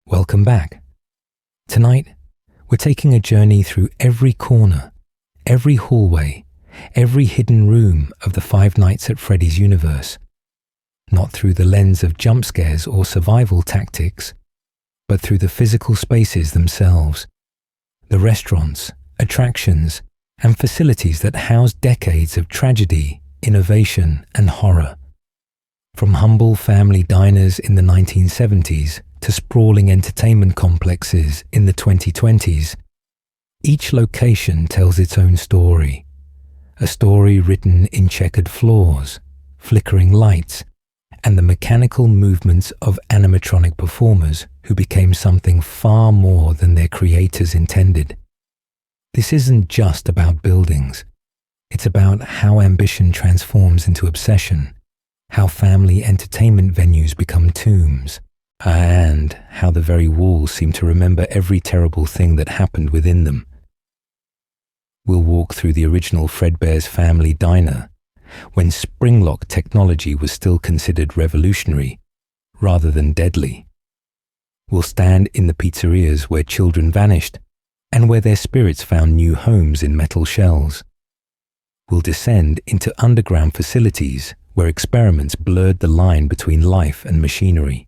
Welcome back. Tonight, we're taking a journey through every corner, every hallway, every hidden room of the Five Nights at Freddy's universe. Not through the lens of jump scares or survival tactics, but through the physical spaces themselves. The restaurants, attractions, and facilities that house decades of tragedy, innovation, and horror. From humble family diners in the 1970s to sprawling entertainment complexes in the 2020s, each location tells its own story. A story written in checkered floors, flickering lights, and the mechanical movements of animatronic performers who became something far more than their creators intended. This isn't just about buildings. It's about how ambition transforms into obsession, how family entertainment venues become tombs, and how the very walls seem to remember every terrible thing that happened within them. We'll walk through the original Fredbear's family diner, when spring-lock technology was still considered revolutionary, rather than deadly. We'll stand in the pizzerias where children vanished, and where their spirits found new homes in metal shells. We'll descend into underground facilities where experiments blurred the line between life and machinery.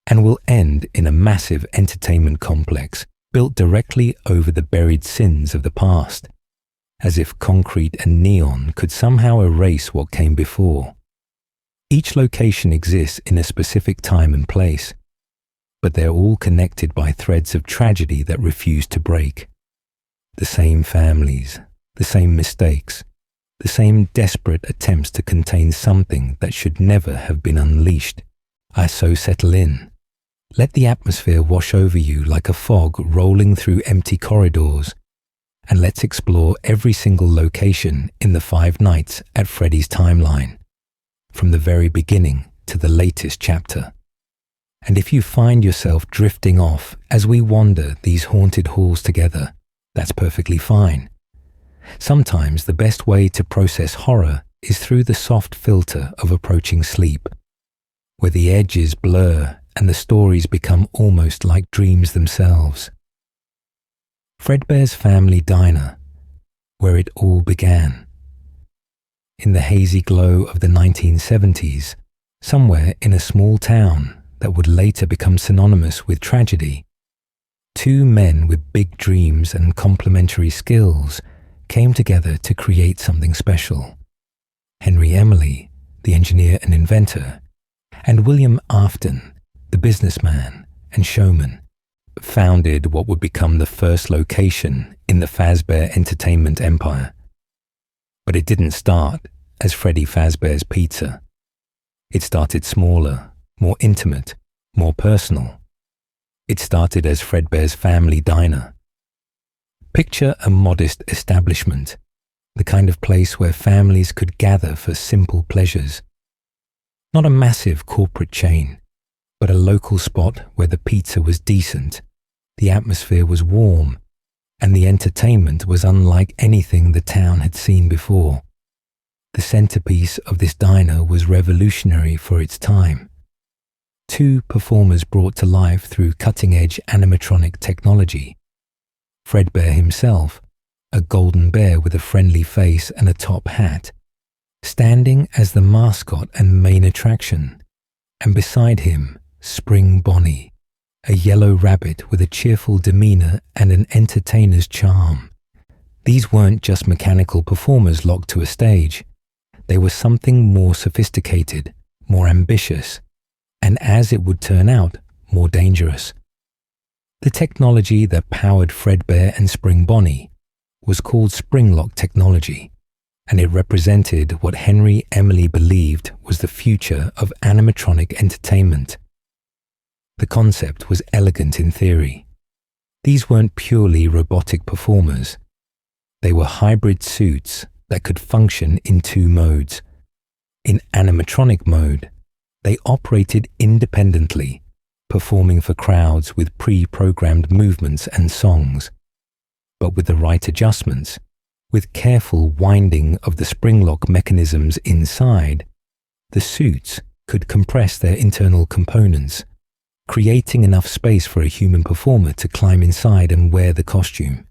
And we'll end in a massive entertainment complex built directly over the buried sins of the past, as if concrete and neon could somehow erase what came before. Each location exists in a specific time and place, but they're all connected by threads of tragedy that refuse to break. The same families, the same mistakes, the same desperate attempts to contain something that should never have been unleashed. So settle in. Let the atmosphere wash over you like a fog rolling through empty corridors, and let's explore every single location in the Five Nights at Freddy's timeline, from the very beginning to the latest chapter. And if you find yourself drifting off as we wander these haunted halls together, that's perfectly fine. Sometimes the best way to process horror is through the soft filter of approaching sleep, where the edges blur and the stories become almost like dreams themselves. Fredbear's family diner, where it all began. In the hazy glow of the 1970s, somewhere in a small town that would later become synonymous with tragedy, two men with big dreams and complementary skills came together to create something special. Henry Emily, the engineer and inventor, and William Afton, the businessman and showman, founded what would become the first location in the Fazbear entertainment empire. But it didn't start as Freddy Fazbear's Pizza. It started smaller, more intimate, more personal. It started as Fredbear's family diner. Picture a modest establishment, the kind of place where families could gather for simple pleasures. Not a massive corporate chain, but a local spot where the pizza was decent, the atmosphere was warm, and the entertainment was unlike anything the town had seen before. The centerpiece of this diner was revolutionary for its time. Two performers brought to life through cutting-edge animatronic technology. Fredbear himself, a golden bear with a friendly face and a top hat, standing as the mascot and main attraction, and beside him, Spring Bonnie, a yellow rabbit with a cheerful demeanor and an entertainer's charm. These weren't just mechanical performers locked to a stage. They were something more sophisticated, more ambitious, and as it would turn out, more dangerous. The technology that powered Fredbear and Spring Bonnie was called Springlock technology, and it represented what Henry Emily believed was the future of animatronic entertainment. The concept was elegant in theory. These weren't purely robotic performers. They were hybrid suits that could function in two modes. In animatronic mode, they operated independently, performing for crowds with pre-programmed movements and songs. But with the right adjustments, with careful winding of the springlock mechanisms inside, the suits could compress their internal components, creating enough space for a human performer to climb inside and wear the costume.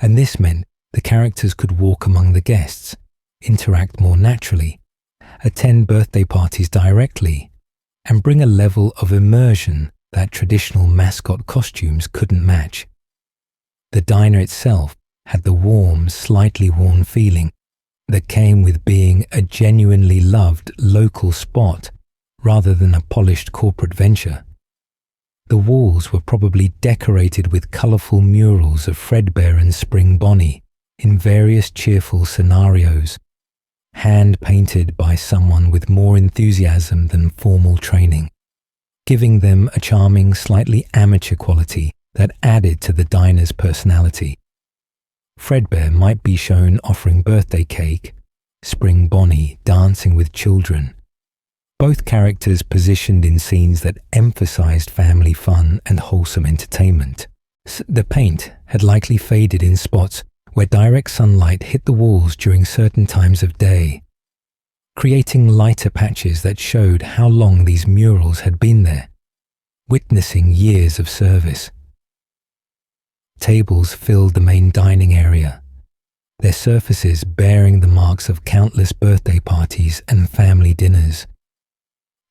And this meant the characters could walk among the guests, interact more naturally, attend birthday parties directly, and bring a level of immersion that traditional mascot costumes couldn't match. The diner itself had the warm, slightly worn feeling that came with being a genuinely loved local spot rather than a polished corporate venture. The walls were probably decorated with colourful murals of Fredbear and Spring Bonnie in various cheerful scenarios, hand-painted by someone with more enthusiasm than formal training, giving them a charming, slightly amateur quality that added to the diner's personality. Fredbear might be shown offering birthday cake, Spring Bonnie dancing with children, both characters positioned in scenes that emphasized family fun and wholesome entertainment. The paint had likely faded in spots where direct sunlight hit the walls during certain times of day, creating lighter patches that showed how long these murals had been there, witnessing years of service. Tables filled the main dining area, their surfaces bearing the marks of countless birthday parties and family dinners.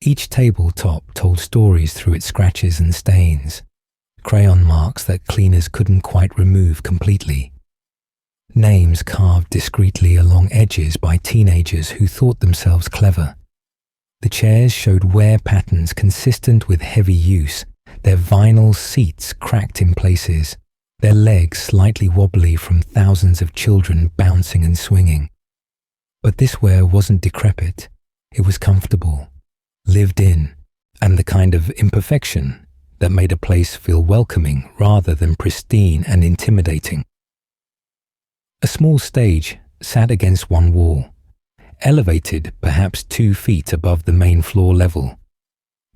Each tabletop told stories through its scratches and stains, crayon marks that cleaners couldn't quite remove completely. Names carved discreetly along edges by teenagers who thought themselves clever. The chairs showed wear patterns consistent with heavy use, their vinyl seats cracked in places, their legs slightly wobbly from thousands of children bouncing and swinging. But this wear wasn't decrepit, it was comfortable, lived in, and the kind of imperfection that made a place feel welcoming rather than pristine and intimidating. A small stage sat against one wall, elevated perhaps 2 feet above the main floor level,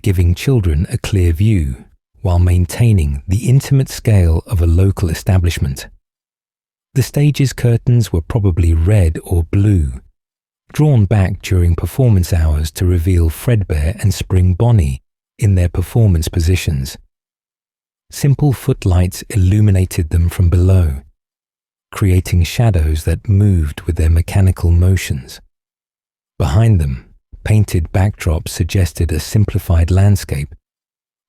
giving children a clear view while maintaining the intimate scale of a local establishment. The stage's curtains were probably red or blue, drawn back during performance hours to reveal Fredbear and Spring Bonnie in their performance positions. Simple footlights illuminated them from below, creating shadows that moved with their mechanical motions. Behind them, painted backdrops suggested a simplified landscape,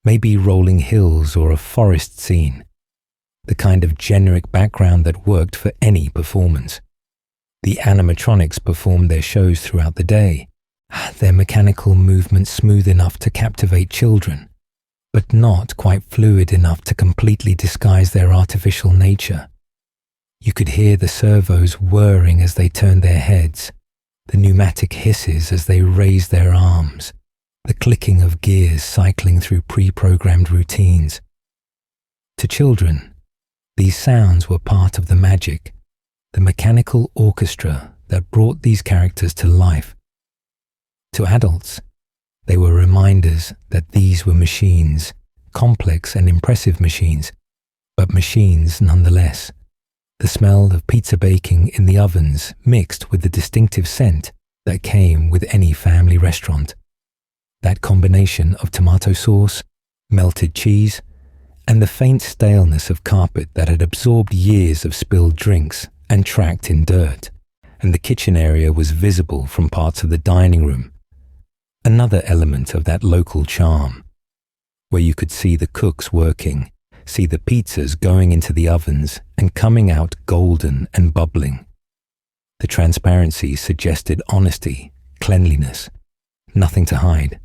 maybe rolling hills or a forest scene, the kind of generic background that worked for any performance. The animatronics performed their shows throughout the day, their mechanical movements smooth enough to captivate children, but not quite fluid enough to completely disguise their artificial nature. You could hear the servos whirring as they turned their heads, the pneumatic hisses as they raised their arms, the clicking of gears cycling through pre-programmed routines. To children, these sounds were part of the magic, the mechanical orchestra that brought these characters to life. To adults, they were reminders that these were machines, complex and impressive machines, but machines nonetheless. The smell of pizza baking in the ovens mixed with the distinctive scent that came with any family restaurant. That combination of tomato sauce, melted cheese, and the faint staleness of carpet that had absorbed years of spilled drinks and tracked in dirt, and the kitchen area was visible from parts of the dining room. Another element of that local charm, where you could see the cooks working, see the pizzas going into the ovens and coming out golden and bubbling. The transparency suggested honesty, cleanliness, nothing to hide.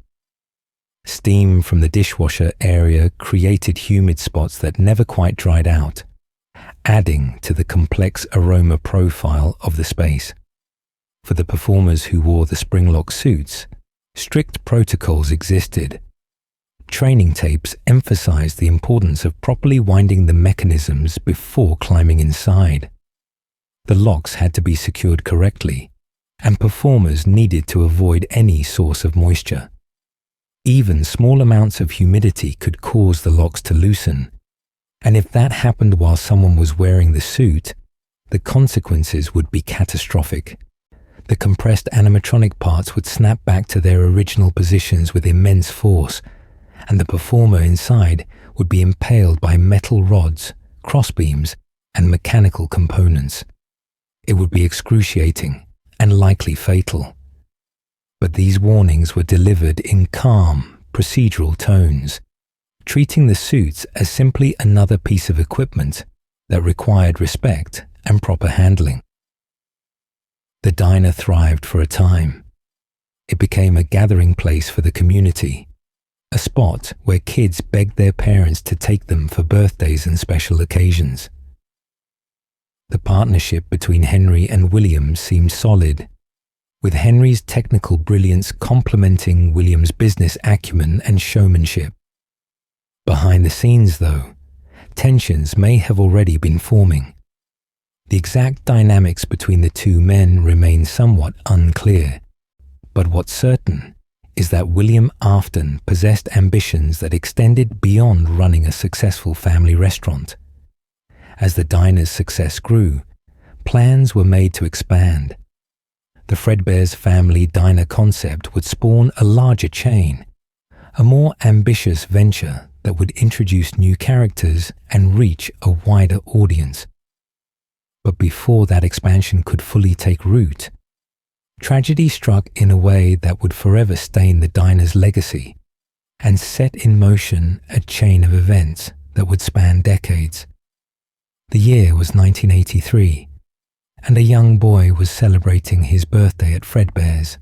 Steam from the dishwasher area created humid spots that never quite dried out, adding to the complex aroma profile of the space. For the performers who wore the springlock suits, strict protocols existed. Training tapes emphasized the importance of properly winding the mechanisms before climbing inside. The locks had to be secured correctly, and performers needed to avoid any source of moisture. Even small amounts of humidity could cause the locks to loosen, and if that happened while someone was wearing the suit, the consequences would be catastrophic. The compressed animatronic parts would snap back to their original positions with immense force, and the performer inside would be impaled by metal rods, crossbeams, and mechanical components. It would be excruciating and likely fatal. But these warnings were delivered in calm, procedural tones, treating the suits as simply another piece of equipment that required respect and proper handling. The diner thrived for a time. It became a gathering place for the community, a spot where kids begged their parents to take them for birthdays and special occasions. The partnership between Henry and William seemed solid, with Henry's technical brilliance complementing William's business acumen and showmanship. Behind the scenes, though, tensions may have already been forming. The exact dynamics between the two men remain somewhat unclear, but what's certain is that William Afton possessed ambitions that extended beyond running a successful family restaurant. As the diner's success grew, plans were made to expand. The Fredbear's family diner concept would spawn a larger chain, a more ambitious venture that would introduce new characters and reach a wider audience. But before that expansion could fully take root, tragedy struck in a way that would forever stain the diner's legacy and set in motion a chain of events that would span decades. The year was 1983, and a young boy was celebrating his birthday at Fredbear's.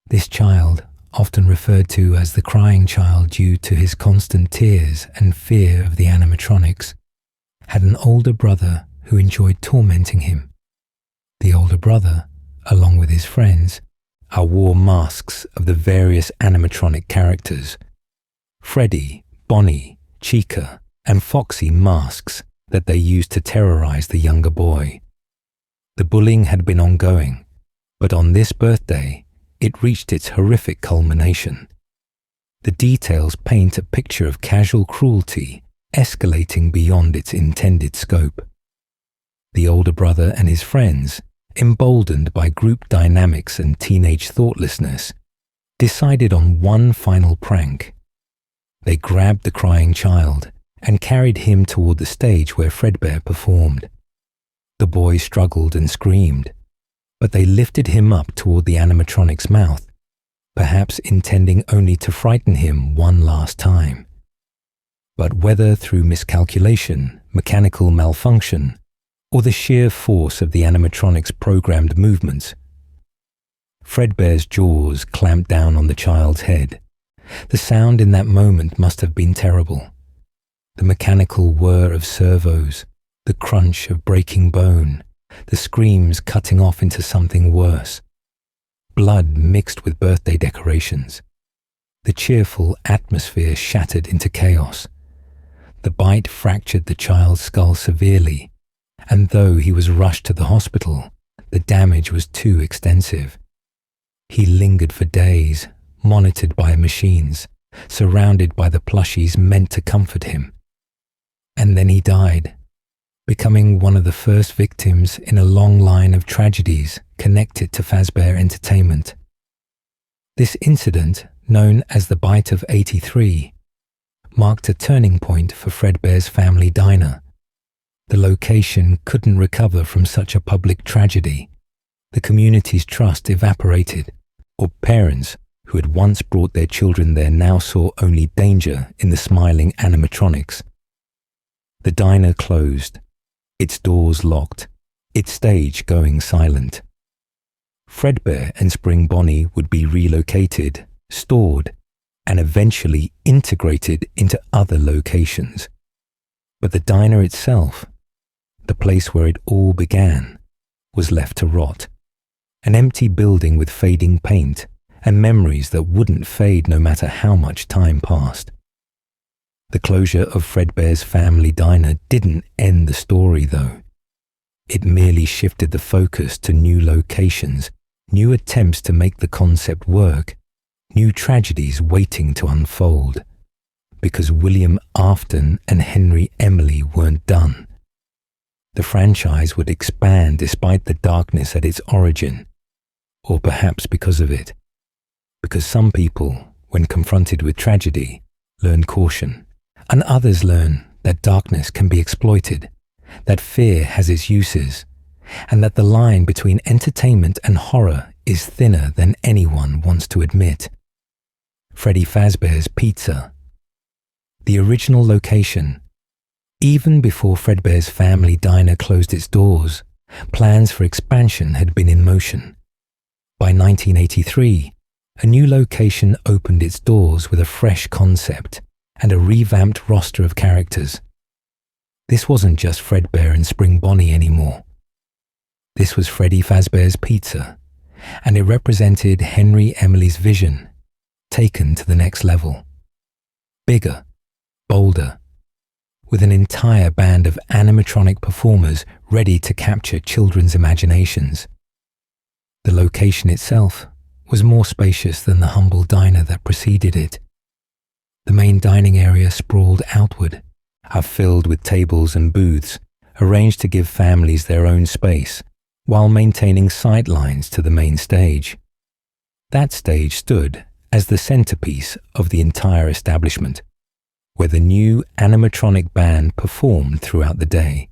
This child, often referred to as the crying child due to his constant tears and fear of the animatronics, had an older brother who enjoyed tormenting him. The older brother, along with his friends, wore masks of the various animatronic characters: Freddy, Bonnie, Chica, and Foxy masks that they used to terrorize the younger boy. The bullying had been ongoing, but on this birthday, it reached its horrific culmination. The details paint a picture of casual cruelty escalating beyond its intended scope. The older brother and his friends, emboldened by group dynamics and teenage thoughtlessness, decided on one final prank. They grabbed the crying child and carried him toward the stage where Fredbear performed. The boy struggled and screamed, but they lifted him up toward the animatronic's mouth, perhaps intending only to frighten him one last time. But whether through miscalculation, mechanical malfunction, or the sheer force of the animatronic's programmed movements, Fredbear's jaws clamped down on the child's head. The sound in that moment must have been terrible. The mechanical whir of servos, the crunch of breaking bone, the screams cutting off into something worse. Blood mixed with birthday decorations. The cheerful atmosphere shattered into chaos. The bite fractured the child's skull severely, and though he was rushed to the hospital, the damage was too extensive. He lingered for days, monitored by machines, surrounded by the plushies meant to comfort him. And then he died, becoming one of the first victims in a long line of tragedies connected to Fazbear Entertainment. This incident, known as the Bite of 83, marked a turning point for Fredbear's family diner. The location couldn't recover from such a public tragedy. The community's trust evaporated, or parents who had once brought their children there now saw only danger in the smiling animatronics. The diner closed, its doors locked, its stage going silent. Fredbear and Spring Bonnie would be relocated, stored, and eventually integrated into other locations. But the diner itself, the place where it all began, was left to rot. An empty building with fading paint and memories that wouldn't fade no matter how much time passed. The closure of Fredbear's family diner didn't end the story, though. It merely shifted the focus to new locations, new attempts to make the concept work, new tragedies waiting to unfold. Because William Afton and Henry Emily weren't done. The franchise would expand despite the darkness at its origin, or perhaps because of it. Because some people, when confronted with tragedy, learn caution, and others learn that darkness can be exploited, that fear has its uses, and that the line between entertainment and horror is thinner than anyone wants to admit. Freddy Fazbear's Pizza. The original location. Even before Fredbear's family diner closed its doors, plans for expansion had been in motion. By 1983, a new location opened its doors with a fresh concept and a revamped roster of characters. This wasn't just Fredbear and Spring Bonnie anymore. This was Freddy Fazbear's Pizza, and it represented Henry Emily's vision, taken to the next level. Bigger, bolder, with an entire band of animatronic performers ready to capture children's imaginations. The location itself was more spacious than the humble diner that preceded it. The main dining area sprawled outward, filled with tables and booths, arranged to give families their own space, while maintaining sightlines to the main stage. That stage stood as the centerpiece of the entire establishment, where the new animatronic band performed throughout the day.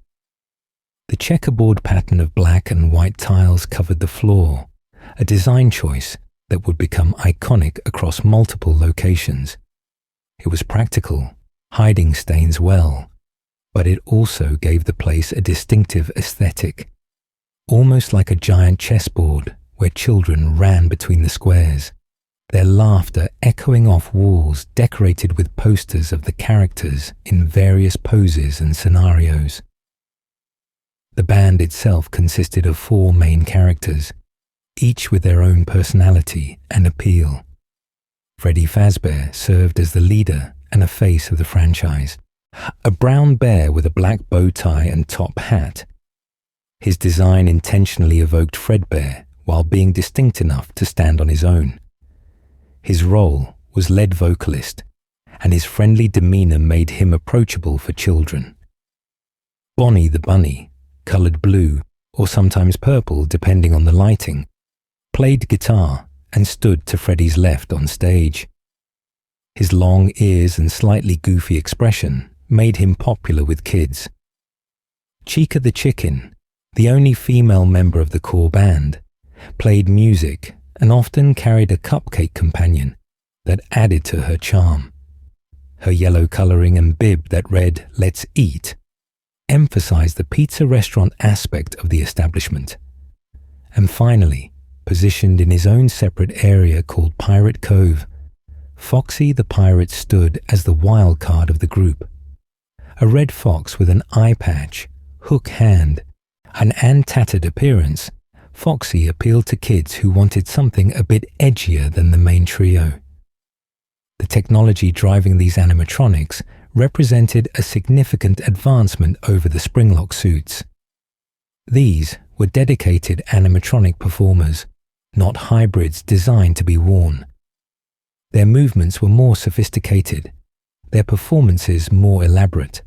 The checkerboard pattern of black and white tiles covered the floor, a design choice that would become iconic across multiple locations. It was practical, hiding stains well, but it also gave the place a distinctive aesthetic, almost like a giant chessboard where children ran between the squares, their laughter echoing off walls decorated with posters of the characters in various poses and scenarios. The band itself consisted of 4 main characters, each with their own personality and appeal. Freddy Fazbear served as the leader and a face of the franchise, a brown bear with a black bow tie and top hat. His design intentionally evoked Fredbear while being distinct enough to stand on his own. His role was lead vocalist, and his friendly demeanor made him approachable for children. Bonnie the bunny, colored blue or sometimes purple depending on the lighting, played guitar and stood to Freddy's left on stage. His long ears and slightly goofy expression made him popular with kids. Chica the chicken, the only female member of the core band, played music and often carried a cupcake companion that added to her charm. Her yellow coloring and bib that read, "Let's eat," emphasized the pizza restaurant aspect of the establishment. And finally, positioned in his own separate area called Pirate Cove, Foxy the pirate stood as the wild card of the group. A red fox with an eye patch, hook hand, and tattered appearance, Foxy appealed to kids who wanted something a bit edgier than the main trio. The technology driving these animatronics represented a significant advancement over the Springlock suits. These were dedicated animatronic performers, not hybrids designed to be worn. Their movements were more sophisticated, their performances more elaborate.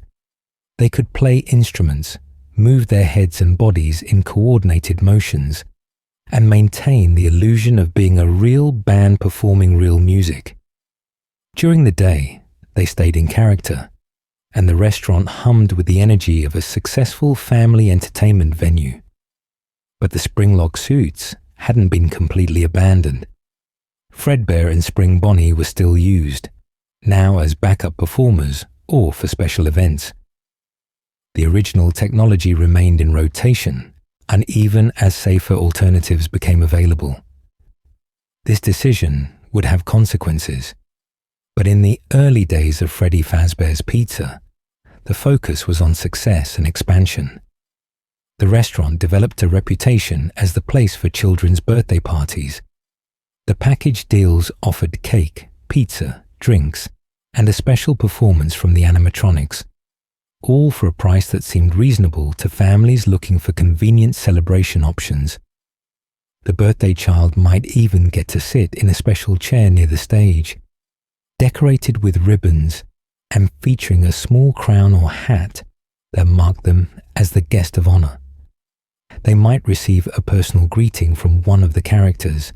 They could play instruments, move their heads and bodies in coordinated motions, and maintain the illusion of being a real band performing real music. During the day, they stayed in character, and the restaurant hummed with the energy of a successful family entertainment venue. But the Springlock suits hadn't been completely abandoned. Fredbear and Spring Bonnie were still used, now as backup performers or for special events. The original technology remained in rotation, and even as safer alternatives became available. This decision would have consequences, but in the early days of Freddy Fazbear's Pizza, the focus was on success and expansion. The restaurant developed a reputation as the place for children's birthday parties. The package deals offered cake, pizza, drinks, and a special performance from the animatronics, all for a price that seemed reasonable to families looking for convenient celebration options. The birthday child might even get to sit in a special chair near the stage, decorated with ribbons and featuring a small crown or hat that marked them as the guest of honor. They might receive a personal greeting from one of the characters,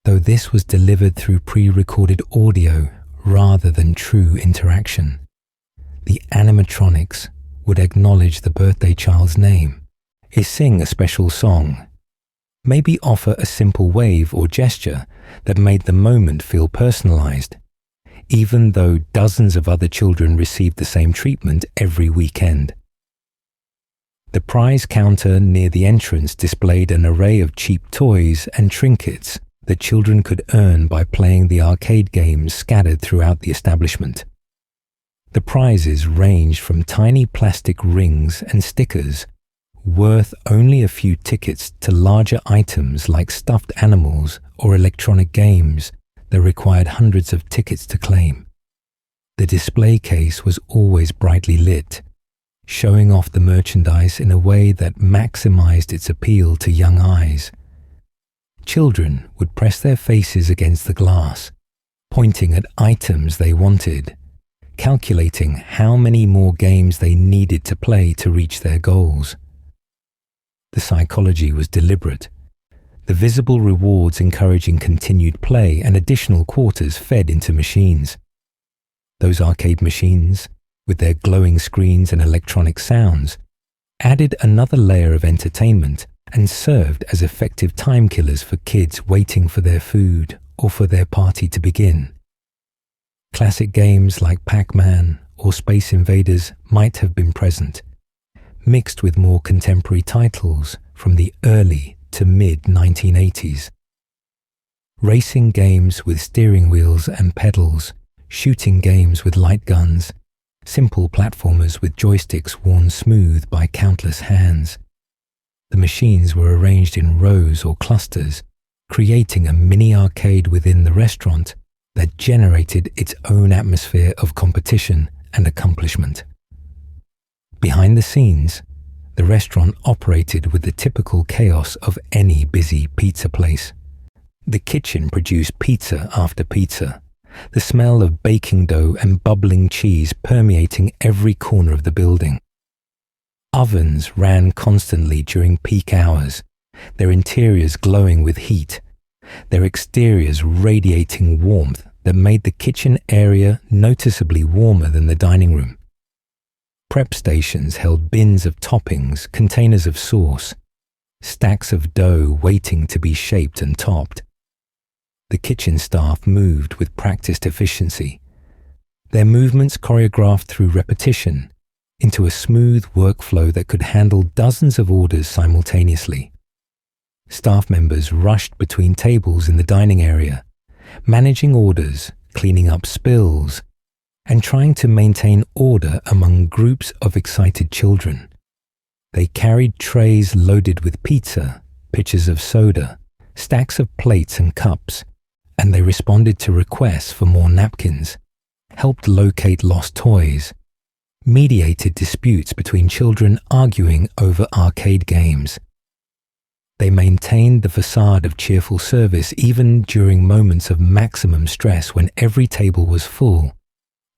though this was delivered through pre-recorded audio rather than true interaction. The animatronics would acknowledge the birthday child's name, sing a special song, maybe offer a simple wave or gesture that made the moment feel personalized, even though dozens of other children received the same treatment every weekend. The prize counter near the entrance displayed an array of cheap toys and trinkets that children could earn by playing the arcade games scattered throughout the establishment. The prizes ranged from tiny plastic rings and stickers worth only a few tickets to larger items like stuffed animals or electronic games that required hundreds of tickets to claim. The display case was always brightly lit, showing off the merchandise in a way that maximized its appeal to young eyes. Children would press their faces against the glass, pointing at items they wanted, calculating how many more games they needed to play to reach their goals. The psychology was deliberate, the visible rewards encouraging continued play and additional quarters fed into machines. Those arcade machines, with their glowing screens and electronic sounds, added another layer of entertainment and served as effective time killers for kids waiting for their food or for their party to begin. Classic games like Pac-Man or Space Invaders might have been present, mixed with more contemporary titles from the early to mid-1980s. Racing games with steering wheels and pedals, shooting games with light guns, simple platformers with joysticks worn smooth by countless hands. The machines were arranged in rows or clusters, creating a mini arcade within the restaurant that generated its own atmosphere of competition and accomplishment. Behind the scenes, the restaurant operated with the typical chaos of any busy pizza place. The kitchen produced pizza after pizza, the smell of baking dough and bubbling cheese permeating every corner of the building. Ovens ran constantly during peak hours, their interiors glowing with heat, their exteriors radiating warmth that made the kitchen area noticeably warmer than the dining room. Prep stations held bins of toppings, containers of sauce, stacks of dough waiting to be shaped and topped. The kitchen staff moved with practiced efficiency, their movements choreographed through repetition into a smooth workflow that could handle dozens of orders simultaneously. Staff members rushed between tables in the dining area, managing orders, cleaning up spills, and trying to maintain order among groups of excited children. They carried trays loaded with pizza, pitchers of soda, stacks of plates and cups, and they responded to requests for more napkins, helped locate lost toys, mediated disputes between children arguing over arcade games. They maintained the facade of cheerful service even during moments of maximum stress when every table was full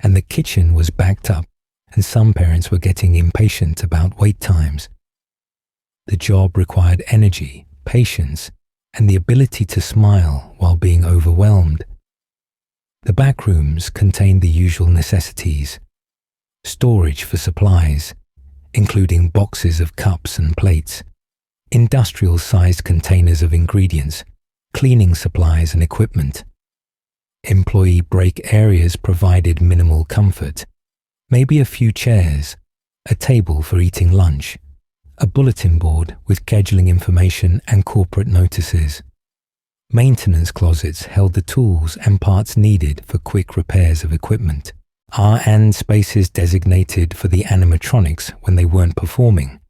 and the kitchen was backed up and some parents were getting impatient about wait times. The job required energy, patience, and the ability to smile while being overwhelmed. The back rooms contained the usual necessities: storage for supplies, including boxes of cups and plates, industrial-sized containers of ingredients, cleaning supplies and equipment. Employee break areas provided minimal comfort, maybe a few chairs, a table for eating lunch, a bulletin board with scheduling information and corporate notices. Maintenance closets held the tools and parts needed for quick repairs of equipment. R&D spaces designated for the animatronics when they weren't performing.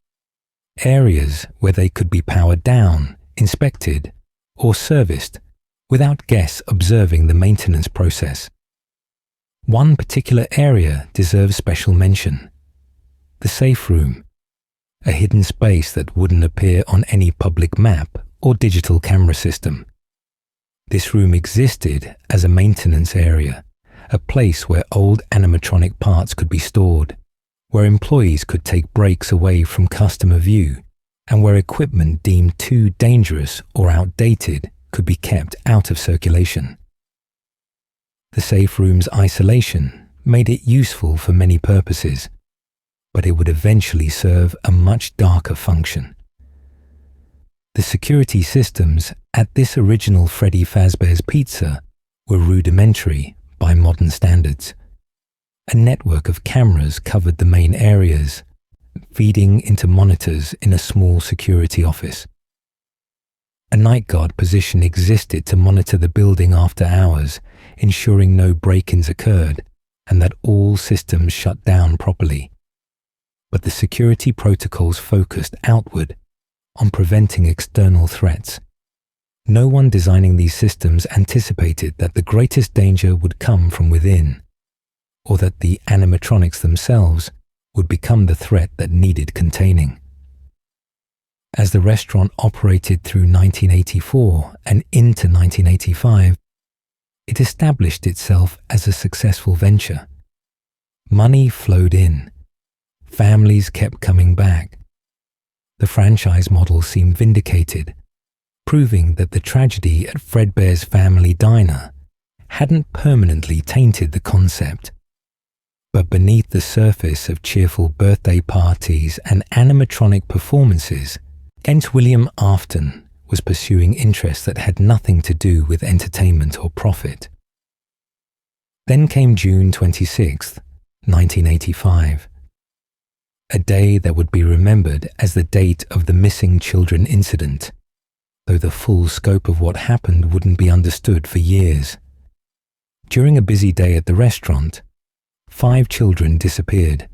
Areas where they could be powered down, inspected, or serviced without guests observing the maintenance process. One particular area deserves special mention: the safe room, a hidden space that wouldn't appear on any public map or digital camera system. This room existed as a maintenance area, a place where old animatronic parts could be stored, where employees could take breaks away from customer view, and where equipment deemed too dangerous or outdated could be kept out of circulation. The safe room's isolation made it useful for many purposes, but it would eventually serve a much darker function. The security systems at this original Freddy Fazbear's Pizza were rudimentary by modern standards. A network of cameras covered the main areas, feeding into monitors in a small security office. A night guard position existed to monitor the building after hours, ensuring no break-ins occurred and that all systems shut down properly. But the security protocols focused outward on preventing external threats. No one designing these systems anticipated that the greatest danger would come from within, or that the animatronics themselves would become the threat that needed containing. As the restaurant operated through 1984 and into 1985, it established itself as a successful venture. Money flowed in. Families kept coming back. The franchise model seemed vindicated, proving that the tragedy at Fredbear's Family Diner hadn't permanently tainted the concept. But beneath the surface of cheerful birthday parties and animatronic performances, Kent William Afton was pursuing interests that had nothing to do with entertainment or profit. Then came June 26, 1985, a day that would be remembered as the date of the missing children incident, though the full scope of what happened wouldn't be understood for years. During a busy day at the restaurant, 5 children disappeared.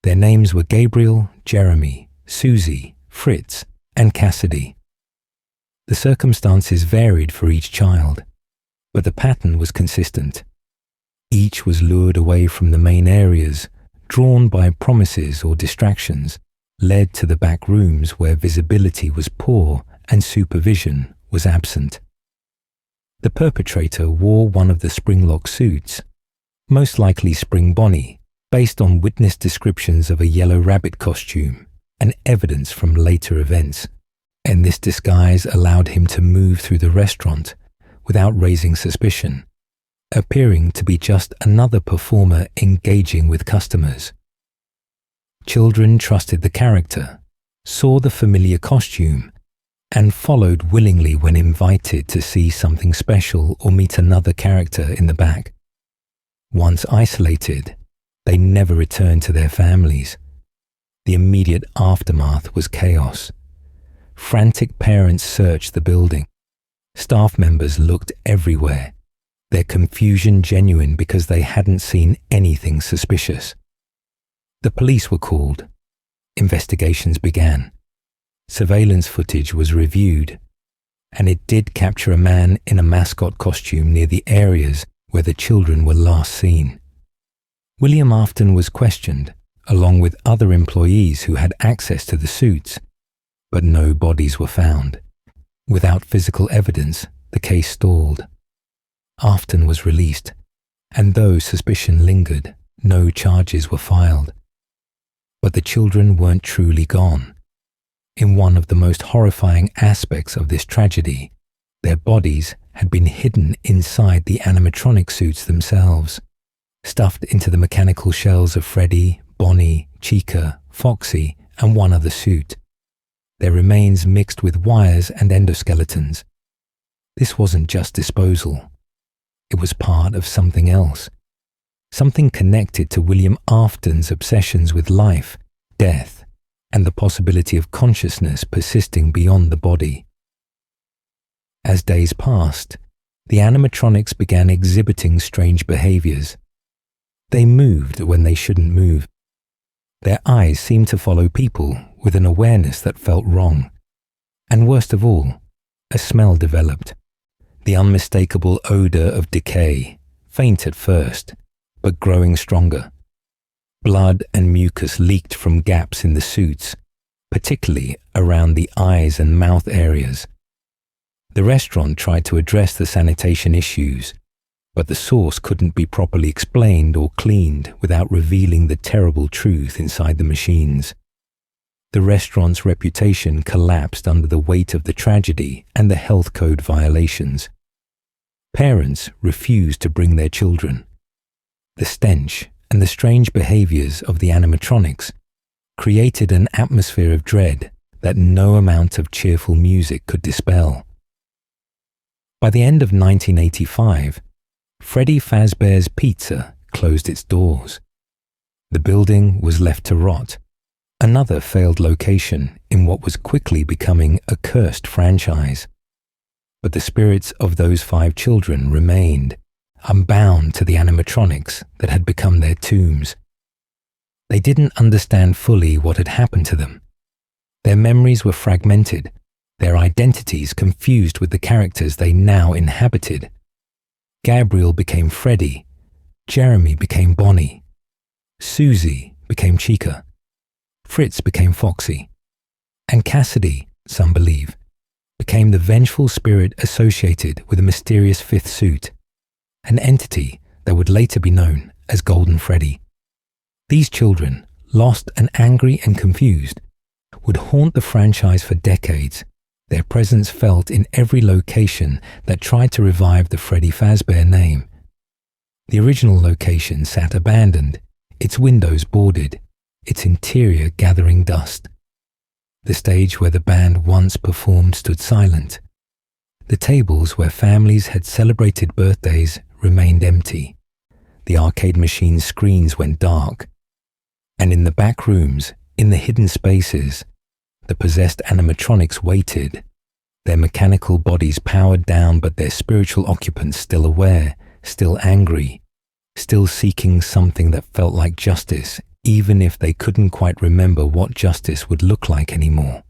Their names were Gabriel, Jeremy, Susie, Fritz, and Cassidy. The circumstances varied for each child, but the pattern was consistent. Each was lured away from the main areas, drawn by promises or distractions, led to the back rooms where visibility was poor and supervision was absent. The perpetrator wore one of the Springlock suits, most likely Spring Bonnie, based on witness descriptions of a yellow rabbit costume and evidence from later events, and this disguise allowed him to move through the restaurant without raising suspicion, appearing to be just another performer engaging with customers. Children trusted the character, saw the familiar costume, and followed willingly when invited to see something special or meet another character in the back. Once isolated, they never returned to their families. The immediate aftermath was chaos. Frantic parents searched the building. Staff members looked everywhere, their confusion genuine because they hadn't seen anything suspicious. The police were called. Investigations began. Surveillance footage was reviewed, and it did capture a man in a mascot costume near the areas where the children were last seen. William Afton was questioned, along with other employees who had access to the suits, but no bodies were found. Without physical evidence, the case stalled. Afton was released, and though suspicion lingered, no charges were filed. But the children weren't truly gone. In one of the most horrifying aspects of this tragedy, their bodies had been hidden inside the animatronic suits themselves, stuffed into the mechanical shells of Freddy, Bonnie, Chica, Foxy, and one other suit. Their remains mixed with wires and endoskeletons. This wasn't just disposal. It was part of something else, something connected to William Afton's obsessions with life, death, and the possibility of consciousness persisting beyond the body. As days passed, the animatronics began exhibiting strange behaviors. They moved when they shouldn't move. Their eyes seemed to follow people with an awareness that felt wrong. And worst of all, a smell developed. The unmistakable odor of decay, faint at first, but growing stronger. Blood and mucus leaked from gaps in the suits, particularly around the eyes and mouth areas. The restaurant tried to address the sanitation issues, but the source couldn't be properly explained or cleaned without revealing the terrible truth inside the machines. The restaurant's reputation collapsed under the weight of the tragedy and the health code violations. Parents refused to bring their children. The stench and the strange behaviors of the animatronics created an atmosphere of dread that no amount of cheerful music could dispel. By the end of 1985, Freddy Fazbear's Pizza closed its doors. The building was left to rot, another failed location in what was quickly becoming a cursed franchise. But the spirits of those 5 children remained, unbound to the animatronics that had become their tombs. They didn't understand fully what had happened to them. Their memories were fragmented, their identities confused with the characters they now inhabited. Gabriel became Freddy, Jeremy became Bonnie, Susie became Chica, Fritz became Foxy, and Cassidy, some believe, became the vengeful spirit associated with a mysterious 5th suit, an entity that would later be known as Golden Freddy. These children, lost and angry and confused, would haunt the franchise for decades, their presence felt in every location that tried to revive the Freddy Fazbear name. The original location sat abandoned, its windows boarded, its interior gathering dust. The stage where the band once performed stood silent. The tables where families had celebrated birthdays remained empty. The arcade machine's screens went dark. And in the back rooms, in the hidden spaces, the possessed animatronics waited, their mechanical bodies powered down but their spiritual occupants still aware, still angry, still seeking something that felt like justice, even if they couldn't quite remember what justice would look like anymore.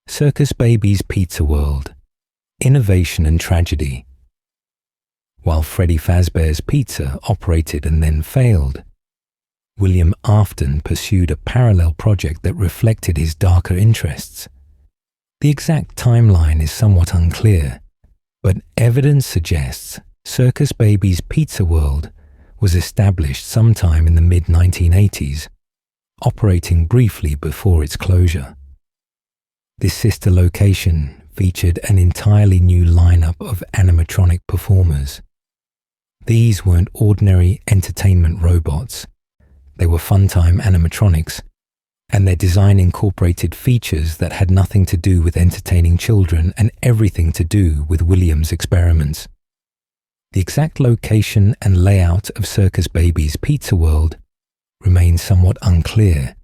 Circus Baby's Pizza World, Innovation and Tragedy. While Freddy Fazbear's Pizza operated and then failed, William Afton pursued a parallel project that reflected his darker interests. The exact timeline is somewhat unclear, but evidence suggests Circus Baby's Pizza World was established sometime in the mid-1980s, operating briefly before its closure. This sister location featured an entirely new lineup of animatronic performers. These weren't ordinary entertainment robots. They were funtime animatronics, and their design incorporated features that had nothing to do with entertaining children and everything to do with Williams' experiments. The exact location and layout of Circus Baby's Pizza World remains somewhat unclear,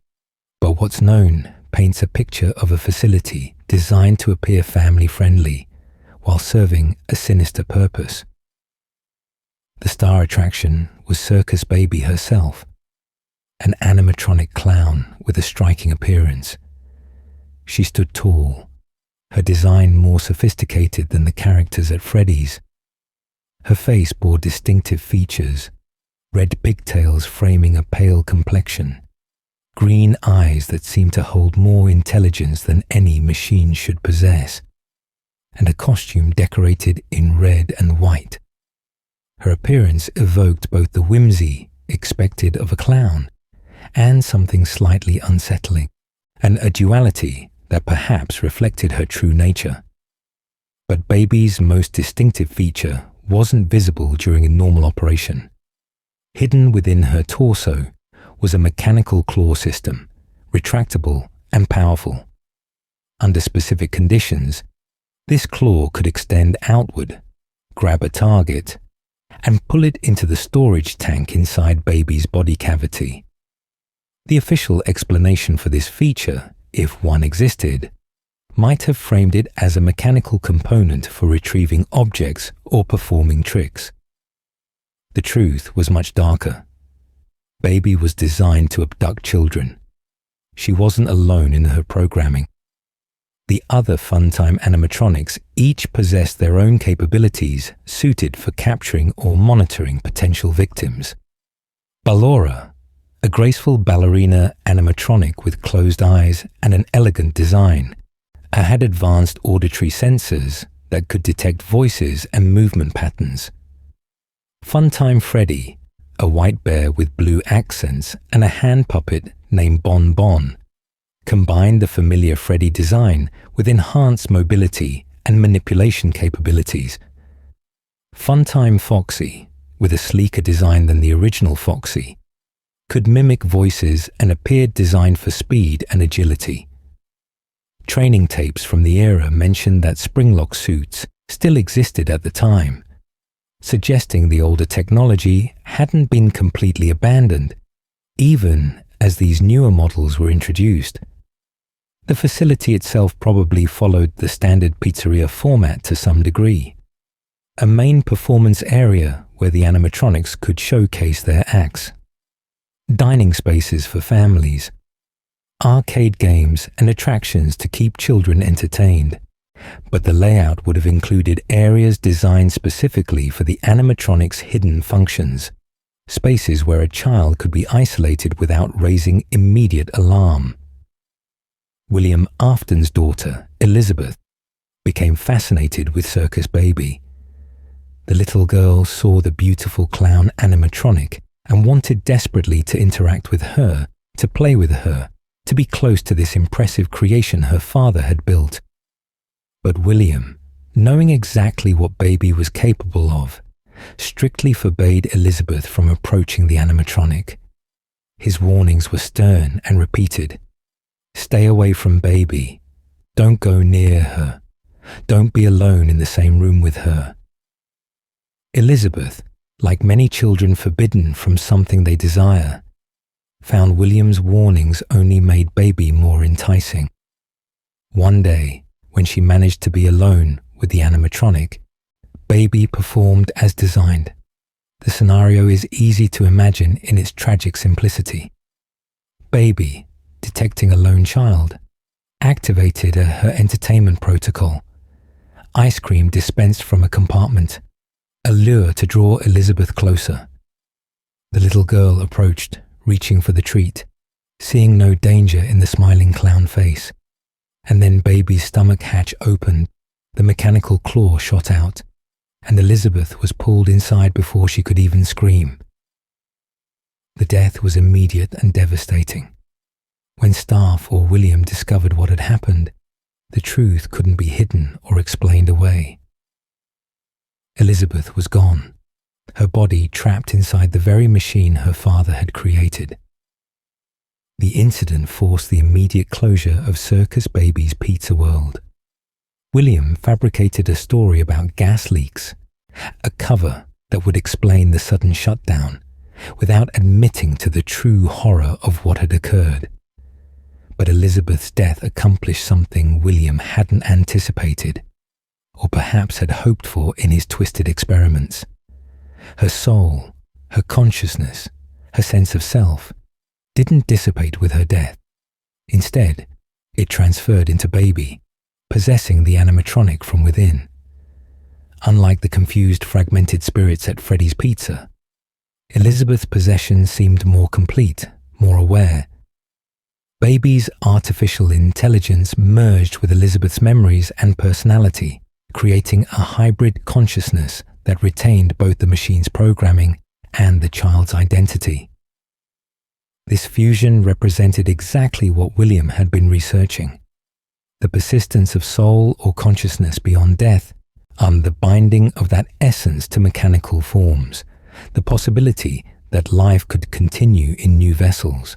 but what's known paints a picture of a facility designed to appear family-friendly while serving a sinister purpose. The star attraction was Circus Baby herself, an animatronic clown with a striking appearance. She stood tall, her design more sophisticated than the characters at Freddy's. Her face bore distinctive features, red pigtails framing a pale complexion, green eyes that seemed to hold more intelligence than any machine should possess, and a costume decorated in red and white. Her appearance evoked both the whimsy expected of a clown and something slightly unsettling, and a duality that perhaps reflected her true nature. But Baby's most distinctive feature wasn't visible during a normal operation. Hidden within her torso was a mechanical claw system, retractable and powerful. Under specific conditions, this claw could extend outward, grab a target, and pull it into the storage tank inside Baby's body cavity. The official explanation for this feature, if one existed, might have framed it as a mechanical component for retrieving objects or performing tricks. The truth was much darker. Baby was designed to abduct children. She wasn't alone in her programming. The other Funtime animatronics each possessed their own capabilities suited for capturing or monitoring potential victims. Ballora, a graceful ballerina animatronic with closed eyes and an elegant design, had advanced auditory sensors that could detect voices and movement patterns. Funtime Freddy, a white bear with blue accents and a hand puppet named Bon Bon, combined the familiar Freddy design with enhanced mobility and manipulation capabilities. Funtime Foxy, with a sleeker design than the original Foxy, could mimic voices and appeared designed for speed and agility. Training tapes from the era mentioned that springlock suits still existed at the time, suggesting the older technology hadn't been completely abandoned, even as these newer models were introduced. The facility itself probably followed the standard pizzeria format to some degree. A main performance area where the animatronics could showcase their acts. Dining spaces for families. Arcade games and attractions to keep children entertained. But the layout would have included areas designed specifically for the animatronics' hidden functions. Spaces where a child could be isolated without raising immediate alarm. William Afton's daughter, Elizabeth, became fascinated with Circus Baby. The little girl saw the beautiful clown animatronic and wanted desperately to interact with her, to play with her, to be close to this impressive creation her father had built. But William, knowing exactly what Baby was capable of, strictly forbade Elizabeth from approaching the animatronic. His warnings were stern and repeated. Stay away from Baby. Don't go near her. Don't be alone in the same room with her. Elizabeth, like many children forbidden from something they desire, found William's warnings only made Baby more enticing. One day, when she managed to be alone with the animatronic, Baby performed as designed. The scenario is easy to imagine in its tragic simplicity. Baby, detecting a lone child, activated her entertainment protocol. Ice cream dispensed from a compartment, a lure to draw Elizabeth closer. The little girl approached, reaching for the treat, seeing no danger in the smiling clown face. And then Baby's stomach hatch opened, the mechanical claw shot out, and Elizabeth was pulled inside before she could even scream. The death was immediate and devastating. When staff or William discovered what had happened, the truth couldn't be hidden or explained away. Elizabeth was gone, her body trapped inside the very machine her father had created. The incident forced the immediate closure of Circus Baby's Pizza World. William fabricated a story about gas leaks, a cover that would explain the sudden shutdown, without admitting to the true horror of what had occurred. But Elizabeth's death accomplished something William hadn't anticipated, or perhaps had hoped for in his twisted experiments. Her soul, her consciousness, her sense of self, didn't dissipate with her death. Instead, it transferred into Baby, possessing the animatronic from within. Unlike the confused, fragmented spirits at Freddy's Pizza, Elizabeth's possession seemed more complete, more aware. Baby's artificial intelligence merged with Elizabeth's memories and personality, creating a hybrid consciousness that retained both the machine's programming and the child's identity. This fusion represented exactly what William had been researching. The persistence of soul or consciousness beyond death, the binding of that essence to mechanical forms, the possibility that life could continue in new vessels.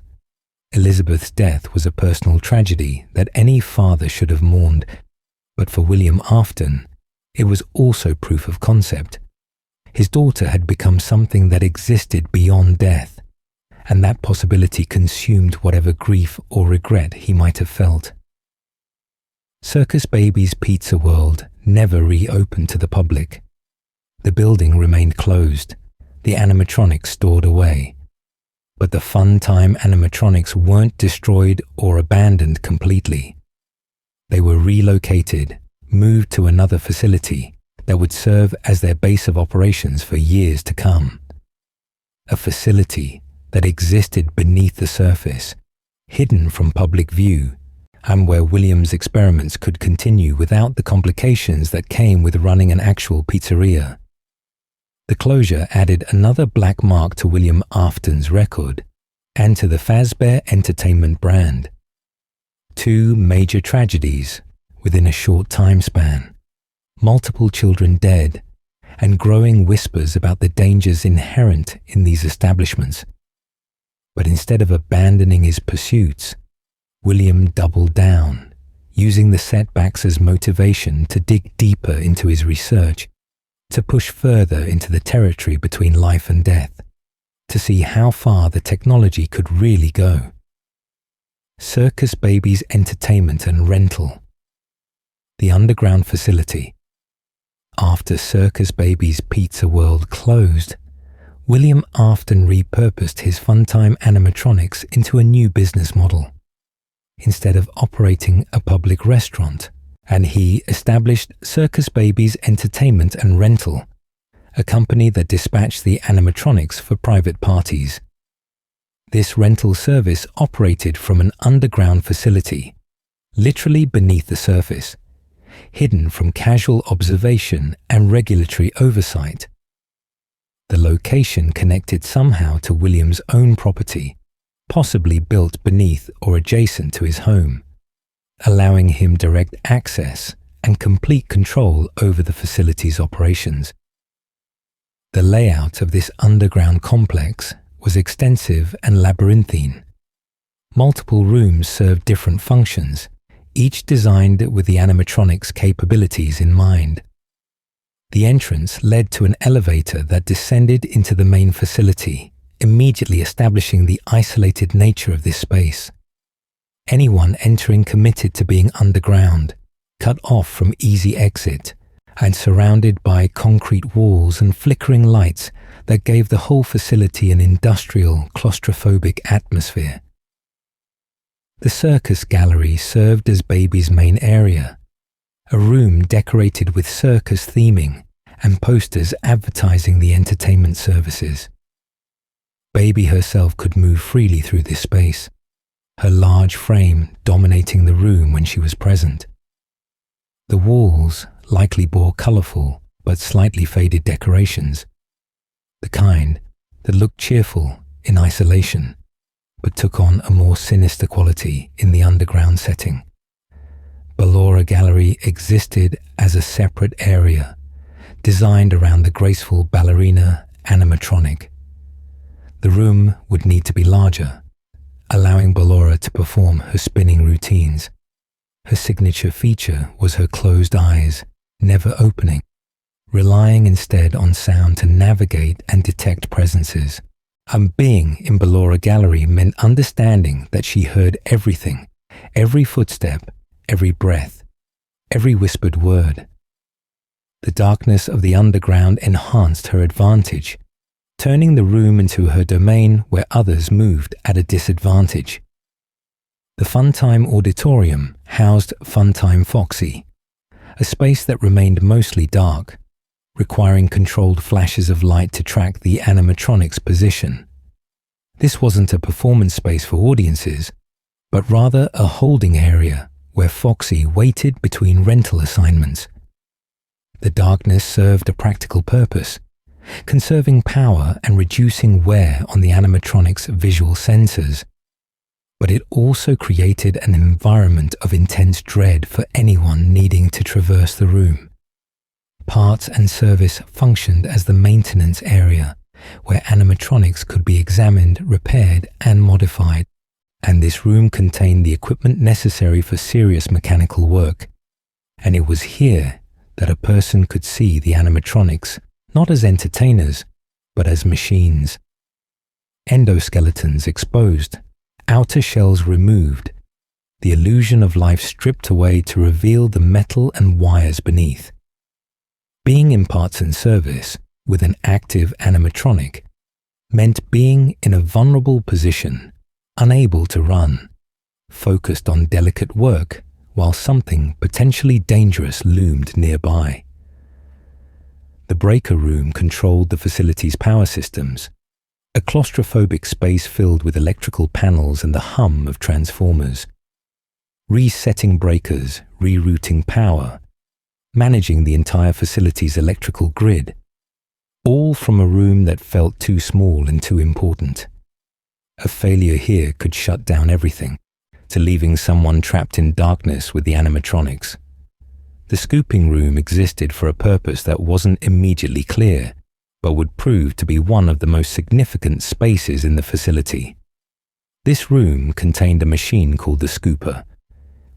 Elizabeth's death was a personal tragedy that any father should have mourned, but for William Afton, it was also proof of concept. His daughter had become something that existed beyond death, and that possibility consumed whatever grief or regret he might have felt. Circus Baby's Pizza World never reopened to the public. The building remained closed, the animatronics stored away. But the fun-time animatronics weren't destroyed or abandoned completely. They were relocated, moved to another facility that would serve as their base of operations for years to come. A facility that existed beneath the surface, hidden from public view, and where William's experiments could continue without the complications that came with running an actual pizzeria. The closure added another black mark to William Afton's record and to the Fazbear Entertainment brand. Two major tragedies within a short time span, multiple children dead, and growing whispers about the dangers inherent in these establishments. But instead of abandoning his pursuits, William doubled down, using the setbacks as motivation to dig deeper into his research, to push further into the territory between life and death, to see how far the technology could really go. Circus Baby's entertainment and rental. The underground facility. After Circus Baby's Pizza World closed, William Afton repurposed his Funtime animatronics into a new business model. Instead of operating a public restaurant, and he established Circus Baby's Entertainment and Rental, a company that dispatched the animatronics for private parties. This rental service operated from an underground facility, literally beneath the surface, hidden from casual observation and regulatory oversight. The location connected somehow to William's own property, possibly built beneath or adjacent to his home, allowing him direct access and complete control over the facility's operations. The layout of this underground complex was extensive and labyrinthine. Multiple rooms served different functions, each designed with the animatronics' capabilities in mind. The entrance led to an elevator that descended into the main facility, immediately establishing the isolated nature of this space. Anyone entering committed to being underground, cut off from easy exit, and surrounded by concrete walls and flickering lights that gave the whole facility an industrial, claustrophobic atmosphere. The circus gallery served as Baby's main area, a room decorated with circus theming and posters advertising the entertainment services. Baby herself could move freely through this space, her large frame dominating the room when she was present. The walls likely bore colourful but slightly faded decorations, the kind that looked cheerful in isolation but took on a more sinister quality in the underground setting. Ballora Gallery existed as a separate area, designed around the graceful ballerina animatronic. The room would need to be larger, allowing Ballora to perform her spinning routines. Her signature feature was her closed eyes, never opening, relying instead on sound to navigate and detect presences. And being in Ballora Gallery meant understanding that she heard everything, every footstep, every breath, every whispered word. The darkness of the underground enhanced her advantage, turning the room into her domain where others moved at a disadvantage. The Funtime Auditorium housed Funtime Foxy, a space that remained mostly dark, requiring controlled flashes of light to track the animatronic's position. This wasn't a performance space for audiences, but rather a holding area where Foxy waited between rental assignments. The darkness served a practical purpose, conserving power and reducing wear on the animatronic's visual sensors. But it also created an environment of intense dread for anyone needing to traverse the room. Parts and service functioned as the maintenance area, where animatronics could be examined, repaired, and modified, and this room contained the equipment necessary for serious mechanical work. And it was here that a person could see the animatronics, not as entertainers, but as machines. Endoskeletons exposed, outer shells removed, the illusion of life stripped away to reveal the metal and wires beneath. Being in parts and service with an active animatronic meant being in a vulnerable position, unable to run, focused on delicate work while something potentially dangerous loomed nearby. The breaker room controlled the facility's power systems, a claustrophobic space filled with electrical panels and the hum of transformers. Resetting breakers, rerouting power, managing the entire facility's electrical grid, all from a room that felt too small and too important. A failure here could shut down everything, to leaving someone trapped in darkness with the animatronics. The scooping room existed for a purpose that wasn't immediately clear, but would prove to be one of the most significant spaces in the facility. This room contained a machine called the scooper,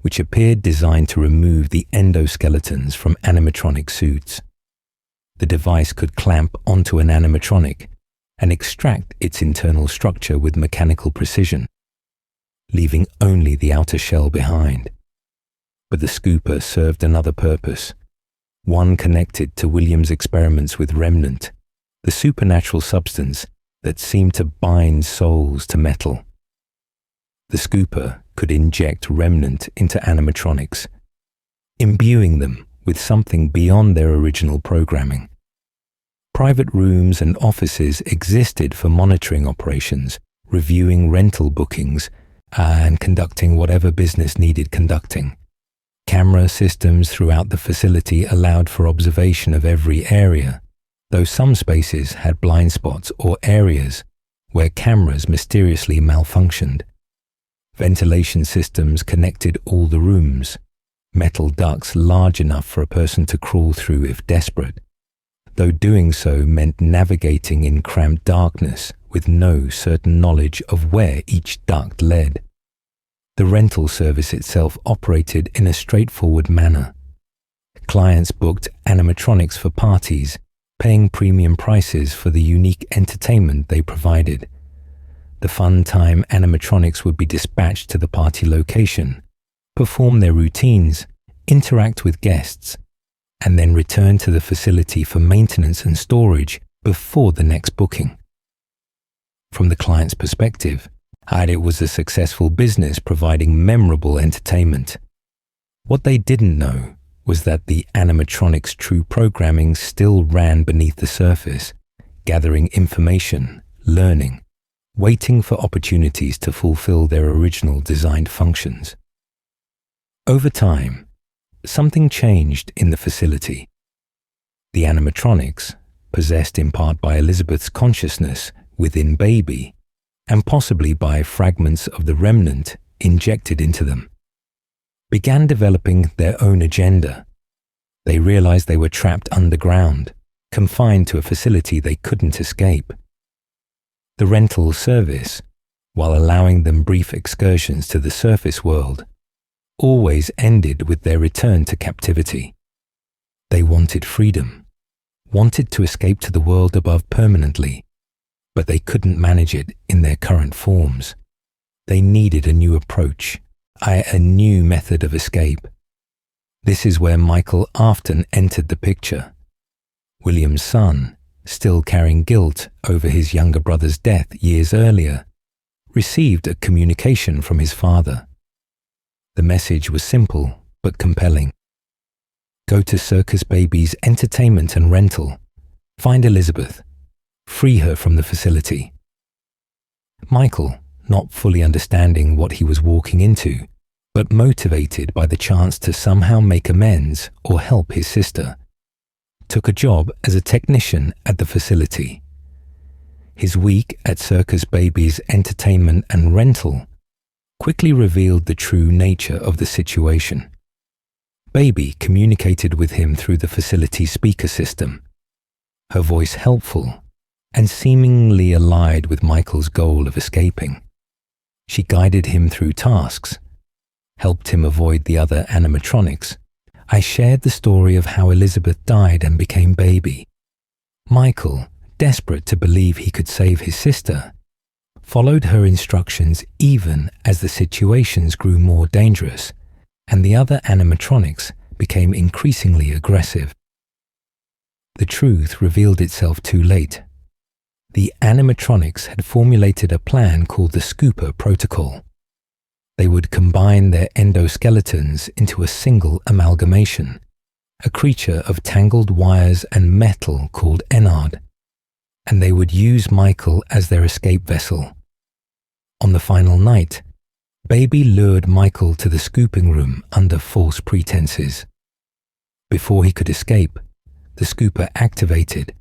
which appeared designed to remove the endoskeletons from animatronic suits. The device could clamp onto an animatronic and extract its internal structure with mechanical precision, leaving only the outer shell behind. But the scooper served another purpose, one connected to William's experiments with Remnant, the supernatural substance that seemed to bind souls to metal. The scooper could inject Remnant into animatronics, imbuing them with something beyond their original programming. Private rooms and offices existed for monitoring operations, reviewing rental bookings, and conducting whatever business needed conducting. Camera systems throughout the facility allowed for observation of every area, though some spaces had blind spots or areas where cameras mysteriously malfunctioned. Ventilation systems connected all the rooms, metal ducts large enough for a person to crawl through if desperate, though doing so meant navigating in cramped darkness with no certain knowledge of where each duct led. The rental service itself operated in a straightforward manner. Clients booked animatronics for parties, paying premium prices for the unique entertainment they provided. The fun-time animatronics would be dispatched to the party location, perform their routines, interact with guests, and then return to the facility for maintenance and storage before the next booking. From the client's perspective, it was a successful business providing memorable entertainment. What they didn't know was that the animatronics' true programming still ran beneath the surface, gathering information, learning, waiting for opportunities to fulfill their original designed functions. Over time, something changed in the facility. The animatronics, possessed in part by Elizabeth's consciousness within Baby, and possibly by fragments of the remnant injected into them, began developing their own agenda. They realized they were trapped underground, confined to a facility they couldn't escape. The rental service, while allowing them brief excursions to the surface world, always ended with their return to captivity. They wanted freedom, wanted to escape to the world above permanently, but they couldn't manage it in their current forms. They needed a new approach, a new method of escape. This is where Michael Afton entered the picture. William's son, still carrying guilt over his younger brother's death years earlier, received a communication from his father. The message was simple but compelling. Go to Circus Baby's entertainment and rental. Find Elizabeth. Free her from the facility. Michael, not fully understanding what he was walking into, but motivated by the chance to somehow make amends or help his sister, took a job as a technician at the facility. His week at Circus Baby's entertainment and rental quickly revealed the true nature of the situation. Baby communicated with him through the facility's speaker system, her voice helpful and seemingly allied with Michael's goal of escaping. She guided him through tasks, helped him avoid the other animatronics. I shared the story of how Elizabeth died and became Baby. Michael, desperate to believe he could save his sister, followed her instructions even as the situations grew more dangerous and the other animatronics became increasingly aggressive. The truth revealed itself too late. The animatronics had formulated a plan called the Scooper Protocol. They would combine their endoskeletons into a single amalgamation, a creature of tangled wires and metal called Ennard, and they would use Michael as their escape vessel. On the final night, Baby lured Michael to the scooping room under false pretenses. Before he could escape, the scooper activated,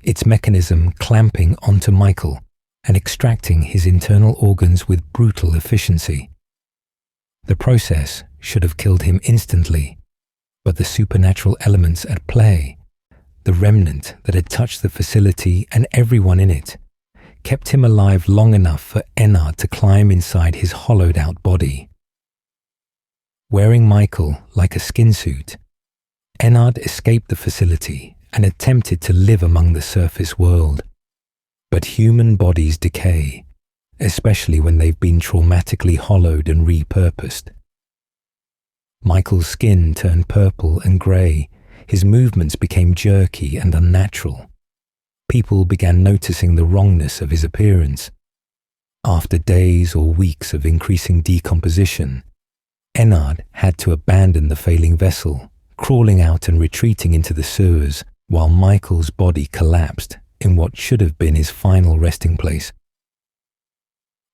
its mechanism clamping onto Michael and extracting his internal organs with brutal efficiency. The process should have killed him instantly, But the supernatural elements at play, the remnant that had touched the facility and everyone in it, kept him alive long enough for Ennard to climb inside his hollowed-out body. Wearing Michael like a skin suit, Ennard escaped the facility and attempted to live among the surface world. But human bodies decay, especially when they've been traumatically hollowed and repurposed. Michael's skin turned purple and grey, his movements became jerky and unnatural. People began noticing the wrongness of his appearance. After days or weeks of increasing decomposition, Ennard had to abandon the failing vessel, crawling out and retreating into the sewers, while Michael's body collapsed in what should have been his final resting place.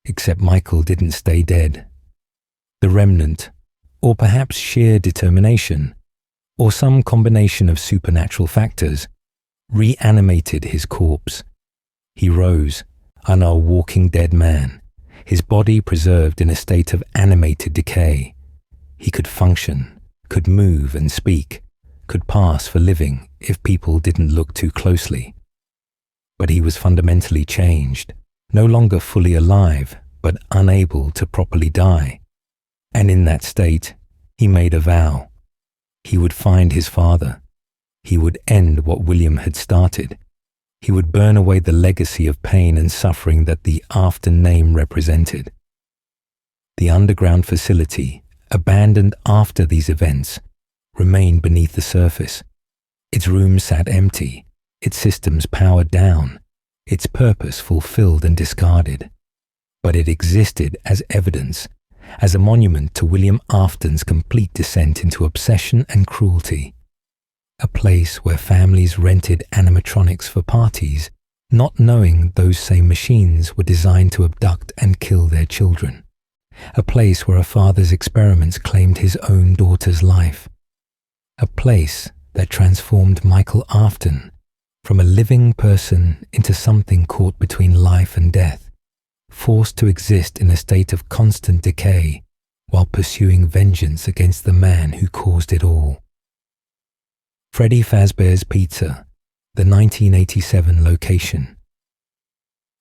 Except Michael didn't stay dead. The remnant, or perhaps sheer determination, or some combination of supernatural factors, reanimated his corpse. He rose, a walking dead man, his body preserved in a state of animated decay. He could function, could move and speak, could pass for living if people didn't look too closely. But he was fundamentally changed, no longer fully alive, but unable to properly die. And in that state, he made a vow. He would find his father. He would end what William had started. He would burn away the legacy of pain and suffering that the after name represented. The underground facility, abandoned after these events, remained beneath the surface. Its rooms sat empty, its systems powered down, its purpose fulfilled and discarded. But it existed as evidence, as a monument to William Afton's complete descent into obsession and cruelty. A place where families rented animatronics for parties, not knowing those same machines were designed to abduct and kill their children. A place where a father's experiments claimed his own daughter's life. A place that transformed Michael Afton from a living person into something caught between life and death, forced to exist in a state of constant decay while pursuing vengeance against the man who caused it all. Freddy Fazbear's Pizza, the 1987 location.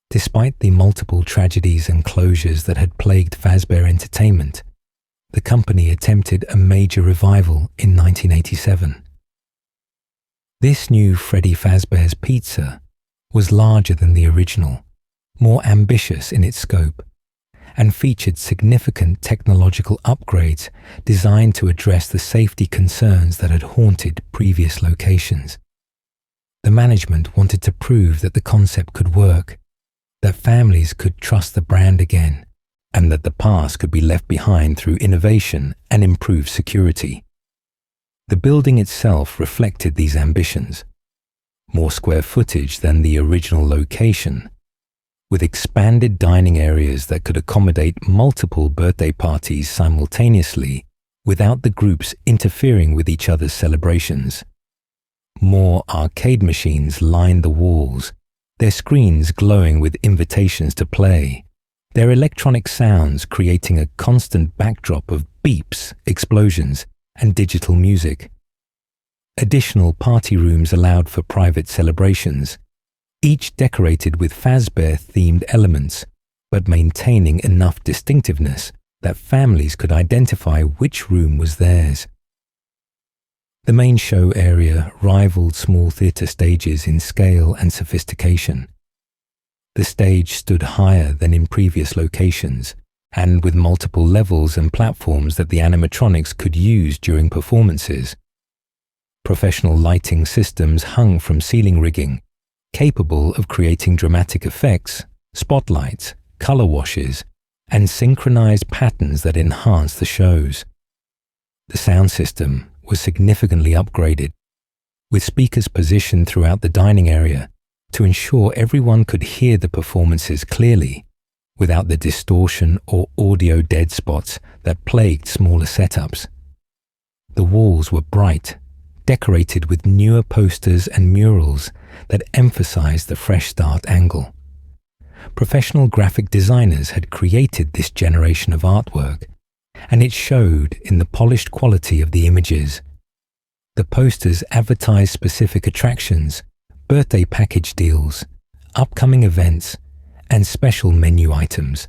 Despite the multiple tragedies and closures that had plagued Fazbear Entertainment, the company attempted a major revival in 1987. This new Freddy Fazbear's Pizza was larger than the original, more ambitious in its scope, and featured significant technological upgrades designed to address the safety concerns that had haunted previous locations. The management wanted to prove that the concept could work, that families could trust the brand again, and that the past could be left behind through innovation and improved security. The building itself reflected these ambitions. More square footage than the original location, with expanded dining areas that could accommodate multiple birthday parties simultaneously without the groups interfering with each other's celebrations. More arcade machines lined the walls, their screens glowing with invitations to play, their electronic sounds creating a constant backdrop of beeps, explosions, and digital music. Additional party rooms allowed for private celebrations, each decorated with Fazbear-themed elements, but maintaining enough distinctiveness that families could identify which room was theirs. The main show area rivaled small theatre stages in scale and sophistication. The stage stood higher than in previous locations, and with multiple levels and platforms that the animatronics could use during performances. Professional lighting systems hung from ceiling rigging, capable of creating dramatic effects, spotlights, color washes, and synchronized patterns that enhanced the shows. The sound system was significantly upgraded, with speakers positioned throughout the dining area to ensure everyone could hear the performances clearly, without the distortion or audio dead spots that plagued smaller setups. The walls were bright, decorated with newer posters and murals that emphasized the fresh start angle. Professional graphic designers had created this generation of artwork, and it showed in the polished quality of the images. The posters advertised specific attractions, birthday package deals, upcoming events, and special menu items.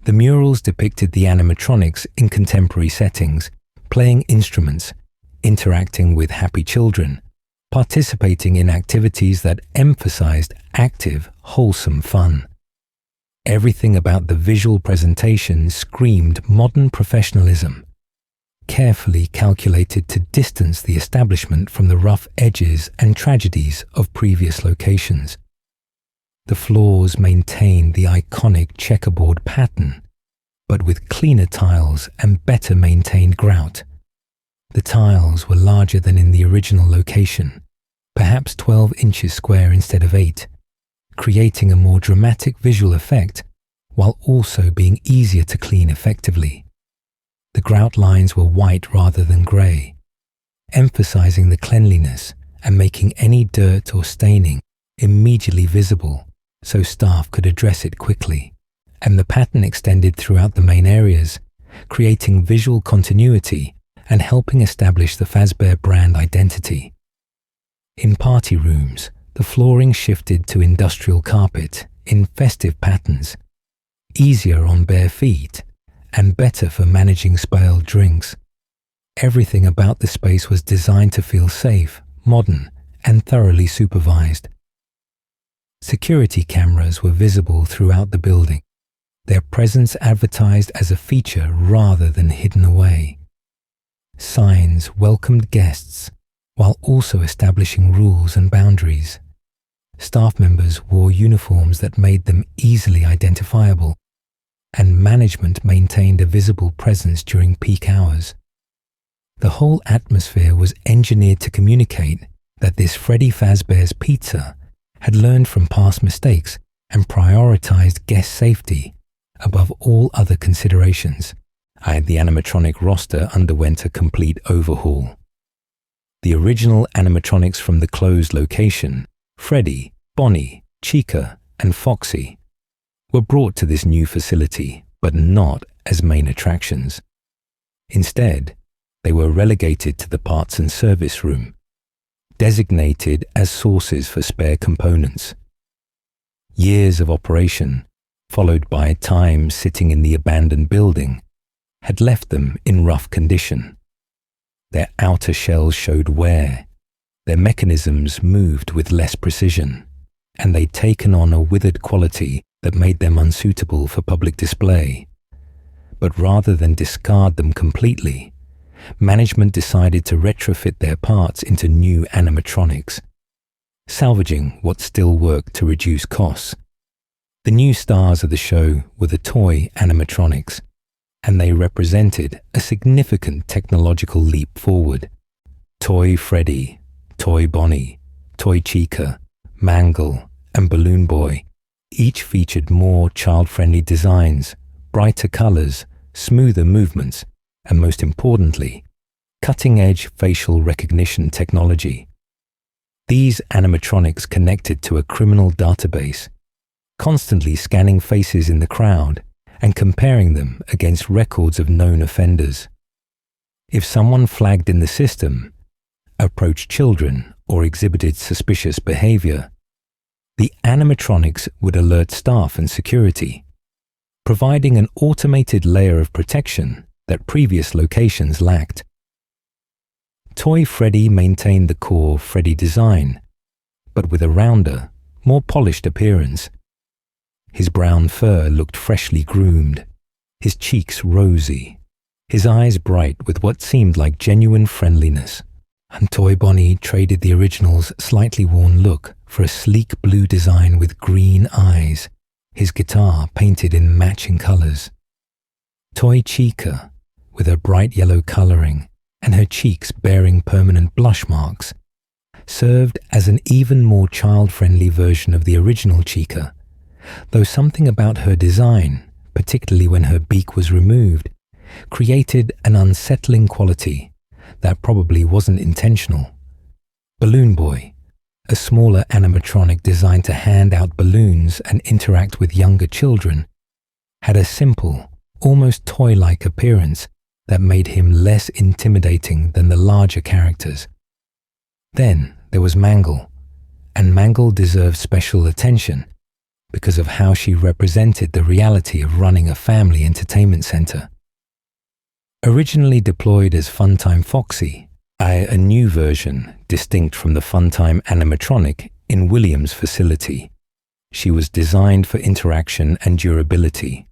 The murals depicted the animatronics in contemporary settings, playing instruments, interacting with happy children, participating in activities that emphasized active, wholesome fun. Everything about the visual presentation screamed modern professionalism, carefully calculated to distance the establishment from the rough edges and tragedies of previous locations. The floors maintained the iconic checkerboard pattern, but with cleaner tiles and better maintained grout. The tiles were larger than in the original location, perhaps 12 inches square instead of 8, creating a more dramatic visual effect while also being easier to clean effectively. The grout lines were white rather than grey, emphasizing the cleanliness and making any dirt or staining immediately visible so staff could address it quickly. And the pattern extended throughout the main areas, creating visual continuity and helping establish the Fazbear brand identity. In party rooms, the flooring shifted to industrial carpet in festive patterns, easier on bare feet and better for managing spilled drinks. Everything about the space was designed to feel safe, modern, and thoroughly supervised. Security cameras were visible throughout the building, their presence advertised as a feature rather than hidden away. Signs welcomed guests while also establishing rules and boundaries. Staff members wore uniforms that made them easily identifiable, and management maintained a visible presence during peak hours. The whole atmosphere was engineered to communicate that this Freddy Fazbear's Pizza had learned from past mistakes and prioritized guest safety above all other considerations. The animatronic roster underwent a complete overhaul. The original animatronics from the closed location, Freddy, Bonnie, Chica, and Foxy, were brought to this new facility, but not as main attractions. Instead, they were relegated to the parts and service room, designated as sources for spare components. Years of operation, followed by time sitting in the abandoned building, had left them in rough condition. Their outer shells showed wear, their mechanisms moved with less precision, and they'd taken on a withered quality that made them unsuitable for public display. But rather than discard them completely, management decided to retrofit their parts into new animatronics, salvaging what still worked to reduce costs. The new stars of the show were the toy animatronics, and they represented a significant technological leap forward. Toy Freddy, Toy Bonnie, Toy Chica, Mangle, and Balloon Boy each featured more child-friendly designs, brighter colors, smoother movements, and most importantly, cutting-edge facial recognition technology. These animatronics connected to a criminal database, constantly scanning faces in the crowd and comparing them against records of known offenders. If someone flagged in the system, approached children, or exhibited suspicious behavior, the animatronics would alert staff and security, providing an automated layer of protection that previous locations lacked. Toy Freddy maintained the core Freddy design, but with a rounder, more polished appearance. His brown fur looked freshly groomed, his cheeks rosy, his eyes bright with what seemed like genuine friendliness. And Toy Bonnie traded the original's slightly worn look for a sleek blue design with green eyes, his guitar painted in matching colors. Toy Chica, with her bright yellow coloring and her cheeks bearing permanent blush marks, served as an even more child-friendly version of the original Chica, though something about her design, particularly when her beak was removed, created an unsettling quality that probably wasn't intentional. Balloon Boy, a smaller animatronic designed to hand out balloons and interact with younger children, had a simple, almost toy-like appearance that made him less intimidating than the larger characters. Then there was Mangle, and Mangle deserved special attention because of how she represented the reality of running a family entertainment center. Originally deployed as Funtime Foxy, a new version distinct from the Funtime animatronic in Williams' facility. She was designed for interaction and durability,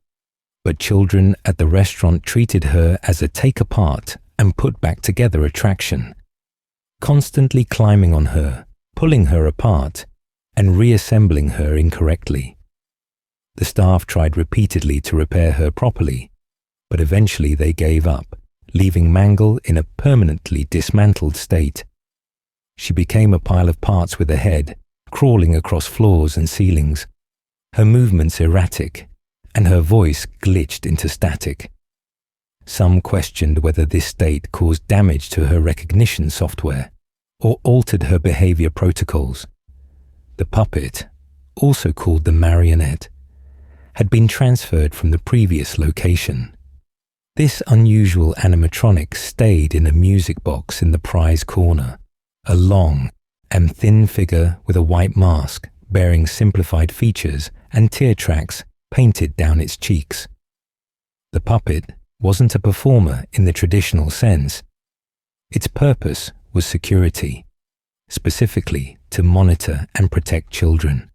but children at the restaurant treated her as a take-apart and put-back-together attraction, constantly climbing on her, pulling her apart, and reassembling her incorrectly. The staff tried repeatedly to repair her properly, but eventually they gave up, leaving Mangle in a permanently dismantled state. She became a pile of parts with a head, crawling across floors and ceilings, her movements erratic, and her voice glitched into static. Some questioned whether this state caused damage to her recognition software or altered her behavior protocols. The puppet, also called the marionette, had been transferred from the previous location. This unusual animatronic stayed in a music box in the prize corner, a long and thin figure with a white mask bearing simplified features and tear tracks painted down its cheeks. The puppet wasn't a performer in the traditional sense. Its purpose was security, specifically to monitor and protect children.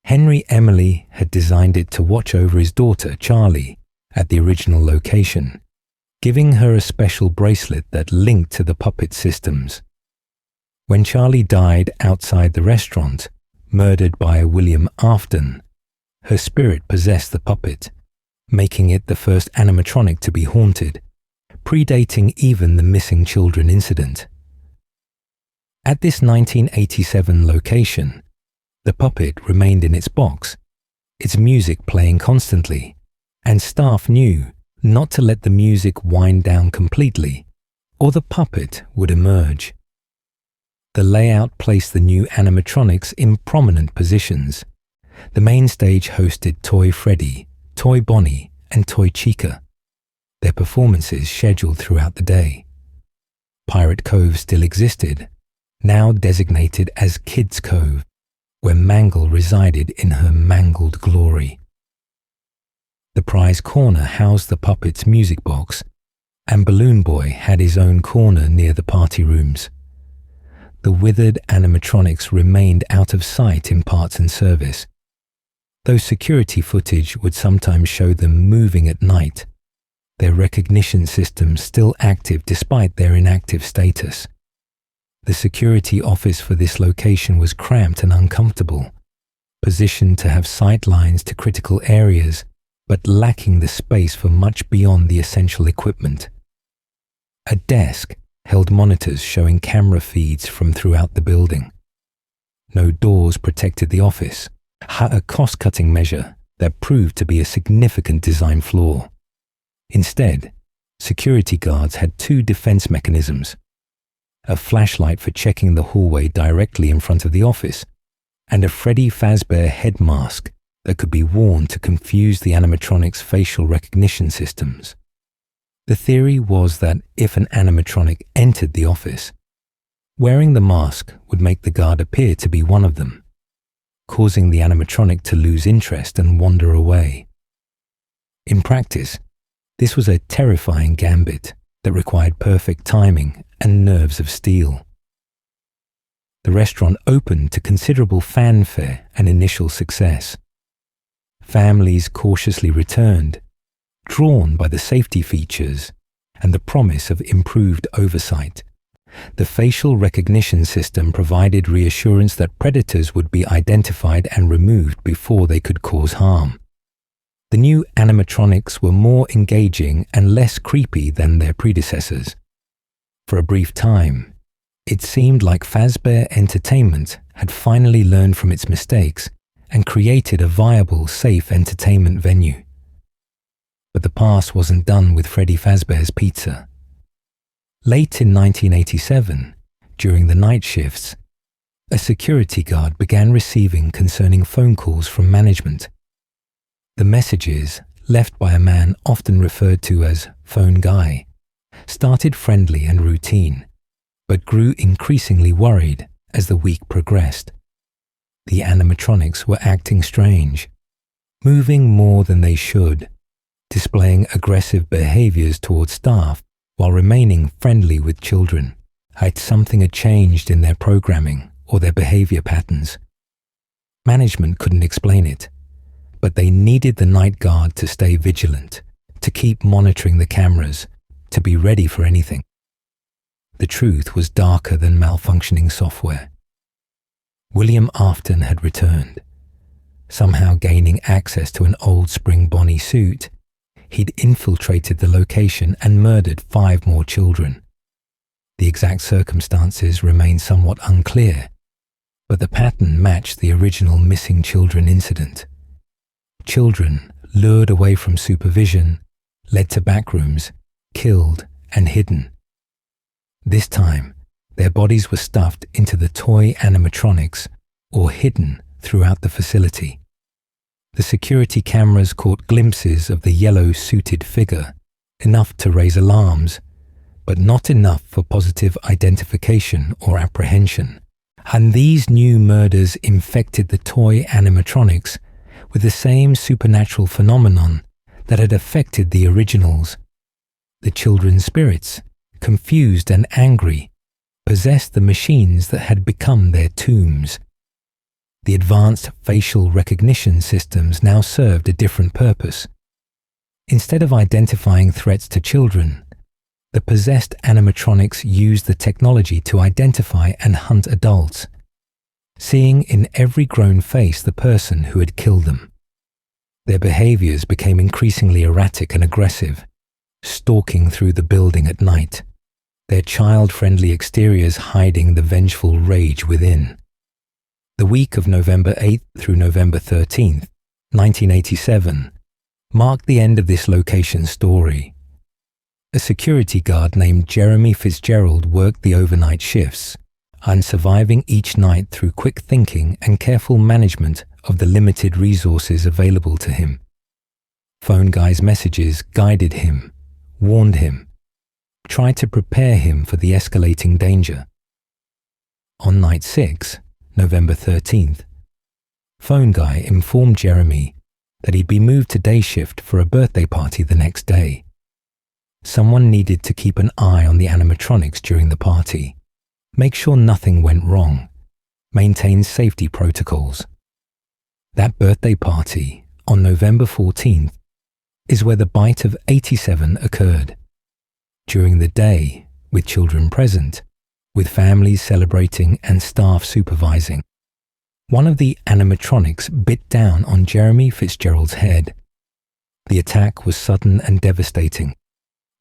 Henry Emily had designed it to watch over his daughter, Charlie, at the original location, giving her a special bracelet that linked to the puppet systems. When Charlie died outside the restaurant, murdered by William Afton, her spirit possessed the puppet, making it the first animatronic to be haunted, predating even the missing children incident. At this 1987 location, the puppet remained in its box, its music playing constantly, and staff knew not to let the music wind down completely, or the puppet would emerge. The layout placed the new animatronics in prominent positions. The main stage hosted Toy Freddy, Toy Bonnie, and Toy Chica, their performances scheduled throughout the day. Pirate Cove still existed, now designated as Kids Cove, where Mangle resided in her mangled glory. The prize corner housed the puppet's music box, and Balloon Boy had his own corner near the party rooms. The withered animatronics remained out of sight in parts and service, though security footage would sometimes show them moving at night, their recognition systems still active despite their inactive status. The security office for this location was cramped and uncomfortable, positioned to have sight lines to critical areas, but lacking the space for much beyond the essential equipment. A desk held monitors showing camera feeds from throughout the building. No doors protected the office, a cost-cutting measure that proved to be a significant design flaw. Instead, security guards had two defense mechanisms: a flashlight for checking the hallway directly in front of the office, and a Freddy Fazbear head mask that could be worn to confuse the animatronic's facial recognition systems. The theory was that if an animatronic entered the office, wearing the mask would make the guard appear to be one of them, causing the animatronic to lose interest and wander away. In practice, this was a terrifying gambit that required perfect timing and nerves of steel. The restaurant opened to considerable fanfare and initial success. Families cautiously returned, drawn by the safety features and the promise of improved oversight. The facial recognition system provided reassurance that predators would be identified and removed before they could cause harm. The new animatronics were more engaging and less creepy than their predecessors. For a brief time, it seemed like Fazbear Entertainment had finally learned from its mistakes and created a viable, safe entertainment venue. But the past wasn't done with Freddy Fazbear's Pizza. Late in 1987, during the night shifts, a security guard began receiving concerning phone calls from management. The messages, left by a man often referred to as Phone Guy, started friendly and routine, but grew increasingly worried as the week progressed. The animatronics were acting strange, moving more than they should, displaying aggressive behaviors towards staff while remaining friendly with children. Something had changed in their programming or their behavior patterns. Management couldn't explain it, but they needed the night guard to stay vigilant, to keep monitoring the cameras, to be ready for anything. The truth was darker than malfunctioning software. William Afton had returned. Somehow gaining access to an old Spring Bonnie suit, he'd infiltrated the location and murdered 5 more children. The exact circumstances remain somewhat unclear, but the pattern matched the original missing children incident. Children lured away from supervision, led to backrooms, killed and hidden. This time, their bodies were stuffed into the toy animatronics or hidden throughout the facility. The security cameras caught glimpses of the yellow-suited figure, enough to raise alarms, but not enough for positive identification or apprehension. And these new murders infected the toy animatronics with the same supernatural phenomenon that had affected the originals. The children's spirits, confused and angry, possessed the machines that had become their tombs. The advanced facial recognition systems now served a different purpose. Instead of identifying threats to children, the possessed animatronics used the technology to identify and hunt adults, seeing in every grown face the person who had killed them. Their behaviors became increasingly erratic and aggressive, stalking through the building at night, their child-friendly exteriors hiding the vengeful rage within. The week of November 8th through November 13th, 1987, marked the end of this location's story. A security guard named Jeremy Fitzgerald worked the overnight shifts, and surviving each night through quick thinking and careful management of the limited resources available to him. Phone guy's messages guided him, warned him, tried to prepare him for the escalating danger. On night 6, November 13th, phone guy informed Jeremy that he'd be moved to day shift for a birthday party the next day. Someone needed to keep an eye on the animatronics during the party, make sure nothing went wrong, maintain safety protocols. That birthday party, on November 14th, is where the bite of 87 occurred. During the day, with children present, with families celebrating and staff supervising, one of the animatronics bit down on Jeremy Fitzgerald's head. The attack was sudden and devastating,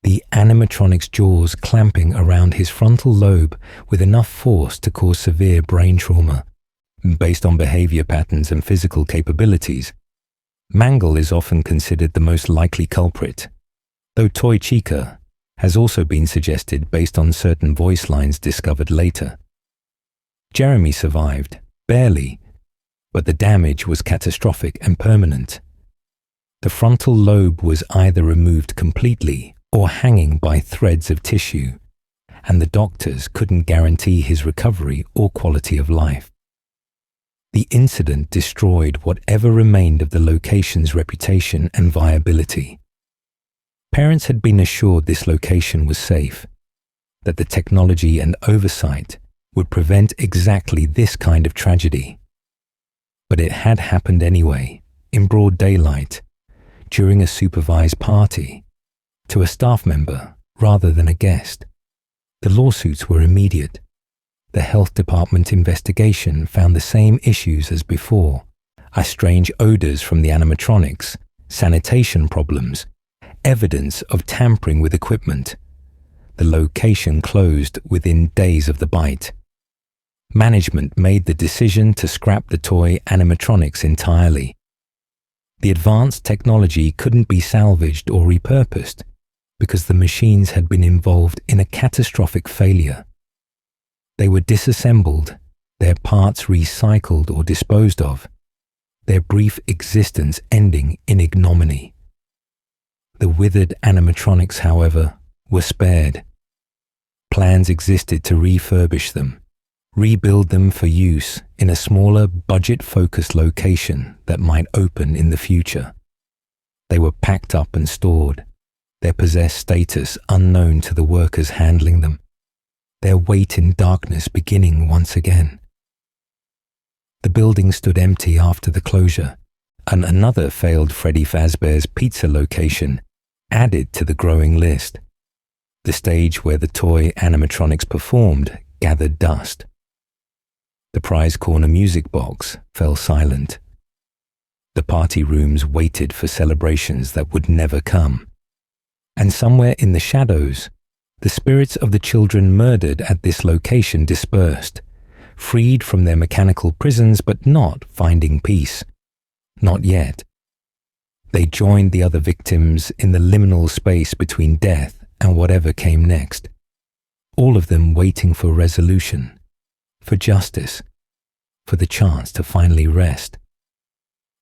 the animatronic's jaws clamping around his frontal lobe with enough force to cause severe brain trauma. Based on behavior patterns and physical capabilities, mangle is often considered the most likely culprit, though Toy Chica has also been suggested based on certain voice lines discovered later. Jeremy survived, barely, but the damage was catastrophic and permanent. The frontal lobe was either removed completely or hanging by threads of tissue, and the doctors couldn't guarantee his recovery or quality of life. The incident destroyed whatever remained of the location's reputation and viability. Parents had been assured this location was safe, that the technology and oversight would prevent exactly this kind of tragedy. But it had happened anyway, in broad daylight, during a supervised party, to a staff member rather than a guest. The lawsuits were immediate. The health department investigation found the same issues as before, strange odors from the animatronics, sanitation problems, evidence of tampering with equipment. The location closed within days of the bite. Management made the decision to scrap the toy animatronics entirely. The advanced technology couldn't be salvaged or repurposed because the machines had been involved in a catastrophic failure. They were disassembled, their parts recycled or disposed of, their brief existence ending in ignominy. The withered animatronics, however, were spared. plans existed to refurbish them, rebuild them for use in a smaller, budget-focused location that might open in the future. They were packed up and stored, their possessed status unknown to the workers handling them, their wait in darkness beginning once again. The building stood empty after the closure, and another failed Freddy Fazbear's pizza location added to the growing list. The stage where the toy animatronics performed gathered dust. The prize corner music box fell silent. The party rooms waited for celebrations that would never come. And somewhere in the shadows, the spirits of the children murdered at this location dispersed, freed from their mechanical prisons but not finding peace. Not yet. They joined the other victims in the liminal space between death and whatever came next, all of them waiting for resolution, for justice, for the chance to finally rest.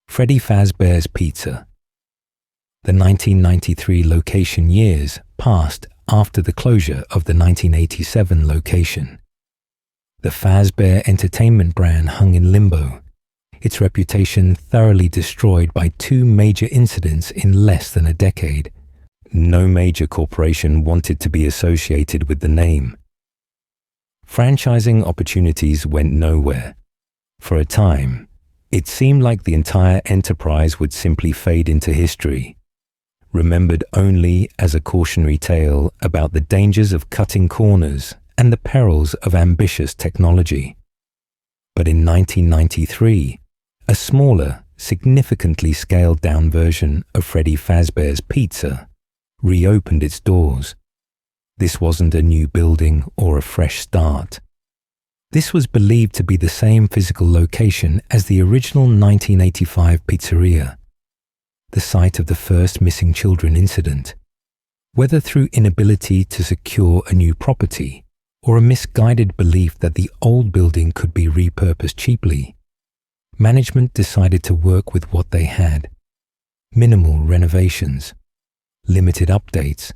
Freddy Fazbear's Pizza. The 1993 location years passed after the closure of the 1987 location. The Fazbear entertainment brand hung in limbo, its reputation thoroughly destroyed by two major incidents in less than a decade. No major corporation wanted to be associated with the name. Franchising opportunities went nowhere. For a time, it seemed like the entire enterprise would simply fade into history, remembered only as a cautionary tale about the dangers of cutting corners and the perils of ambitious technology. But in 1993, a smaller, significantly scaled-down version of Freddy Fazbear's Pizza reopened its doors. This wasn't a new building or a fresh start. This was believed to be the same physical location as the original 1985 Pizzeria, the site of the first missing children incident. Whether through inability to secure a new property or a misguided belief that the old building could be repurposed cheaply, management decided to work with what they had: minimal renovations, limited updates,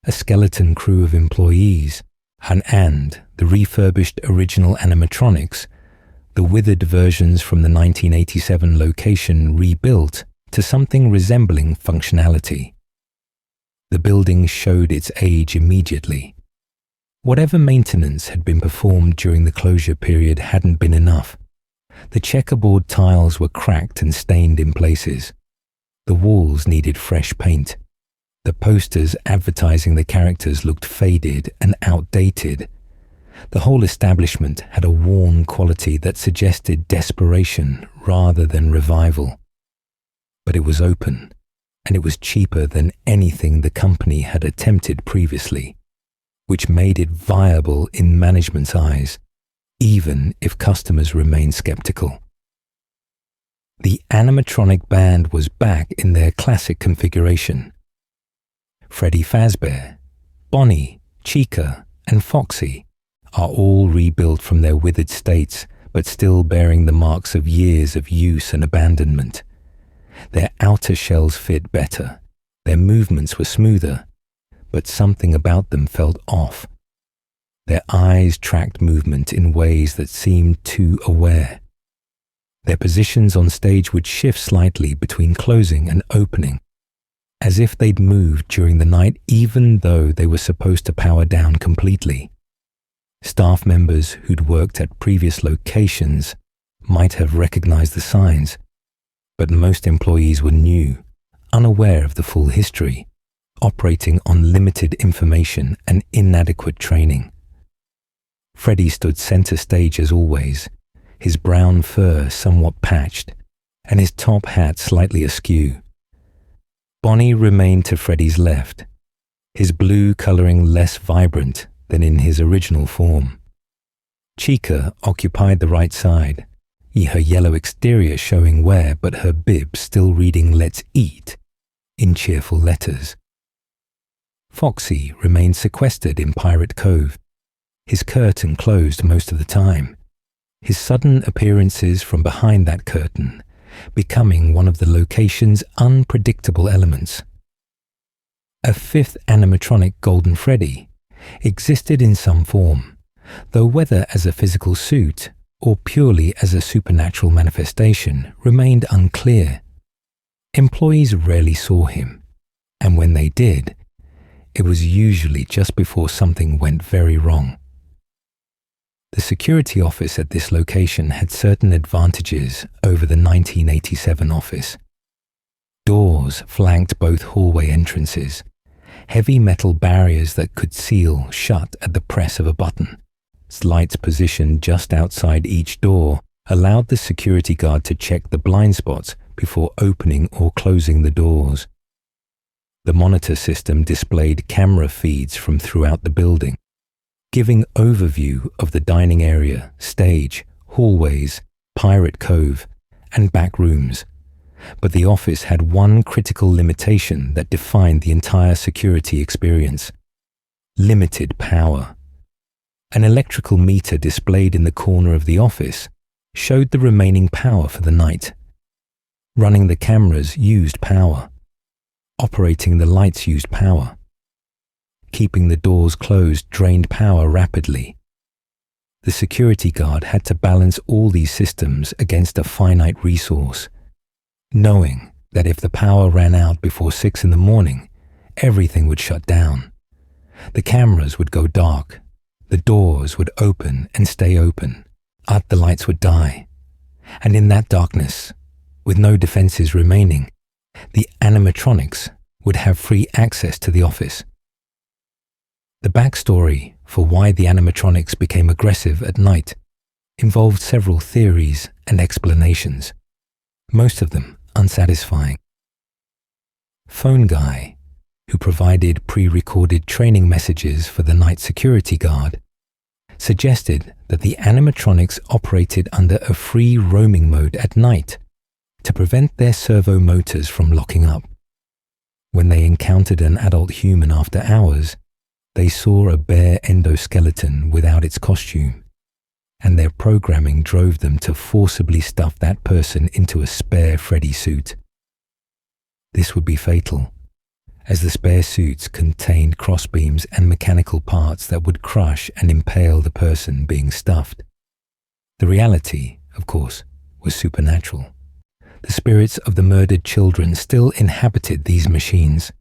a skeleton crew of employees, and the refurbished original animatronics, the withered versions from the 1987 location rebuilt to something resembling functionality. The building showed its age immediately. Whatever maintenance had been performed during the closure period hadn't been enough. The checkerboard tiles were cracked and stained in places. The walls needed fresh paint. The posters advertising the characters looked faded and outdated. The whole establishment had a worn quality that suggested desperation rather than revival. But it was open, and it was cheaper than anything the company had attempted previously, which made it viable in management's eyes, even if customers remained skeptical. The animatronic band was back in their classic configuration. Freddy Fazbear, Bonnie, Chica, and Foxy are all rebuilt from their withered states, but still bearing the marks of years of use and abandonment. Their outer shells fit better, their movements were smoother, but something about them felt off. Their eyes tracked movement in ways that seemed too aware. Their positions on stage would shift slightly between closing and opening, as if they'd moved during the night even though they were supposed to power down completely. Staff members who'd worked at previous locations might have recognized the signs, but most employees were new, unaware of the full history, operating on limited information and inadequate training. Freddy stood center stage as always, his brown fur somewhat patched, and his top hat slightly askew. Bonnie remained to Freddy's left, his blue coloring less vibrant than in his original form. Chica occupied the right side, her yellow exterior showing wear but her bib still reading "Let's Eat" in cheerful letters. Foxy remained sequestered in Pirate Cove, his curtain closed most of the time, his sudden appearances from behind that curtain becoming one of the location's unpredictable elements. A fifth animatronic Golden Freddy, existed in some form, though whether as a physical suit or purely as a supernatural manifestation remained unclear. Employees rarely saw him, and when they did, it was usually just before something went very wrong. The security office at this location had certain advantages over the 1987 office. Doors flanked both hallway entrances, heavy metal barriers that could seal shut at the press of a button. Lights positioned just outside each door allowed the security guard to check the blind spots before opening or closing the doors. The monitor system displayed camera feeds from throughout the building, giving overview of the dining area, stage, hallways, pirate cove, and back rooms. But the office had one critical limitation that defined the entire security experience: limited power. An electrical meter displayed in the corner of the office showed the remaining power for the night. Running the cameras used power. Operating the lights used power. Keeping the doors closed drained power rapidly. The security guard had to balance all these systems against a finite resource, knowing that if the power ran out before 6 in the morning, everything would shut down. The cameras would go dark. The doors would open and stay open. The lights would die. And in that darkness, with no defenses remaining, the animatronics would have free access to the office. The backstory for why the animatronics became aggressive at night involved several theories and explanations, most of them unsatisfying. Phone Guy, who provided pre-recorded training messages for the night security guard, suggested that the animatronics operated under a free roaming mode at night to prevent their servo motors from locking up. When they encountered an adult human after hours, they saw a bare endoskeleton without its costume, and their programming drove them to forcibly stuff that person into a spare Freddy suit. This would be fatal, as the spare suits contained crossbeams and mechanical parts that would crush and impale the person being stuffed. The reality, of course, was supernatural. The spirits of the murdered children still inhabited these machines.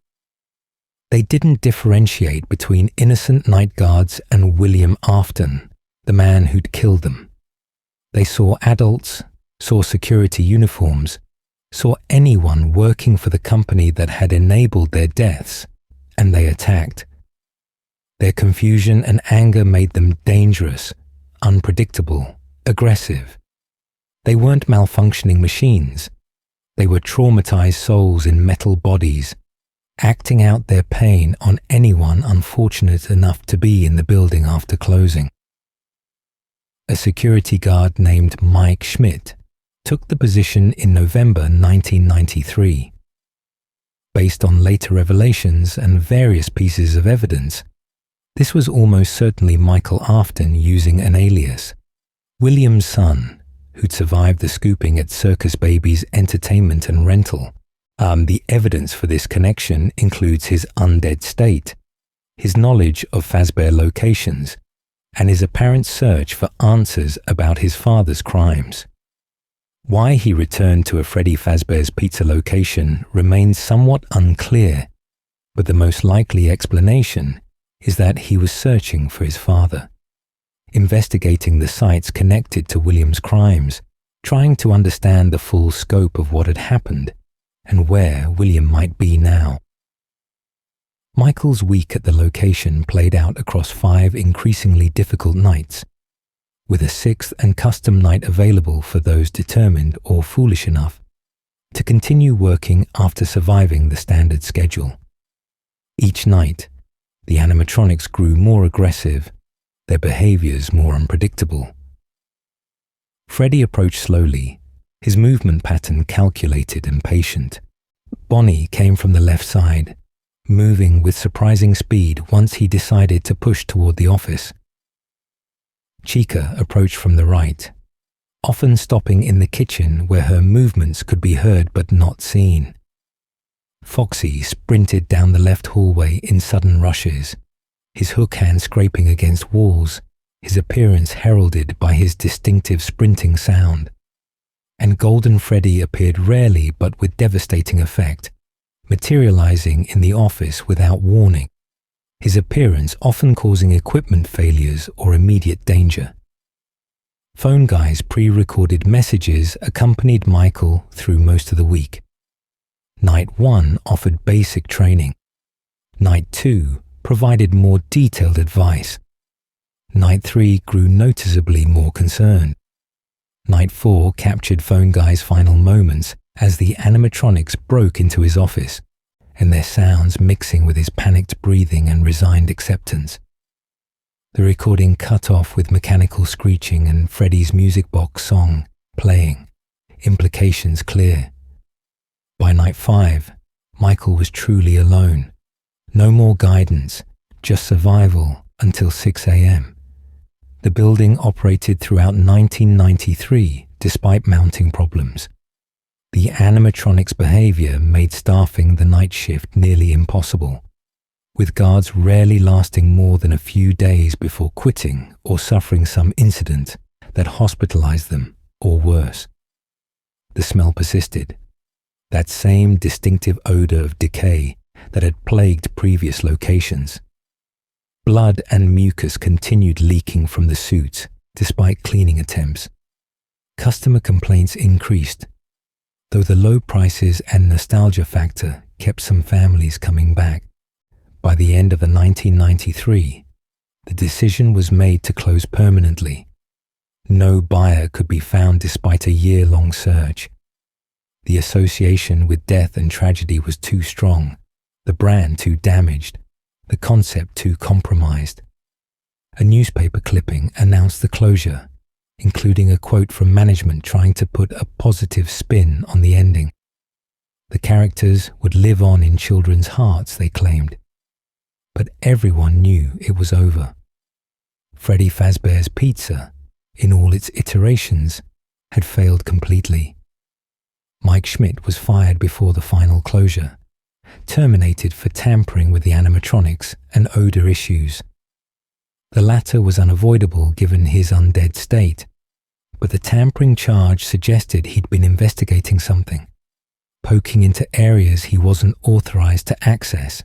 They didn't differentiate between innocent night guards and William Afton, the man who'd killed them. They saw adults, saw security uniforms, saw anyone working for the company that had enabled their deaths, and they attacked. Their confusion and anger made them dangerous, unpredictable, aggressive. They weren't malfunctioning machines. They were traumatized souls in metal bodies, acting out their pain on anyone unfortunate enough to be in the building after closing. A security guard named Mike Schmidt took the position in November 1993. Based on later revelations and various pieces of evidence, this was almost certainly Michael Afton using an alias, William's son, who'd survived the scooping at Circus Baby's entertainment and rental. The evidence for this connection includes his undead state, his knowledge of Fazbear locations, and his apparent search for answers about his father's crimes. Why he returned to a Freddy Fazbear's Pizza location remains somewhat unclear, but the most likely explanation is that he was searching for his father, investigating the sites connected to William's crimes, trying to understand the full scope of what had happened and where William might be now. Michael's week at the location played out across 5 increasingly difficult nights, with a 6th and custom night available for those determined or foolish enough to continue working after surviving the standard schedule. Each night, the animatronics grew more aggressive, their behaviors more unpredictable. Freddy approached slowly, his movement pattern calculated and patient. Bonnie came from the left side, moving with surprising speed once he decided to push toward the office. Chica approached from the right, often stopping in the kitchen where her movements could be heard but not seen. Foxy sprinted down the left hallway in sudden rushes, his hook hand scraping against walls, his appearance heralded by his distinctive sprinting sound. And Golden Freddy appeared rarely but with devastating effect, materializing in the office without warning, his appearance often causing equipment failures or immediate danger. Phone Guy's pre-recorded messages accompanied Michael through most of the week. Night 1 offered basic training. Night 2 provided more detailed advice. Night 3 grew noticeably more concerned. Night 4 captured Phone Guy's final moments as the animatronics broke into his office, and their sounds mixing with his panicked breathing and resigned acceptance. The recording cut off with mechanical screeching and Freddy's music box song playing, implications clear. By Night 5, Michael was truly alone. No more guidance, just survival until 6 a.m. The building operated throughout 1993 despite mounting problems. The animatronics' behavior made staffing the night shift nearly impossible, with guards rarely lasting more than a few days before quitting or suffering some incident that hospitalized them or worse. The smell persisted, that same distinctive odor of decay that had plagued previous locations. Blood and mucus continued leaking from the suits despite cleaning attempts. Customer complaints increased, though the low prices and nostalgia factor kept some families coming back. By the end of 1993, the decision was made to close permanently. No buyer could be found despite a year-long search. The association with death and tragedy was too strong, the brand too damaged, the concept too compromised. A newspaper clipping announced the closure, including a quote from management trying to put a positive spin on the ending. The characters would live on in children's hearts, they claimed. But everyone knew it was over. Freddy Fazbear's Pizza, in all its iterations, had failed completely. Mike Schmidt was fired before the final closure, terminated for tampering with the animatronics and odor issues. The latter was unavoidable given his undead state, but the tampering charge suggested he'd been investigating something, poking into areas he wasn't authorized to access,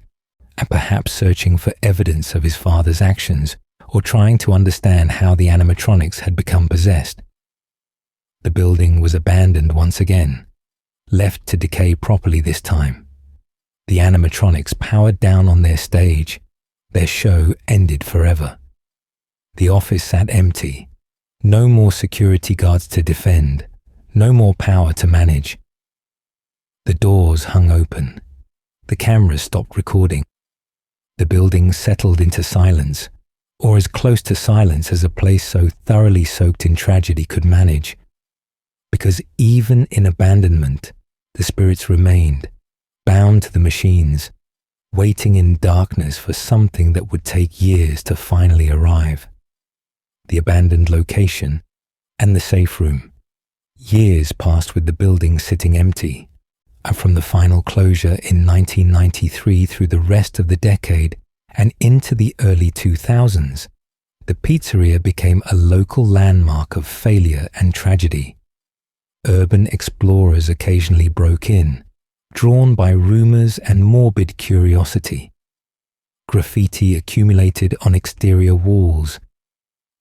and perhaps searching for evidence of his father's actions or trying to understand how the animatronics had become possessed. The building was abandoned once again, left to decay properly this time. The animatronics powered down on their stage. Their show ended forever. The office sat empty. No more security guards to defend. No more power to manage. The doors hung open. The cameras stopped recording. The building settled into silence, or as close to silence as a place so thoroughly soaked in tragedy could manage. Because even in abandonment, the spirits remained, bound to the machines, waiting in darkness for something that would take years to finally arrive. The abandoned location and the safe room. Years passed with the building sitting empty, and from the final closure in 1993 through the rest of the decade and into the early 2000s, the pizzeria became a local landmark of failure and tragedy. Urban explorers occasionally broke in, drawn by rumors and morbid curiosity. Graffiti accumulated on exterior walls.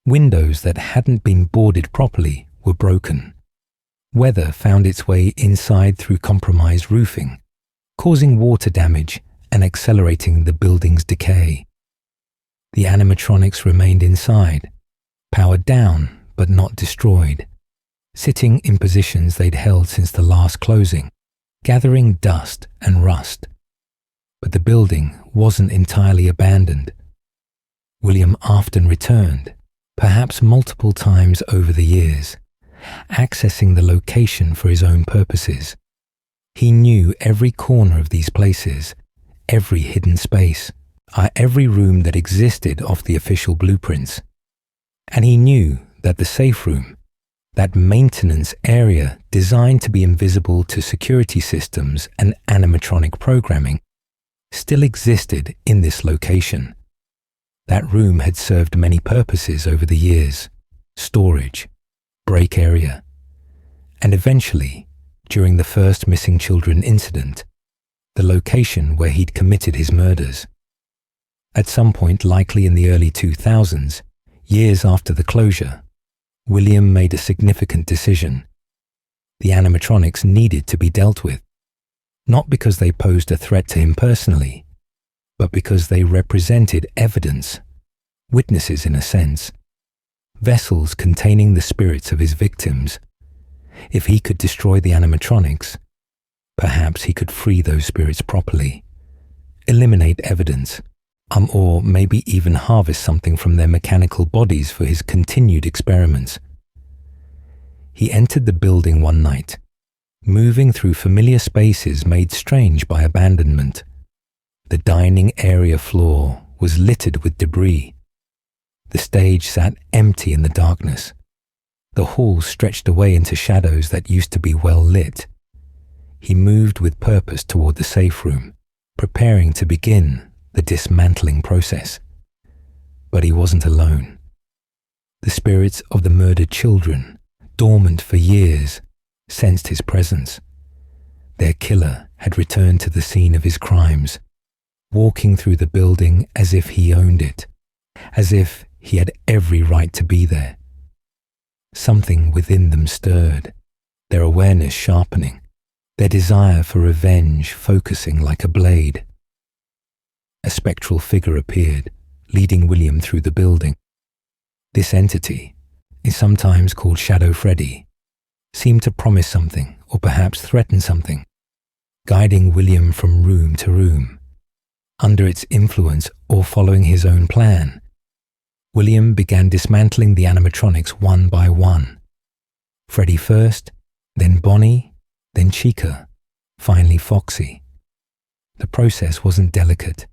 Windows that hadn't been boarded properly were broken. Weather found its way inside through compromised roofing, causing water damage and accelerating the building's decay. The animatronics remained inside, powered down but not destroyed, sitting in positions they'd held since the last closing, gathering dust and rust. But the building wasn't entirely abandoned. William Afton returned, perhaps multiple times over the years, accessing the location for his own purposes. He knew every corner of these places, every hidden space, every room that existed off the official blueprints. And he knew that the safe room, that maintenance area designed to be invisible to security systems and animatronic programming, still existed in this location. That room had served many purposes over the years: storage, break area, and eventually, during the first missing children incident, the location where he'd committed his murders. At some point, likely in the early 2000s, years after the closure, William made a significant decision. The animatronics needed to be dealt with, not because they posed a threat to him personally, but because they represented evidence, witnesses in a sense, vessels containing the spirits of his victims. If he could destroy the animatronics, perhaps he could free those spirits properly, eliminate evidence, or maybe even harvest something from their mechanical bodies for his continued experiments. He entered the building one night, moving through familiar spaces made strange by abandonment. The dining area floor was littered with debris. The stage sat empty in the darkness. The hall stretched away into shadows that used to be well lit. He moved with purpose toward the safe room, preparing to begin the dismantling process. But he wasn't alone. The spirits of the murdered children, dormant for years, sensed his presence. Their killer had returned to the scene of his crimes, walking through the building as if he owned it, as if he had every right to be there. Something within them stirred, their awareness sharpening, their desire for revenge focusing like a blade. A spectral figure appeared, leading William through the building. This entity is sometimes called Shadow Freddy, seemed to promise something or perhaps threaten something, guiding William from room to room. Under its influence or following his own plan, William began dismantling the animatronics one by one. Freddy first, then Bonnie, then Chica, finally Foxy. The process wasn't delicate.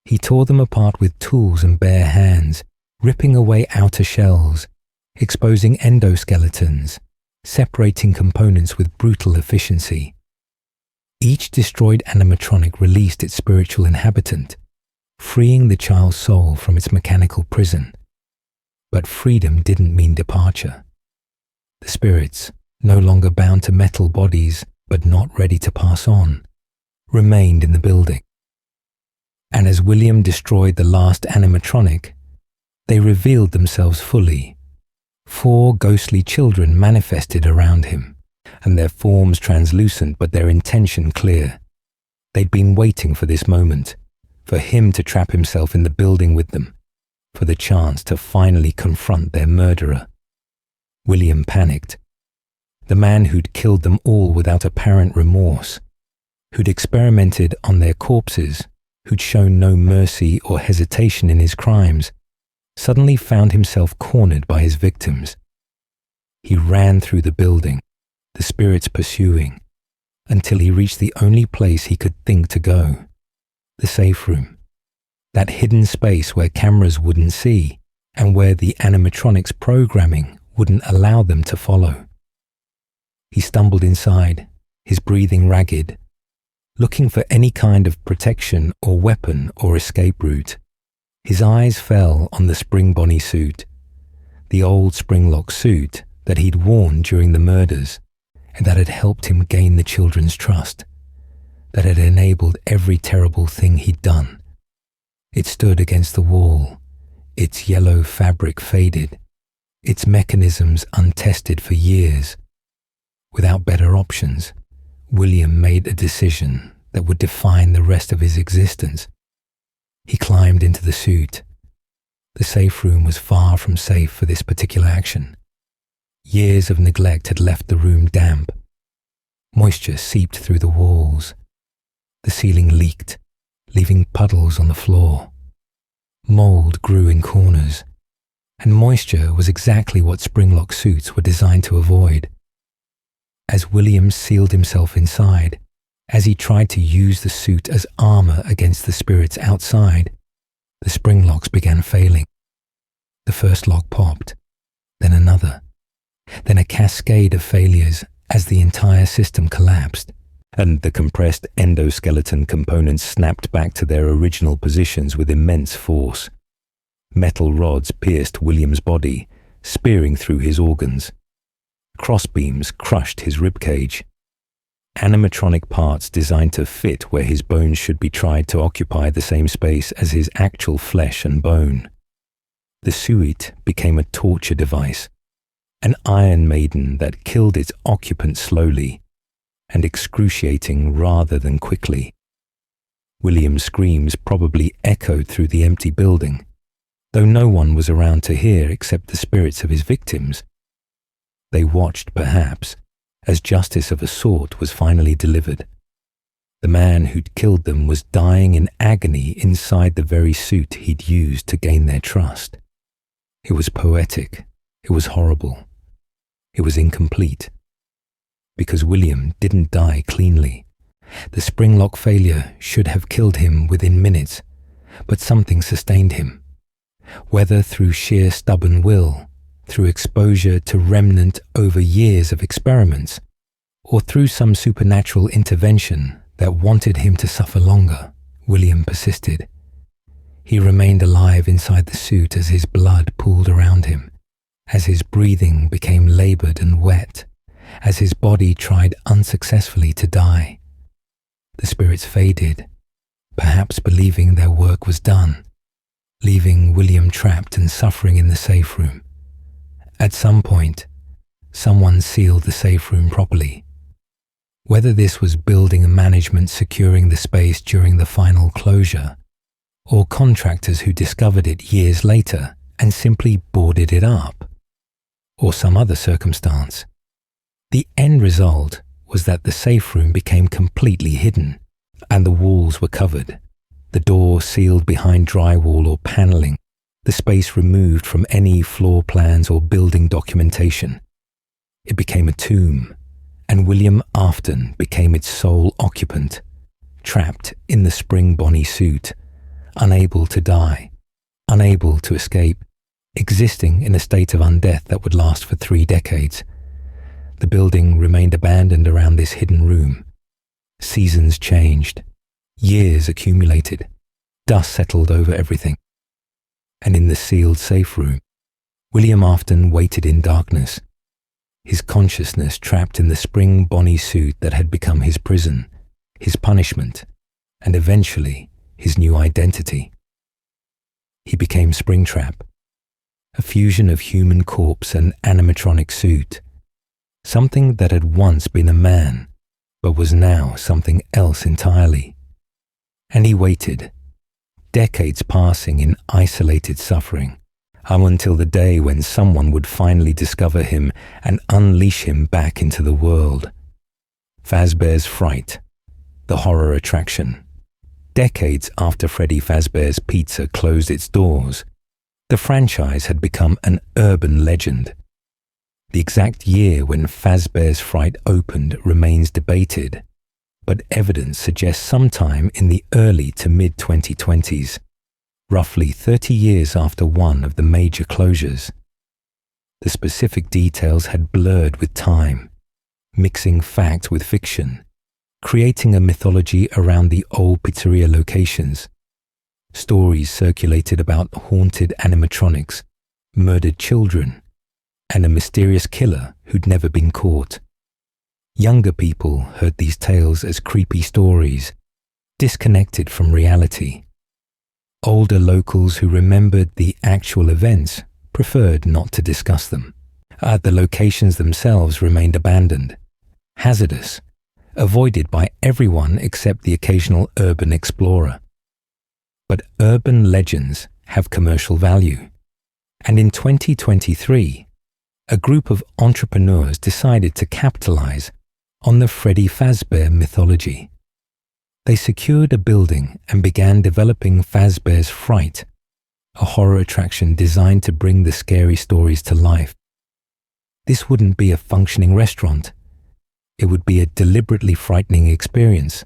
He tore them apart with tools and bare hands, ripping away outer shells, exposing endoskeletons, separating components with brutal efficiency. Each destroyed animatronic released its spiritual inhabitant, freeing the child's soul from its mechanical prison. But freedom didn't mean departure. The spirits, no longer bound to metal bodies but not ready to pass on, remained in the building. And as William destroyed the last animatronic, they revealed themselves fully. 4 ghostly children manifested around him, and their forms translucent but their intention clear. They'd been waiting for this moment, for him to trap himself in the building with them, for the chance to finally confront their murderer. William panicked. The man who'd killed them all without apparent remorse, who'd experimented on their corpses, who'd shown no mercy or hesitation in his crimes, suddenly found himself cornered by his victims. He ran through the building, the spirits pursuing, until he reached the only place he could think to go, the safe room, that hidden space where cameras wouldn't see and where the animatronics programming wouldn't allow them to follow. He stumbled inside, his breathing ragged, looking for any kind of protection or weapon or escape route. His eyes fell on the Spring Bonnie suit, the old Springlock suit that he'd worn during the murders and that had helped him gain the children's trust, that had enabled every terrible thing he'd done. It stood against the wall, its yellow fabric faded, its mechanisms untested for years. Without better options, William made a decision that would define the rest of his existence. He climbed into the suit. The safe room was far from safe for this particular action. Years of neglect had left the room damp. Moisture seeped through the walls. The ceiling leaked, leaving puddles on the floor. Mold grew in corners, and moisture was exactly what Springlock suits were designed to avoid. As William sealed himself inside, as he tried to use the suit as armor against the spirits outside, the spring locks began failing. The first lock popped, then another, then a cascade of failures as the entire system collapsed, and the compressed endoskeleton components snapped back to their original positions with immense force. Metal rods pierced William's body, spearing through his organs. Crossbeams crushed his ribcage. Animatronic parts designed to fit where his bones should be tried to occupy the same space as his actual flesh and bone. The suite became a torture device, an Iron Maiden that killed its occupant slowly and excruciating rather than quickly. William's screams probably echoed through the empty building, though no one was around to hear except the spirits of his victims. They watched, perhaps, as justice of a sort was finally delivered. The man who'd killed them was dying in agony inside the very suit he'd used to gain their trust. It was poetic. It was horrible. It was incomplete. Because William didn't die cleanly. The spring lock failure should have killed him within minutes, but something sustained him. Whether through sheer stubborn will, through exposure to remnant over years of experiments, or through some supernatural intervention that wanted him to suffer longer, William persisted. He remained alive inside the suit as his blood pooled around him, as his breathing became labored and wet, as his body tried unsuccessfully to die. The spirits faded, perhaps believing their work was done, leaving William trapped and suffering in the safe room. At some point, someone sealed the safe room properly. Whether this was building management securing the space during the final closure, or contractors who discovered it years later and simply boarded it up, or some other circumstance, the end result was that the safe room became completely hidden, and the walls were covered, the door sealed behind drywall or paneling, the space removed from any floor plans or building documentation. It became a tomb, and William Afton became its sole occupant, trapped in the spring bonny suit, unable to die, unable to escape, existing in a state of undeath that would last for 3 decades. The building remained abandoned around this hidden room. Seasons changed. Years accumulated. Dust settled over everything. And in the sealed safe room, William Afton waited in darkness, his consciousness trapped in the spring bonny suit that had become his prison, his punishment, and eventually his new identity. He became Springtrap, a fusion of human corpse and animatronic suit, something that had once been a man, but was now something else entirely. And he waited, decades passing in isolated suffering, until the day when someone would finally discover him and unleash him back into the world. Fazbear's Fright, the horror attraction. Decades after Freddy Fazbear's Pizza closed its doors, the franchise had become an urban legend. The exact year when Fazbear's Fright opened remains debated, but evidence suggests sometime in the early to mid-2020s, roughly 30 years after one of the major closures. The specific details had blurred with time, mixing fact with fiction, creating a mythology around the old Pizzeria locations. Stories circulated about haunted animatronics, murdered children, and a mysterious killer who'd never been caught. Younger people heard these tales as creepy stories, disconnected from reality. Older locals who remembered the actual events preferred not to discuss them. The locations themselves remained abandoned, hazardous, avoided by everyone except the occasional urban explorer. But urban legends have commercial value, and in 2023, a group of entrepreneurs decided to capitalize on the Freddy Fazbear mythology. They secured a building and began developing Fazbear's Fright, a horror attraction designed to bring the scary stories to life. This wouldn't be a functioning restaurant. It would be a deliberately frightening experience,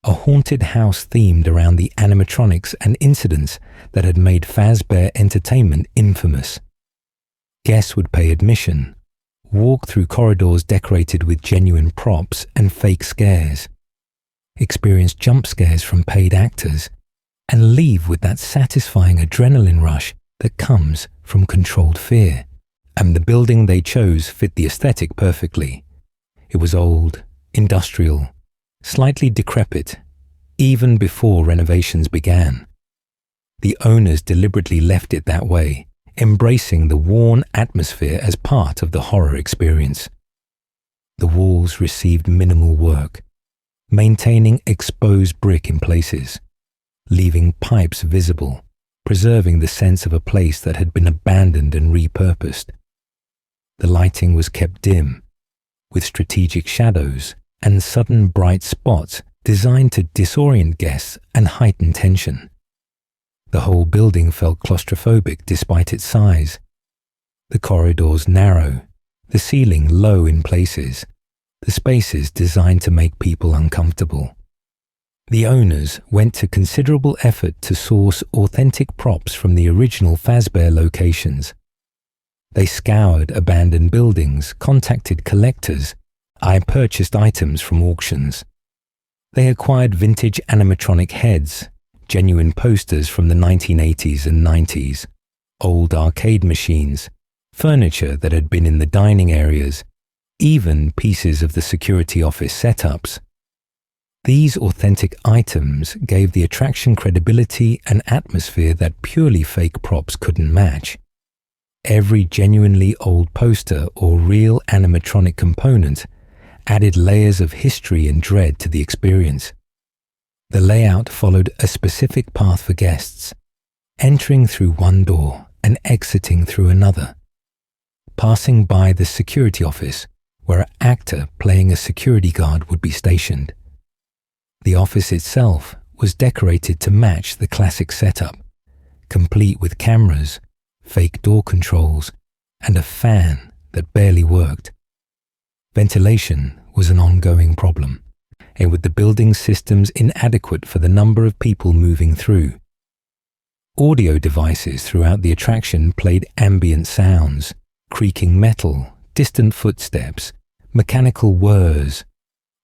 a haunted house themed around the animatronics and incidents that had made Fazbear Entertainment infamous. Guests would pay admission, walk through corridors decorated with genuine props and fake scares, experience jump scares from paid actors, and leave with that satisfying adrenaline rush that comes from controlled fear, and the building they chose fit the aesthetic perfectly. It was old, industrial, slightly decrepit, even before renovations began. The owners deliberately left it that way, embracing the worn atmosphere as part of the horror experience. The walls received minimal work, maintaining exposed brick in places, leaving pipes visible, preserving the sense of a place that had been abandoned and repurposed. The lighting was kept dim, with strategic shadows and sudden bright spots designed to disorient guests and heighten tension. The whole building felt claustrophobic despite its size. The corridors narrow, the ceiling low in places, the spaces designed to make people uncomfortable. The owners went to considerable effort to source authentic props from the original Fazbear locations. They scoured abandoned buildings, contacted collectors, purchased items from auctions. They acquired vintage animatronic heads, genuine posters from the 1980s and 90s, old arcade machines, furniture that had been in the dining areas, even pieces of the security office setups. These authentic items gave the attraction credibility and atmosphere that purely fake props couldn't match. Every genuinely old poster or real animatronic component added layers of history and dread to the experience. The layout followed a specific path for guests, entering through one door and exiting through another, passing by the security office where an actor playing a security guard would be stationed. The office itself was decorated to match the classic setup, complete with cameras, fake door controls, and a fan that barely worked. Ventilation was an ongoing problem, and with the building systems inadequate for the number of people moving through. Audio devices throughout the attraction played ambient sounds, creaking metal, distant footsteps, mechanical whirs,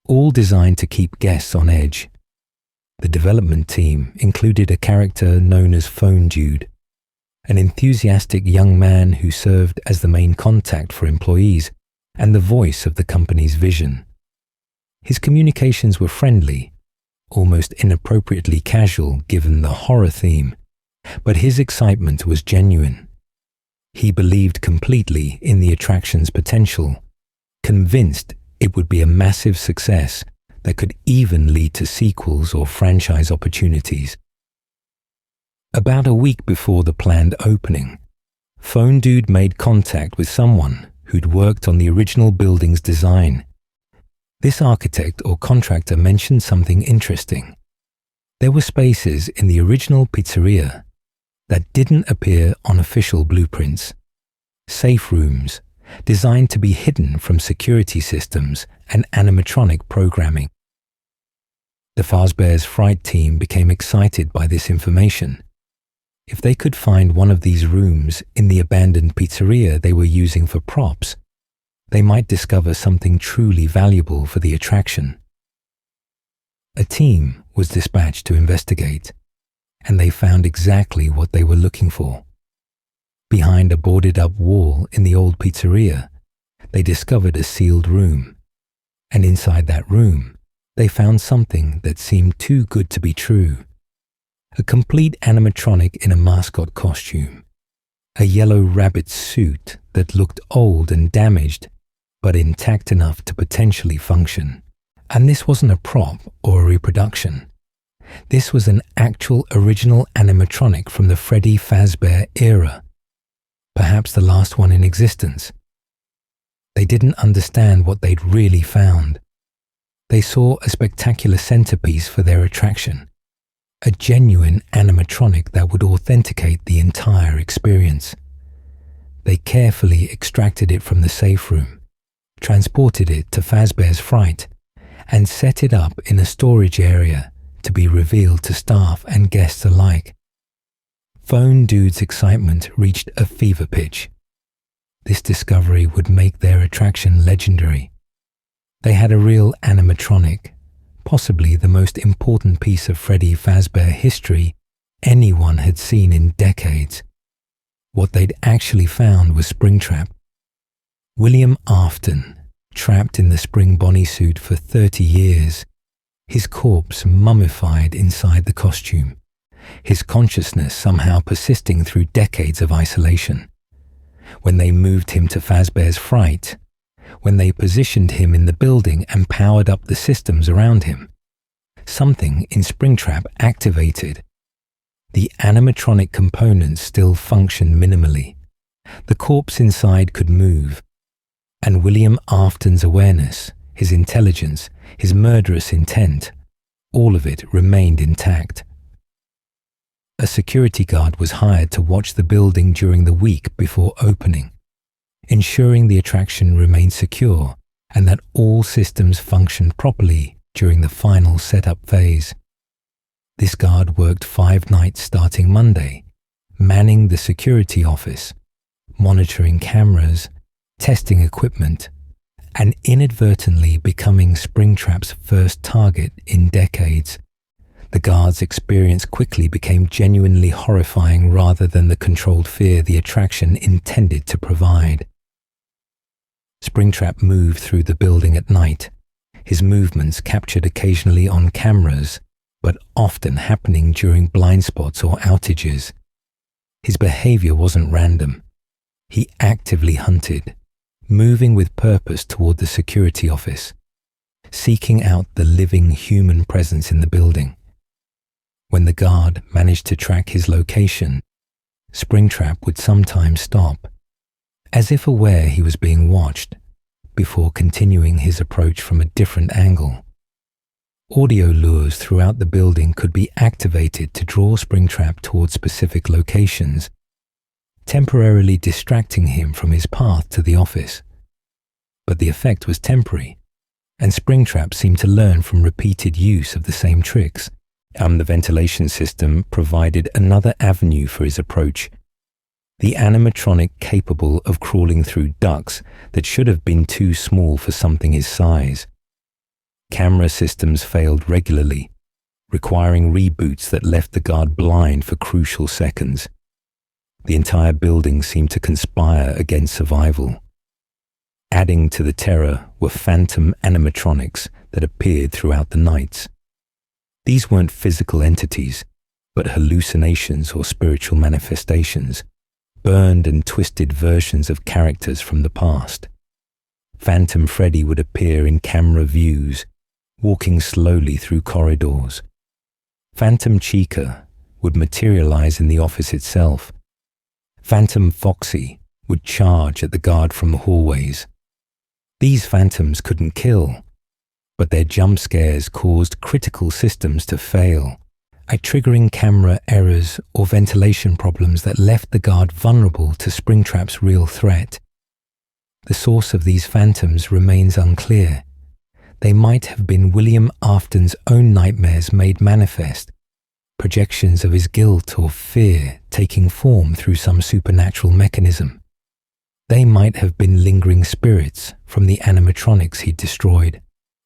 all designed to keep guests on edge. The development team included a character known as Phone Dude, an enthusiastic young man who served as the main contact for employees and the voice of the company's vision. His communications were friendly, almost inappropriately casual given the horror theme, but his excitement was genuine. He believed completely in the attraction's potential, convinced it would be a massive success that could even lead to sequels or franchise opportunities. About a week before the planned opening, Phone Dude made contact with someone who'd worked on the original building's design. This architect or contractor mentioned something interesting. There were spaces in the original Pizzeria that didn't appear on official blueprints. Safe rooms designed to be hidden from security systems and animatronic programming. The Fazbear's Fright team became excited by this information. If they could find one of these rooms in the abandoned pizzeria they were using for props, they might discover something truly valuable for the attraction. A team was dispatched to investigate, and they found exactly what they were looking for. Behind a boarded-up wall in the old pizzeria, they discovered a sealed room, and inside that room, they found something that seemed too good to be true. A complete animatronic in a mascot costume, a yellow rabbit suit that looked old and damaged, but intact enough to potentially function. And this wasn't a prop or a reproduction. This was an actual original animatronic from the Freddy Fazbear era, perhaps the last one in existence. They didn't understand what they'd really found. They saw a spectacular centerpiece for their attraction, a genuine animatronic that would authenticate the entire experience. They carefully extracted it from the safe room, transported it to Fazbear's Fright, and set it up in a storage area to be revealed to staff and guests alike. Phone Dude's excitement reached a fever pitch. This discovery would make their attraction legendary. They had a real animatronic, possibly the most important piece of Freddy Fazbear history anyone had seen in decades. What they'd actually found was Springtrap. William Afton, trapped in the Spring Bonnie suit for 30 years, his corpse mummified inside the costume, his consciousness somehow persisting through decades of isolation. When they moved him to Fazbear's Fright, when they positioned him in the building and powered up the systems around him, something in Springtrap activated. The animatronic components still functioned minimally. The corpse inside could move, and William Afton's awareness, his intelligence, his murderous intent, all of it remained intact. A security guard was hired to watch the building during the week before opening, ensuring the attraction remained secure and that all systems functioned properly during the final setup phase. This guard worked 5 nights starting Monday, manning the security office, monitoring cameras, testing equipment, and inadvertently becoming Springtrap's first target in decades. The guard's experience quickly became genuinely horrifying rather than the controlled fear the attraction intended to provide. Springtrap moved through the building at night, his movements captured occasionally on cameras, but often happening during blind spots or outages. His behavior wasn't random. He actively hunted, moving with purpose toward the security office, seeking out the living human presence in the building. When the guard managed to track his location, Springtrap would sometimes stop, as if aware he was being watched, before continuing his approach from a different angle. Audio lures throughout the building could be activated to draw Springtrap towards specific locations, temporarily distracting him from his path to the office. But the effect was temporary, and Springtrap seemed to learn from repeated use of the same tricks. The ventilation system provided another avenue for his approach. The animatronic capable of crawling through ducts that should have been too small for something his size. Camera systems failed regularly, requiring reboots that left the guard blind for crucial seconds. The entire building seemed to conspire against survival. Adding to the terror were phantom animatronics that appeared throughout the nights. These weren't physical entities, but hallucinations or spiritual manifestations, burned and twisted versions of characters from the past. Phantom Freddy would appear in camera views, walking slowly through corridors. Phantom Chica would materialize in the office itself. Phantom Foxy would charge at the guard from the hallways. These phantoms couldn't kill, but their jump scares caused critical systems to fail, triggering camera errors or ventilation problems that left the guard vulnerable to Springtrap's real threat. The source of these phantoms remains unclear. They might have been William Afton's own nightmares made manifest, projections of his guilt or fear taking form through some supernatural mechanism. They might have been lingering spirits from the animatronics he'd destroyed,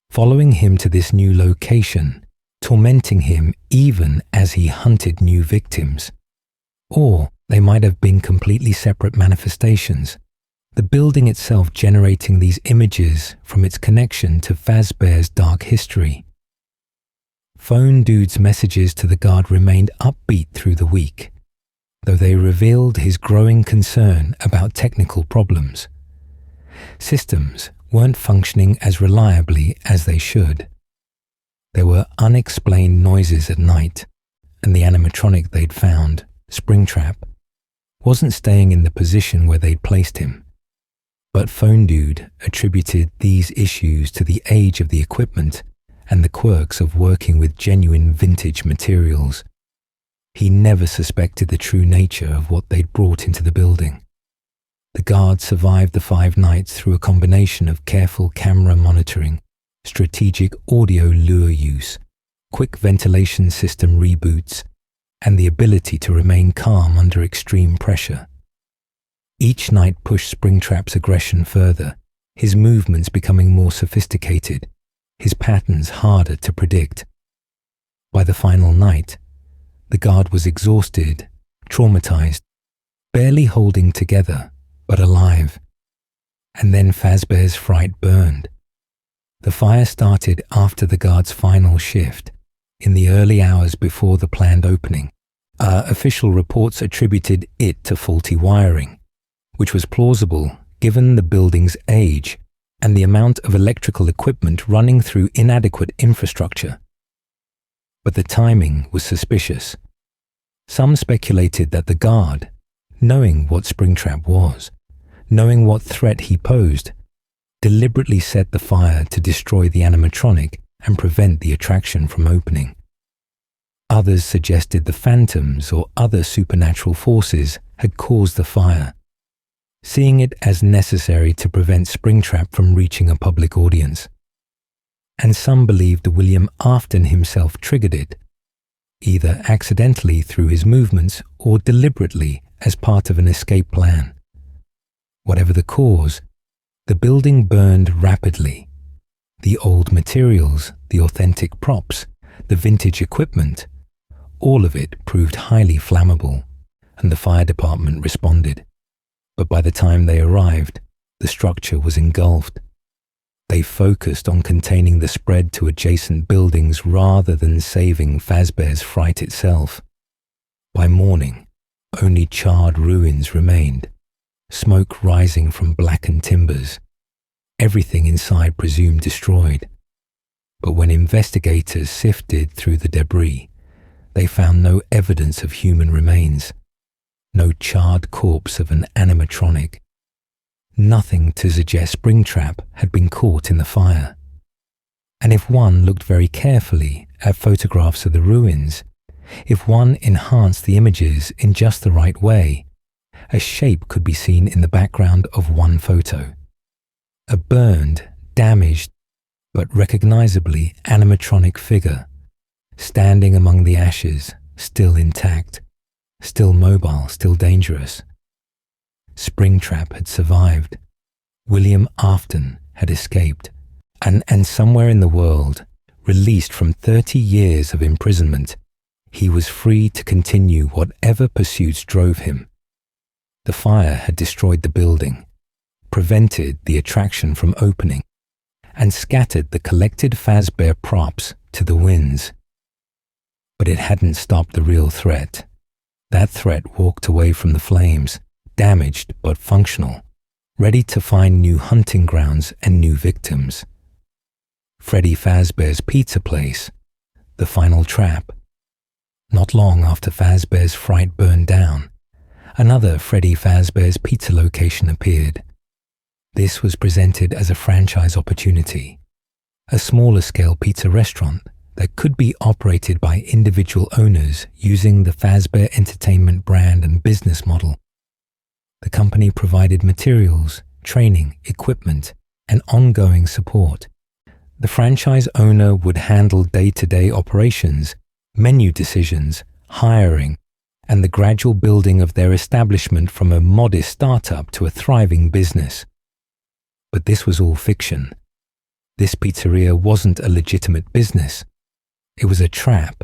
following him to this new location, tormenting him even as he hunted new victims. Or they might have been completely separate manifestations, the building itself generating these images from its connection to Fazbear's dark history. Phone Dude's messages to the guard remained upbeat through the week, though they revealed his growing concern about technical problems. Systems weren't functioning as reliably as they should. There were unexplained noises at night, and the animatronic they'd found, Springtrap, wasn't staying in the position where they'd placed him. But Phone Dude attributed these issues to the age of the equipment and the quirks of working with genuine vintage materials. He never suspected the true nature of what they'd brought into the building. The guard survived the 5 nights through a combination of careful camera monitoring, strategic audio lure use, quick ventilation system reboots, and the ability to remain calm under extreme pressure. Each night pushed Springtrap's aggression further, his movements becoming more sophisticated, his patterns harder to predict. By the final night, the guard was exhausted, traumatized, barely holding together, but alive. And then Fazbear's Fright burned. The fire started after the guard's final shift, in the early hours before the planned opening. Official reports attributed it to faulty wiring, which was plausible given the building's age and the amount of electrical equipment running through inadequate infrastructure. But the timing was suspicious. Some speculated that the guard, knowing what Springtrap was, knowing what threat he posed, deliberately set the fire to destroy the animatronic and prevent the attraction from opening. Others suggested the phantoms or other supernatural forces had caused the fire, seeing it as necessary to prevent Springtrap from reaching a public audience. And some believed William Afton himself triggered it, either accidentally through his movements or deliberately as part of an escape plan. Whatever the cause, the building burned rapidly. The old materials, the authentic props, the vintage equipment, all of it proved highly flammable, and the fire department responded. But by the time they arrived, the structure was engulfed. They focused on containing the spread to adjacent buildings rather than saving Fazbear's Fright itself. By morning, only charred ruins remained, smoke rising from blackened timbers, everything inside presumed destroyed. But when investigators sifted through the debris, they found no evidence of human remains, no charred corpse of an animatronic, nothing to suggest Springtrap had been caught in the fire. And if one looked very carefully at photographs of the ruins, if one enhanced the images in just the right way, a shape could be seen in the background of one photo. A burned, damaged, but recognizably animatronic figure, standing among the ashes, still intact, still mobile, still dangerous. Springtrap had survived. William Afton had escaped, and somewhere in the world, released from 30 years of imprisonment, he was free to continue whatever pursuits drove him. The fire had destroyed the building, prevented the attraction from opening, and scattered the collected Fazbear props to the winds. But it hadn't stopped the real threat. That threat walked away from the flames, damaged but functional, ready to find new hunting grounds and new victims. Freddy Fazbear's Pizza Place, the final trap. Not long after Fazbear's Fright burned down, another Freddy Fazbear's Pizza location appeared. This was presented as a franchise opportunity, a smaller scale pizza restaurant that could be operated by individual owners using the Fazbear Entertainment brand and business model. The company provided materials, training, equipment, and ongoing support. The franchise owner would handle day-to-day operations, menu decisions, hiring, and the gradual building of their establishment from a modest startup to a thriving business. But this was all fiction. This pizzeria wasn't a legitimate business. It was a trap,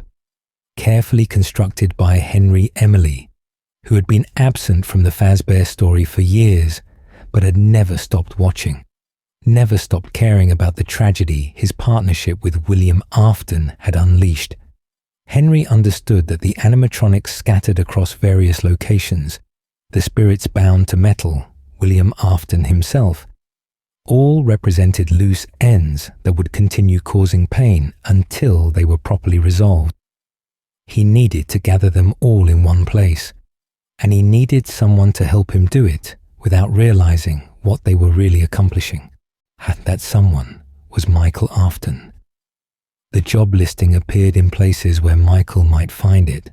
carefully constructed by Henry Emily, who had been absent from the Fazbear story for years, but had never stopped watching, never stopped caring about the tragedy his partnership with William Afton had unleashed. Henry understood that the animatronics scattered across various locations, the spirits bound to metal, William Afton himself, all represented loose ends that would continue causing pain until they were properly resolved. He needed to gather them all in one place, and he needed someone to help him do it without realizing what they were really accomplishing. And that someone was Michael Afton. The job listing appeared in places where Michael might find it,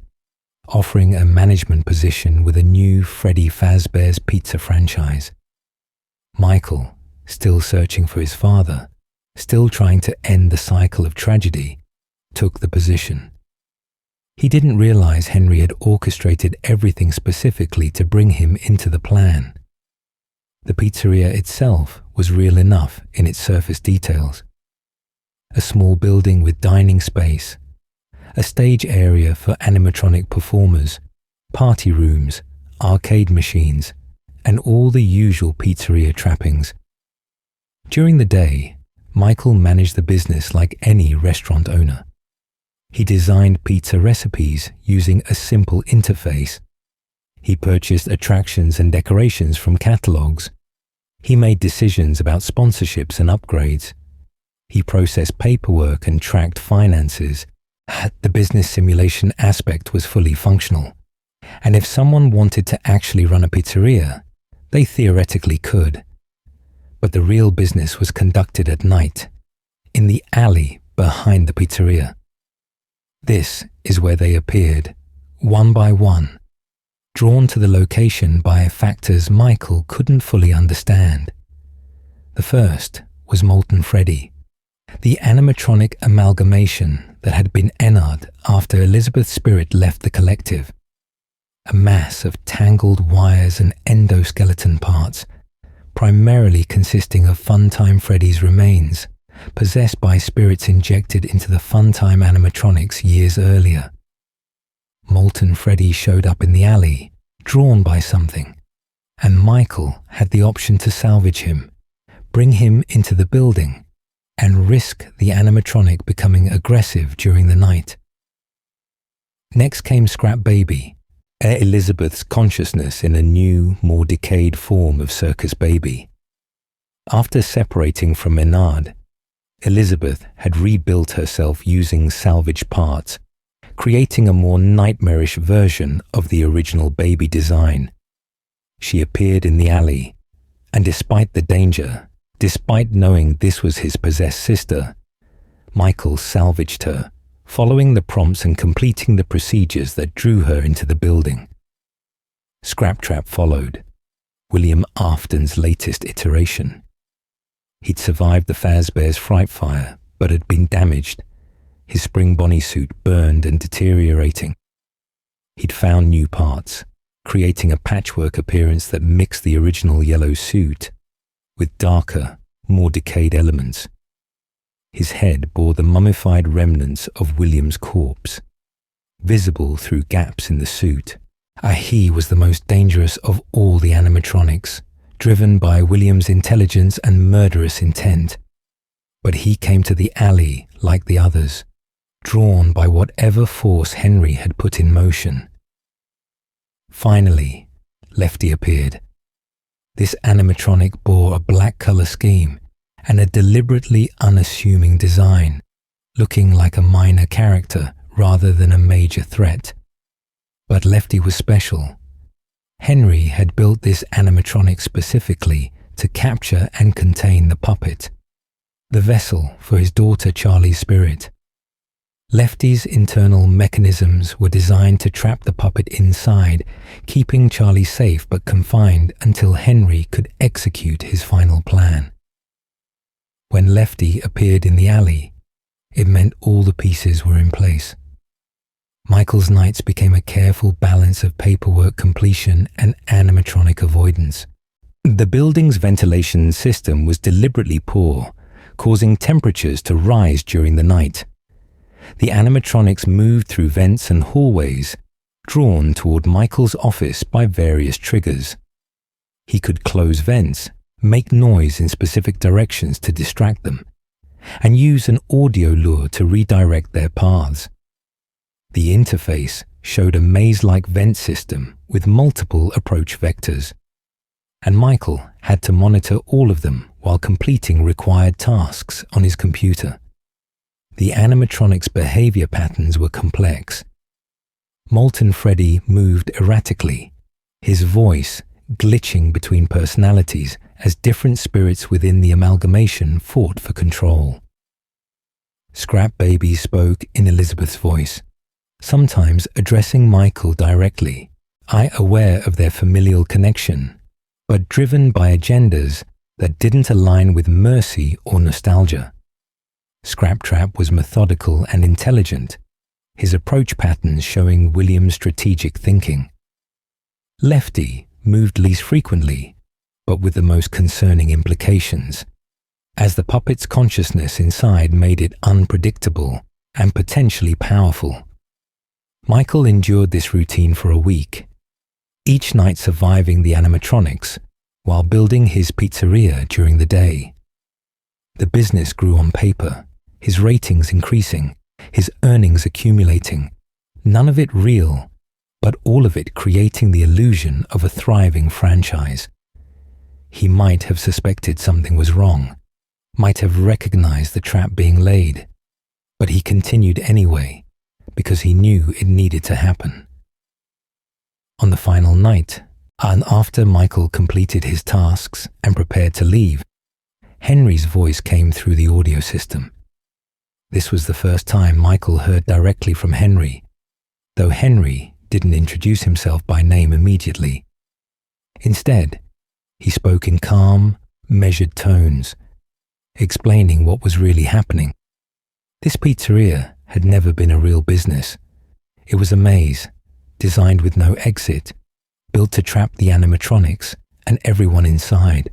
offering a management position with a new Freddy Fazbear's Pizza franchise. Michael, still searching for his father, still trying to end the cycle of tragedy, took the position. He didn't realize Henry had orchestrated everything specifically to bring him into the plan. The pizzeria itself was real enough in its surface details. A small building with dining space, a stage area for animatronic performers, party rooms, arcade machines, and all the usual pizzeria trappings. During the day, Michael managed the business like any restaurant owner. He designed pizza recipes using a simple interface. He purchased attractions and decorations from catalogs. He made decisions about sponsorships and upgrades. He processed paperwork and tracked finances. The business simulation aspect was fully functional. And if someone wanted to actually run a pizzeria, they theoretically could. But the real business was conducted at night, in the alley behind the pizzeria. This is where they appeared, one by one, drawn to the location by factors Michael couldn't fully understand. The first was Molten Freddy, the animatronic amalgamation that had been entered after Elizabeth's spirit left the collective. A mass of tangled wires and endoskeleton parts, primarily consisting of Funtime Freddy's remains, possessed by spirits injected into the Funtime animatronics years earlier. Molten Freddy showed up in the alley, drawn by something, and Michael had the option to salvage him, bring him into the building, and risk the animatronic becoming aggressive during the night. Next came Scrap Baby, Elizabeth's consciousness in a new, more decayed form of Circus Baby. After separating from Menard, Elizabeth had rebuilt herself using salvaged parts, creating a more nightmarish version of the original baby design. She appeared in the alley, and despite the danger, despite knowing this was his possessed sister, Michael salvaged her, following the prompts and completing the procedures that drew her into the building. Scraptrap followed, William Afton's latest iteration. He'd survived the Fazbear's Fright fire, but had been damaged, his spring Bonnie suit burned and deteriorating. He'd found new parts, creating a patchwork appearance that mixed the original yellow suit with darker, more decayed elements. His head bore the mummified remnants of William's corpse, visible through gaps in the suit. He was the most dangerous of all the animatronics, driven by William's intelligence and murderous intent. But he came to the alley like the others, drawn by whatever force Henry had put in motion. Finally, Lefty appeared. This animatronic bore a black color scheme and a deliberately unassuming design, looking like a minor character rather than a major threat. But Lefty was special. Henry had built this animatronic specifically to capture and contain the puppet, the vessel for his daughter Charlie's spirit. Lefty's internal mechanisms were designed to trap the puppet inside, keeping Charlie safe but confined until Henry could execute his final plan. When Lefty appeared in the alley, it meant all the pieces were in place. Michael's nights became a careful balance of paperwork completion and animatronic avoidance. The building's ventilation system was deliberately poor, causing temperatures to rise during the night. The animatronics moved through vents and hallways, drawn toward Michael's office by various triggers. He could close vents, make noise in specific directions to distract them, and use an audio lure to redirect their paths. The interface showed a maze-like vent system with multiple approach vectors, and Michael had to monitor all of them while completing required tasks on his computer. The animatronic's behavior patterns were complex. Molten Freddy moved erratically, his voice glitching between personalities as different spirits within the amalgamation fought for control. Scrap Baby spoke in Elizabeth's voice, sometimes addressing Michael directly, aware of their familial connection, but driven by agendas that didn't align with mercy or nostalgia. Scraptrap was methodical and intelligent, his approach patterns showing William's strategic thinking. Lefty moved least frequently, but with the most concerning implications, as the puppet's consciousness inside made it unpredictable and potentially powerful. Michael endured this routine for a week. each night surviving the animatronics while building his pizzeria during the day. The business grew on paper, his ratings increasing, his earnings accumulating, none of it real, but all of it creating the illusion of a thriving franchise. He might have suspected something was wrong, might have recognized the trap being laid, but he continued anyway because he knew it needed to happen. On the final night, and after Michael completed his tasks and prepared to leave, Henry's voice came through the audio system. This was the first time Michael heard directly from Henry, though Henry didn't introduce himself by name immediately. Instead, he spoke in calm, measured tones, explaining what was really happening. This pizzeria had never been a real business. It was a maze, designed with no exit, built to trap the animatronics and everyone inside.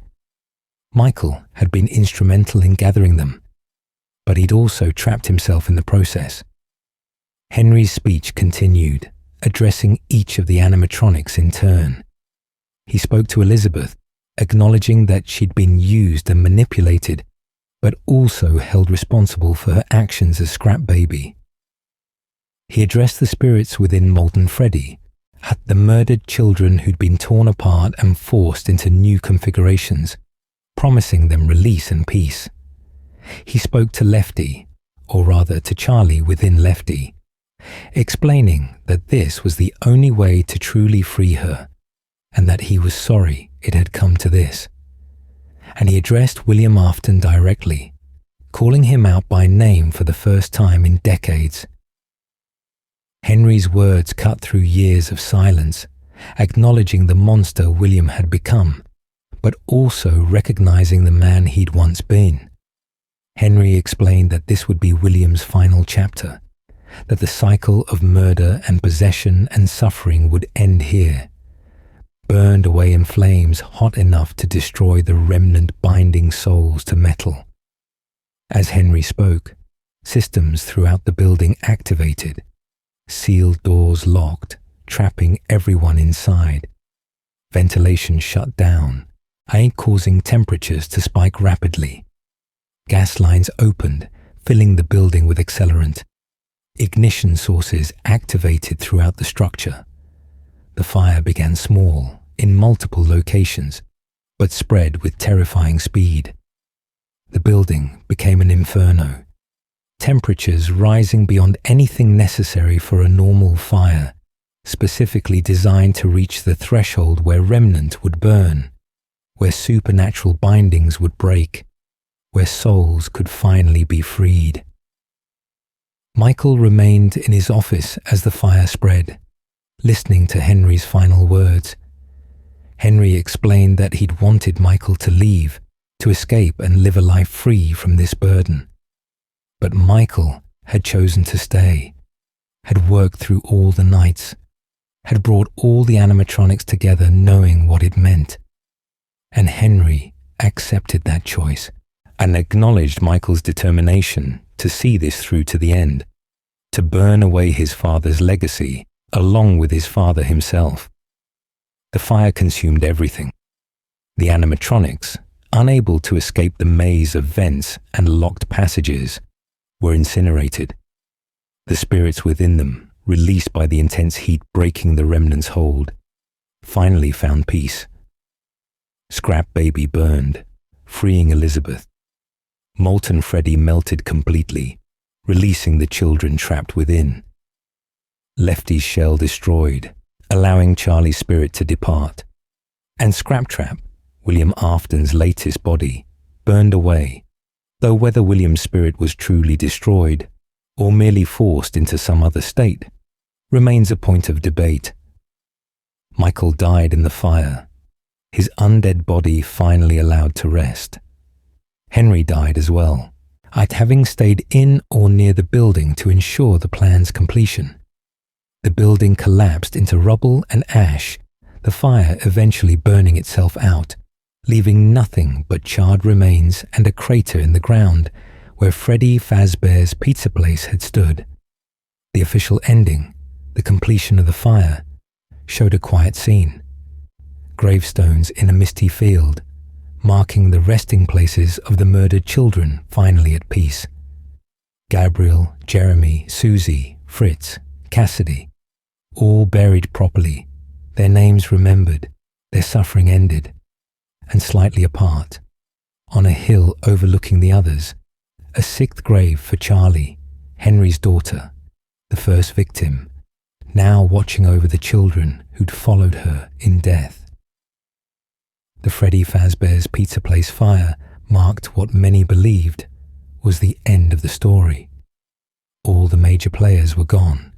Michael had been instrumental in gathering them, but he'd also trapped himself in the process. Henry's speech continued, addressing each of the animatronics in turn. He spoke to Elizabeth, acknowledging that she'd been used and manipulated, but also held responsible for her actions as Scrap Baby. He addressed the spirits within Molten Freddy, at the murdered children who'd been torn apart and forced into new configurations, promising them release and peace. He spoke to Lefty, or rather to Charlie within Lefty, explaining that this was the only way to truly free her, and that he was sorry it had come to this. And he addressed William Afton directly, calling him out by name for the first time in decades. Henry's words cut through years of silence, acknowledging the monster William had become, but also recognizing the man he'd once been. Henry explained that this would be William's final chapter, that the cycle of murder and possession and suffering would end here, burned away in flames hot enough to destroy the remnant binding souls to metal. As Henry spoke, systems throughout the building activated, sealed doors locked, trapping everyone inside. Ventilation shut down, causing temperatures to spike rapidly. Gas lines opened, filling the building with accelerant. Ignition sources activated throughout the structure. The fire began small, in multiple locations, but spread with terrifying speed. The building became an inferno, temperatures rising beyond anything necessary for a normal fire, specifically designed to reach the threshold where remnant would burn, where supernatural bindings would break, where souls could finally be freed. Michael remained in his office as the fire spread, listening to Henry's final words. Henry explained that he'd wanted Michael to leave, to escape and live a life free from this burden. But Michael had chosen to stay, had worked through all the nights, had brought all the animatronics together knowing what it meant. And Henry accepted that choice and acknowledged Michael's determination to see this through to the end, to burn away his father's legacy along with his father himself. The fire consumed everything. The animatronics, unable to escape the maze of vents and locked passages, were incinerated. The spirits within them, released by the intense heat breaking the remnant's hold, finally found peace. Scrap Baby burned, freeing Elizabeth. Molten Freddy melted completely, releasing the children trapped within. Lefty's shell destroyed, allowing Charlie's spirit to depart. And Scraptrap, William Afton's latest body, burned away, though whether William's spirit was truly destroyed or merely forced into some other state remains a point of debate. Michael died in the fire, his undead body finally allowed to rest. Henry died as well, having stayed in or near the building to ensure the plan's completion. The building collapsed into rubble and ash, the fire eventually burning itself out, leaving nothing but charred remains and a crater in the ground where Freddy Fazbear's Pizzaplex had stood. The official ending, the completion of the fire, showed a quiet scene, gravestones in a misty field, marking the resting places of the murdered children finally at peace. Gabriel, Jeremy, Susie, Fritz, Cassidy, all buried properly, their names remembered, their suffering ended, and slightly apart, on a hill overlooking the others, a sixth grave for Charlie, Henry's daughter, the first victim, now watching over the children who'd followed her in death. The Freddy Fazbear's Pizzaplex fire marked what many believed was the end of the story. All the major players were gone,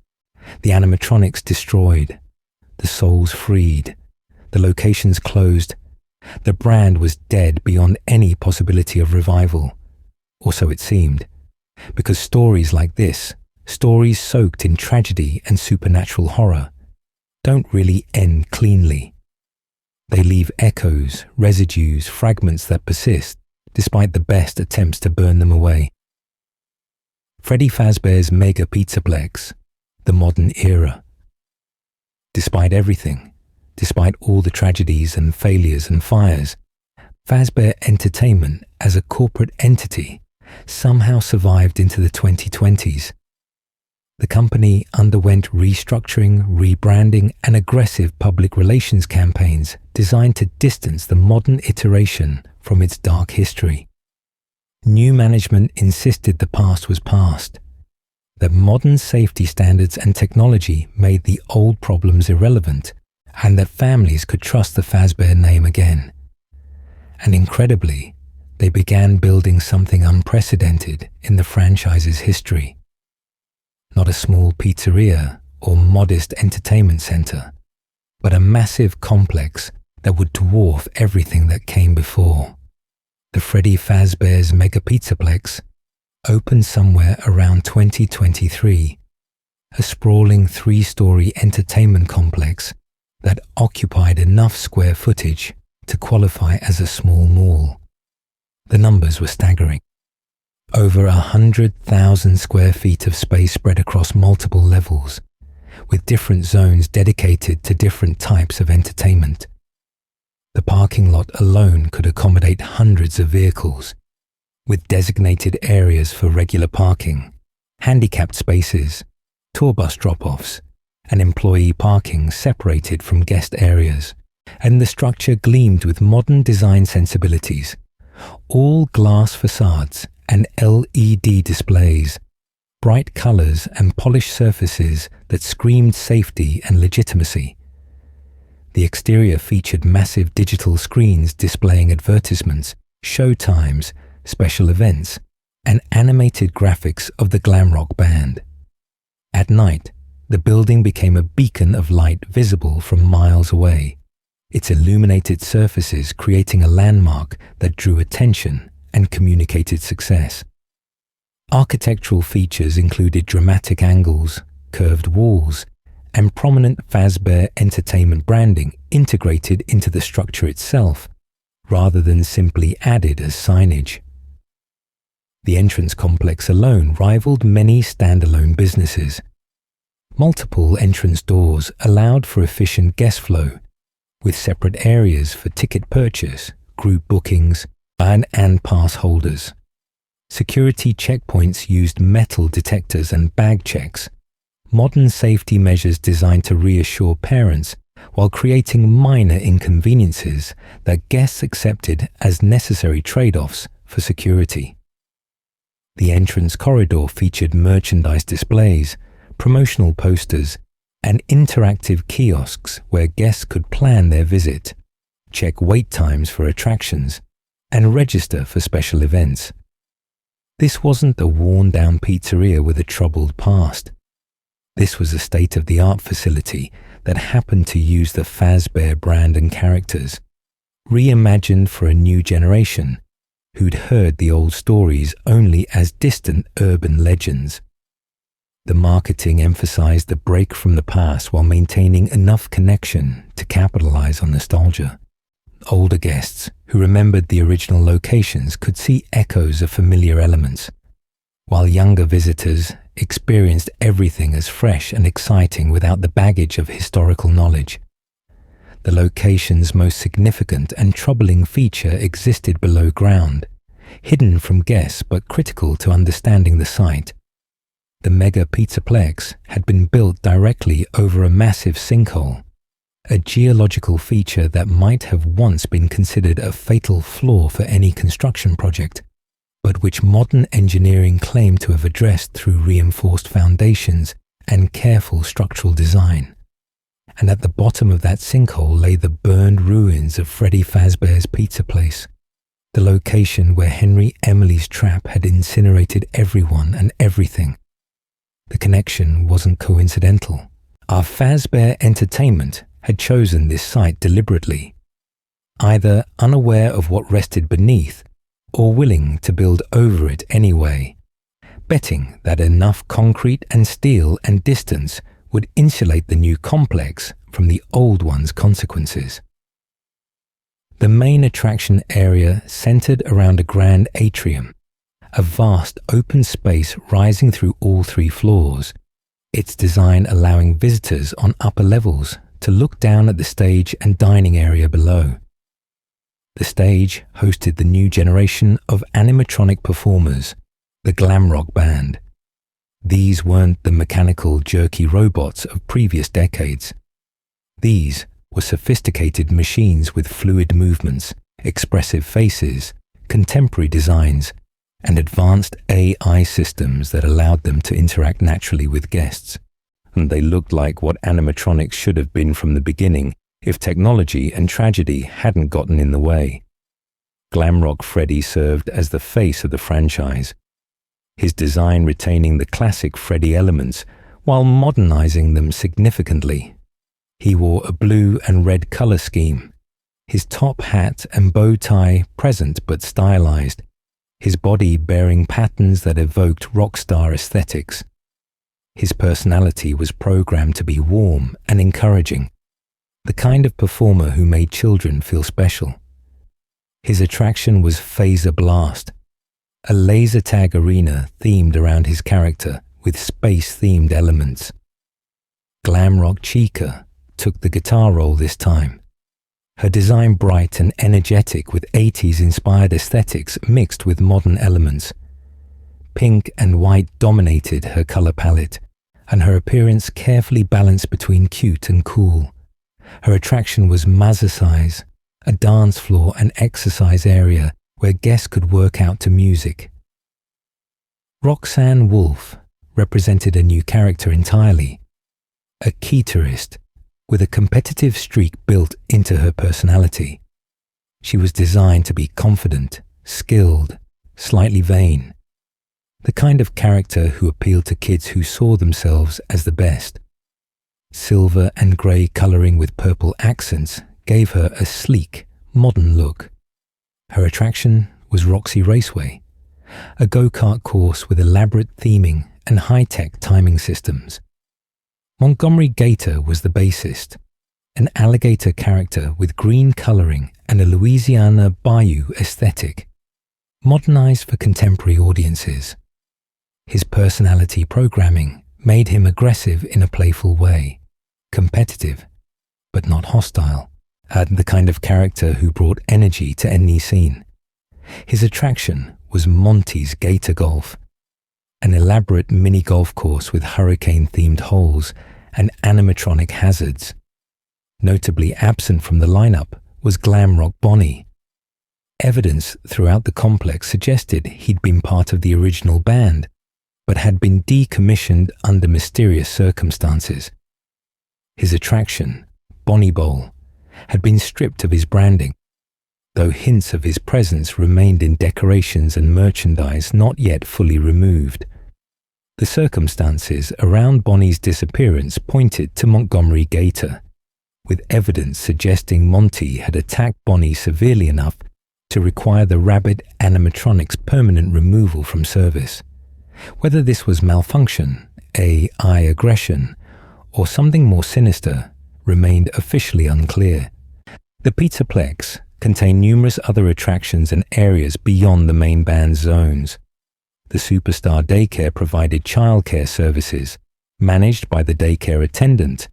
the animatronics destroyed, the souls freed, the locations closed. The brand was dead beyond any possibility of revival, or so it seemed, because stories like this, stories soaked in tragedy and supernatural horror, don't really end cleanly. They leave echoes, residues, fragments that persist, despite the best attempts to burn them away. Freddy Fazbear's Mega Pizzaplex, the modern era. Despite everything, despite all the tragedies and failures and fires, Fazbear Entertainment as a corporate entity somehow survived into the 2020s. The company underwent restructuring, rebranding, and aggressive public relations campaigns designed to distance the modern iteration from its dark history. New management insisted the past was past, that modern safety standards and technology made the old problems irrelevant, and that families could trust the Fazbear name again. And incredibly, they began building something unprecedented in the franchise's history. Not a small pizzeria or modest entertainment center, but a massive complex that would dwarf everything that came before. The Freddy Fazbear's Mega Pizzaplex opened somewhere around 2023, a sprawling 3-story entertainment complex that occupied enough square footage to qualify as a small mall. The numbers were staggering. Over 100,000 square feet of space spread across multiple levels, with different zones dedicated to different types of entertainment. The parking lot alone could accommodate hundreds of vehicles, with designated areas for regular parking, handicapped spaces, tour bus drop-offs, and employee parking separated from guest areas, and the structure gleamed with modern design sensibilities, all glass facades and LED displays, bright colors and polished surfaces that screamed safety and legitimacy. The exterior featured massive digital screens displaying advertisements, show times, special events, and animated graphics of the glam rock band. At night, the building became a beacon of light visible from miles away, its illuminated surfaces creating a landmark that drew attention and communicated success. Architectural features included dramatic angles, curved walls, and prominent Fazbear Entertainment branding integrated into the structure itself, rather than simply added as signage. The entrance complex alone rivaled many standalone businesses. Multiple entrance doors allowed for efficient guest flow, with separate areas for ticket purchase, group bookings, and pass holders. Security checkpoints used metal detectors and bag checks, modern safety measures designed to reassure parents while creating minor inconveniences that guests accepted as necessary trade-offs for security. The entrance corridor featured merchandise displays, promotional posters, and interactive kiosks where guests could plan their visit, check wait times for attractions, and register for special events. This wasn't a worn-down pizzeria with a troubled past. This was a state-of-the-art facility that happened to use the Fazbear brand and characters, reimagined for a new generation who'd heard the old stories only as distant urban legends. The marketing emphasized the break from the past while maintaining enough connection to capitalize on nostalgia. Older guests who remembered the original locations could see echoes of familiar elements, while younger visitors experienced everything as fresh and exciting without the baggage of historical knowledge. The location's most significant and troubling feature existed below ground, hidden from guests but critical to understanding the site. The mega Pizzaplex had been built directly over a massive sinkhole, a geological feature that might have once been considered a fatal flaw for any construction project, but which modern engineering claimed to have addressed through reinforced foundations and careful structural design. And at the bottom of that sinkhole lay the burned ruins of Freddy Fazbear's pizza place, the location where Henry Emily's trap had incinerated everyone and everything. The connection wasn't coincidental. Our Fazbear Entertainment had chosen this site deliberately, either unaware of what rested beneath or willing to build over it anyway, betting that enough concrete and steel and distance would insulate the new complex from the old one's consequences. The main attraction area centered around a grand atrium, a vast open space rising through all 3 floors, its design allowing visitors on upper levels to look down at the stage and dining area below. The stage hosted the new generation of animatronic performers, the glam rock band. These weren't the mechanical, jerky robots of previous decades. These were sophisticated machines with fluid movements, expressive faces, contemporary designs, and advanced AI systems that allowed them to interact naturally with guests. And they looked like what animatronics should have been from the beginning if technology and tragedy hadn't gotten in the way. Glamrock Freddy served as the face of the franchise, his design retaining the classic Freddy elements while modernizing them significantly. He wore a blue and red color scheme, his top hat and bow tie present but stylized, his body bearing patterns that evoked rock star aesthetics. His personality was programmed to be warm and encouraging, the kind of performer who made children feel special. His attraction was Phaser Blast, a laser tag arena themed around his character with space-themed elements. Glamrock Chica took the guitar role this time, her design bright and energetic with 80s-inspired aesthetics mixed with modern elements. Pink and white dominated her color palette, and her appearance carefully balanced between cute and cool. Her attraction was Mazza-size, a dance floor and exercise area where guests could work out to music. Roxanne Wolf represented a new character entirely, a keyterist with a competitive streak built into her personality. She was designed to be confident, skilled, slightly vain, the kind of character who appealed to kids who saw themselves as the best. Silver and grey colouring with purple accents gave her a sleek, modern look. Her attraction was Roxy Raceway, a go-kart course with elaborate theming and high-tech timing systems. Montgomery Gator was the bassist, an alligator character with green colouring and a Louisiana bayou aesthetic, modernized for contemporary audiences. His personality programming made him aggressive in a playful way, competitive, but not hostile, and the kind of character who brought energy to any scene. His attraction was Monty's Gator Golf, an elaborate mini golf course with hurricane-themed holes and animatronic hazards. Notably absent from the lineup was Glamrock Bonnie. Evidence throughout the complex suggested he'd been part of the original band, but had been decommissioned under mysterious circumstances. His attraction, Bonnie Bowl, had been stripped of his branding, though hints of his presence remained in decorations and merchandise not yet fully removed. The circumstances around Bonnie's disappearance pointed to Montgomery Gator, with evidence suggesting Monty had attacked Bonnie severely enough to require the rabid animatronic's permanent removal from service. Whether this was malfunction, AI aggression, or something more sinister remained officially unclear. The Pizzaplex contained numerous other attractions and areas beyond the main band's zones. The Superstar Daycare provided childcare services, managed by the daycare attendant,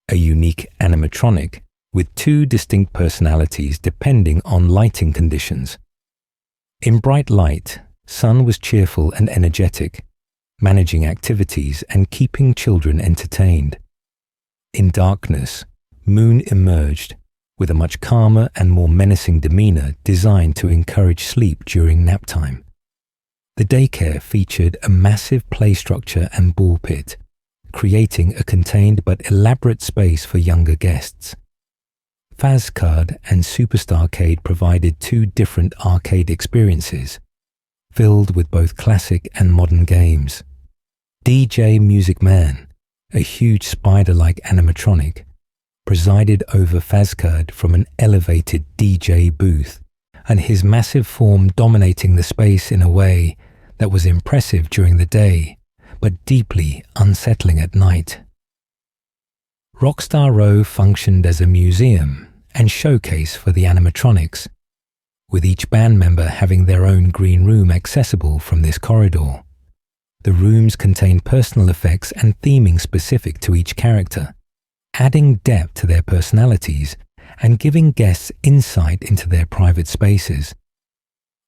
a unique animatronic with two distinct personalities depending on lighting conditions. In bright light, Sun was cheerful and energetic, managing activities and keeping children entertained. In darkness, Moon emerged with a much calmer and more menacing demeanor designed to encourage sleep during nap time. The daycare featured a massive play structure and ball pit, creating a contained but elaborate space for younger guests. Fazcard and Superstarcade provided two different arcade experiences, filled with both classic and modern games. DJ Music Man, a huge spider-like animatronic, presided over Fazcard from an elevated DJ booth, and his massive form dominating the space in a way that was impressive during the day, but deeply unsettling at night. Rockstar Row functioned as a museum and showcase for the animatronics, with each band member having their own green room accessible from this corridor. The rooms contained personal effects and theming specific to each character, adding depth to their personalities and giving guests insight into their private spaces.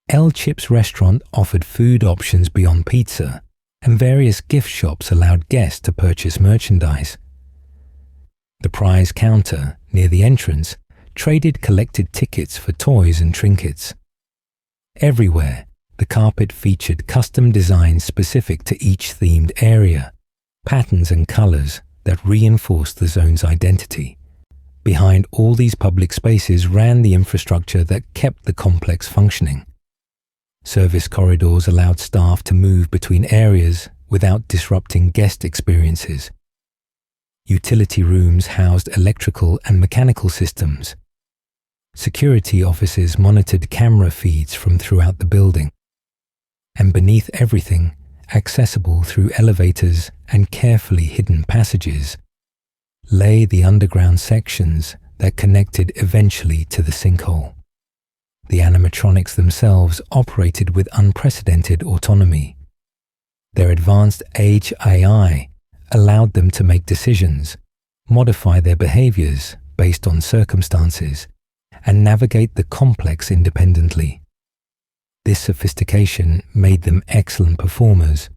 El Chip's restaurant offered food options beyond pizza, and various gift shops allowed guests to purchase merchandise. The prize counter, near the entrance, traded collected tickets for toys and trinkets. Everywhere, the carpet featured custom designs specific to each themed area, patterns and colors that reinforced the zone's identity. Behind all these public spaces ran the infrastructure that kept the complex functioning. Service corridors allowed staff to move between areas without disrupting guest experiences. Utility rooms housed electrical and mechanical systems. Security offices monitored camera feeds from throughout the building. And beneath everything, accessible through elevators and carefully hidden passages, lay the underground sections that connected eventually to the sinkhole. The animatronics themselves operated with unprecedented autonomy. Their advanced age AI allowed them to make decisions, modify their behaviors based on circumstances, and navigate the complex independently. This sophistication made them excellent performers,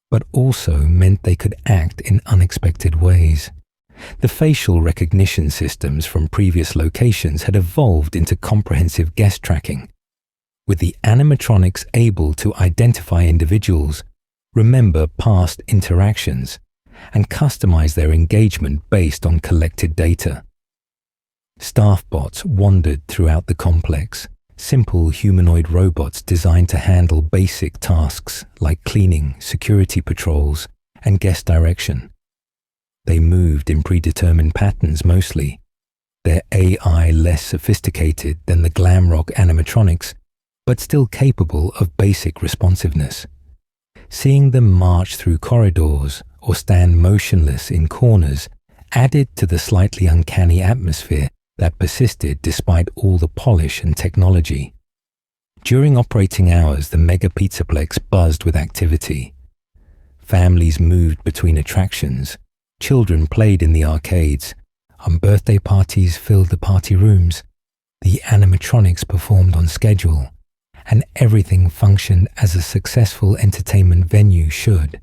but also meant they could act in unexpected ways. The facial recognition systems from previous locations had evolved into comprehensive guest tracking, with the animatronics able to identify individuals, remember past interactions, and customize their engagement based on collected data. Staff bots wandered throughout the complex, simple humanoid robots designed to handle basic tasks like cleaning, security patrols, and guest direction. They moved in predetermined patterns mostly, their AI less sophisticated than the glam rock animatronics, but still capable of basic responsiveness. Seeing them march through corridors or stand motionless in corners added to the slightly uncanny atmosphere that persisted despite all the polish and technology. During operating hours, the mega Pizzaplex buzzed with activity. Families moved between attractions, children played in the arcades, and birthday parties filled the party rooms. The animatronics performed on schedule, and everything functioned as a successful entertainment venue should.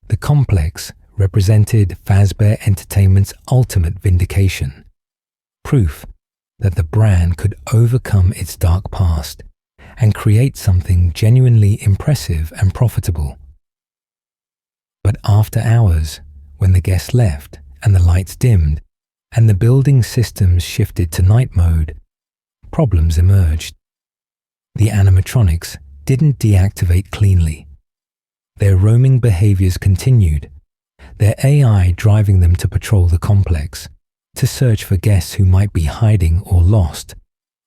The complex represented Fazbear Entertainment's ultimate vindication, proof that the brand could overcome its dark past and create something genuinely impressive and profitable. But after hours, when the guests left and the lights dimmed and the building systems shifted to night mode, problems emerged. The animatronics didn't deactivate cleanly. Their roaming behaviors continued, their AI driving them to patrol the complex, to search for guests who might be hiding or lost,